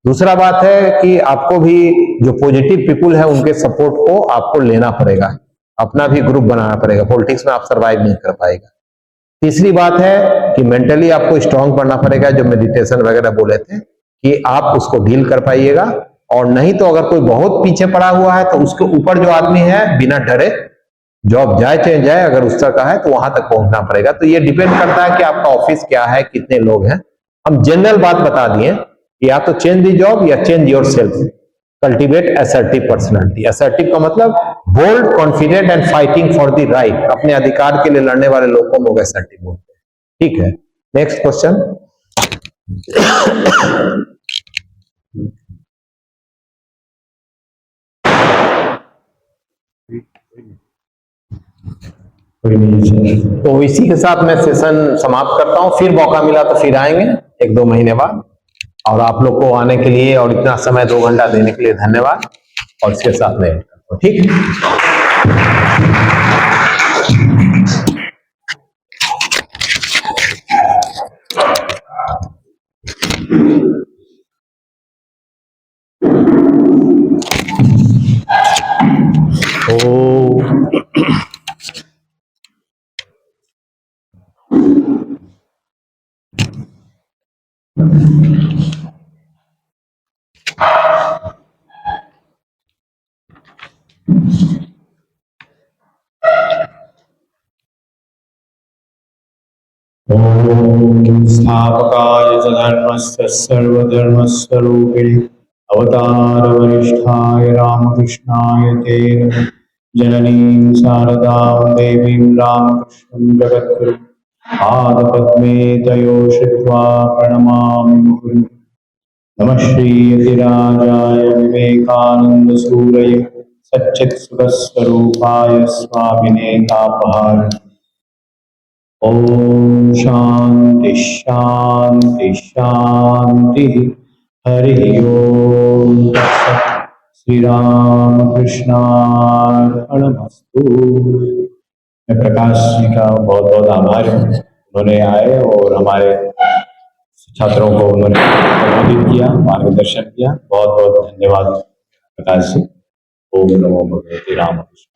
दूसरा बात है कि आपको भी जो पॉजिटिव पीपुल है उनके सपोर्ट को आपको लेना पड़ेगा, अपना भी ग्रुप बनाना पड़ेगा, पॉलिटिक्स में आप सरवाइव नहीं कर पाएगा। तीसरी बात है कि मेंटली आपको स्ट्रांग बनना पड़ेगा, जो मेडिटेशन वगैरह बोले थे, कि आप उसको डील कर पाइएगा। और नहीं तो अगर कोई बहुत पीछे पड़ा हुआ है तो उसके ऊपर जो आदमी है बिना डरे, जॉब जाए चाहे जाए, अगर उस तरह का है तो वहां तक पहुंचना पड़ेगा। तो ये डिपेंड करता है कि आपका ऑफिस क्या है, कितने लोग हैं। हम जनरल बात बता दिए, या तो change the job or change yourself, cultivate assertive personality. Assertive का मतलब bold, confident and fighting for the right, अपने अधिकार के लिए लड़ने वाले लोग को लोग असर्टिव बोलते हैं, ठीक है। Next question. तो इसी के साथ मैं सेशन समाप्त करता हूं, फिर मौका मिला तो फिर आएंगे 1-2 महीने बाद। और आप लोग को आने के लिए और इतना समय 2 घंटा देने के लिए धन्यवाद। और इसके साथ में ठीक है। ओम स्थापकाय च धर्मस्य सर्वधर्मस्वरूपिणे अवतार वरिष्ठाय रामकृष्णाय ते नमः। जननीं शारदां देवीं रामकृष्णं जगद्गुरुं पादपद्मे तयो श्रित्वा प्रणमामि मुहुर्मुहुः। नमः श्रीयतिराजाय विवेकानन्दसूरये सच्चित्सुखस्वरूपाय स्वामिने तापहारिणे। ओम शांति शांति शांति। हरि ओम तत्सत्। श्री राम कृष्णार्पणमस्तु। मैं प्रकाश जी का बहुत बहुत आभार हूँ, उन्होंने आए और हमारे छात्रों को उन्होंने संबोधित किया, मार्गदर्शन किया। बहुत बहुत धन्यवाद प्रकाश जी। ओम नमो भगवते राम कृष्ण।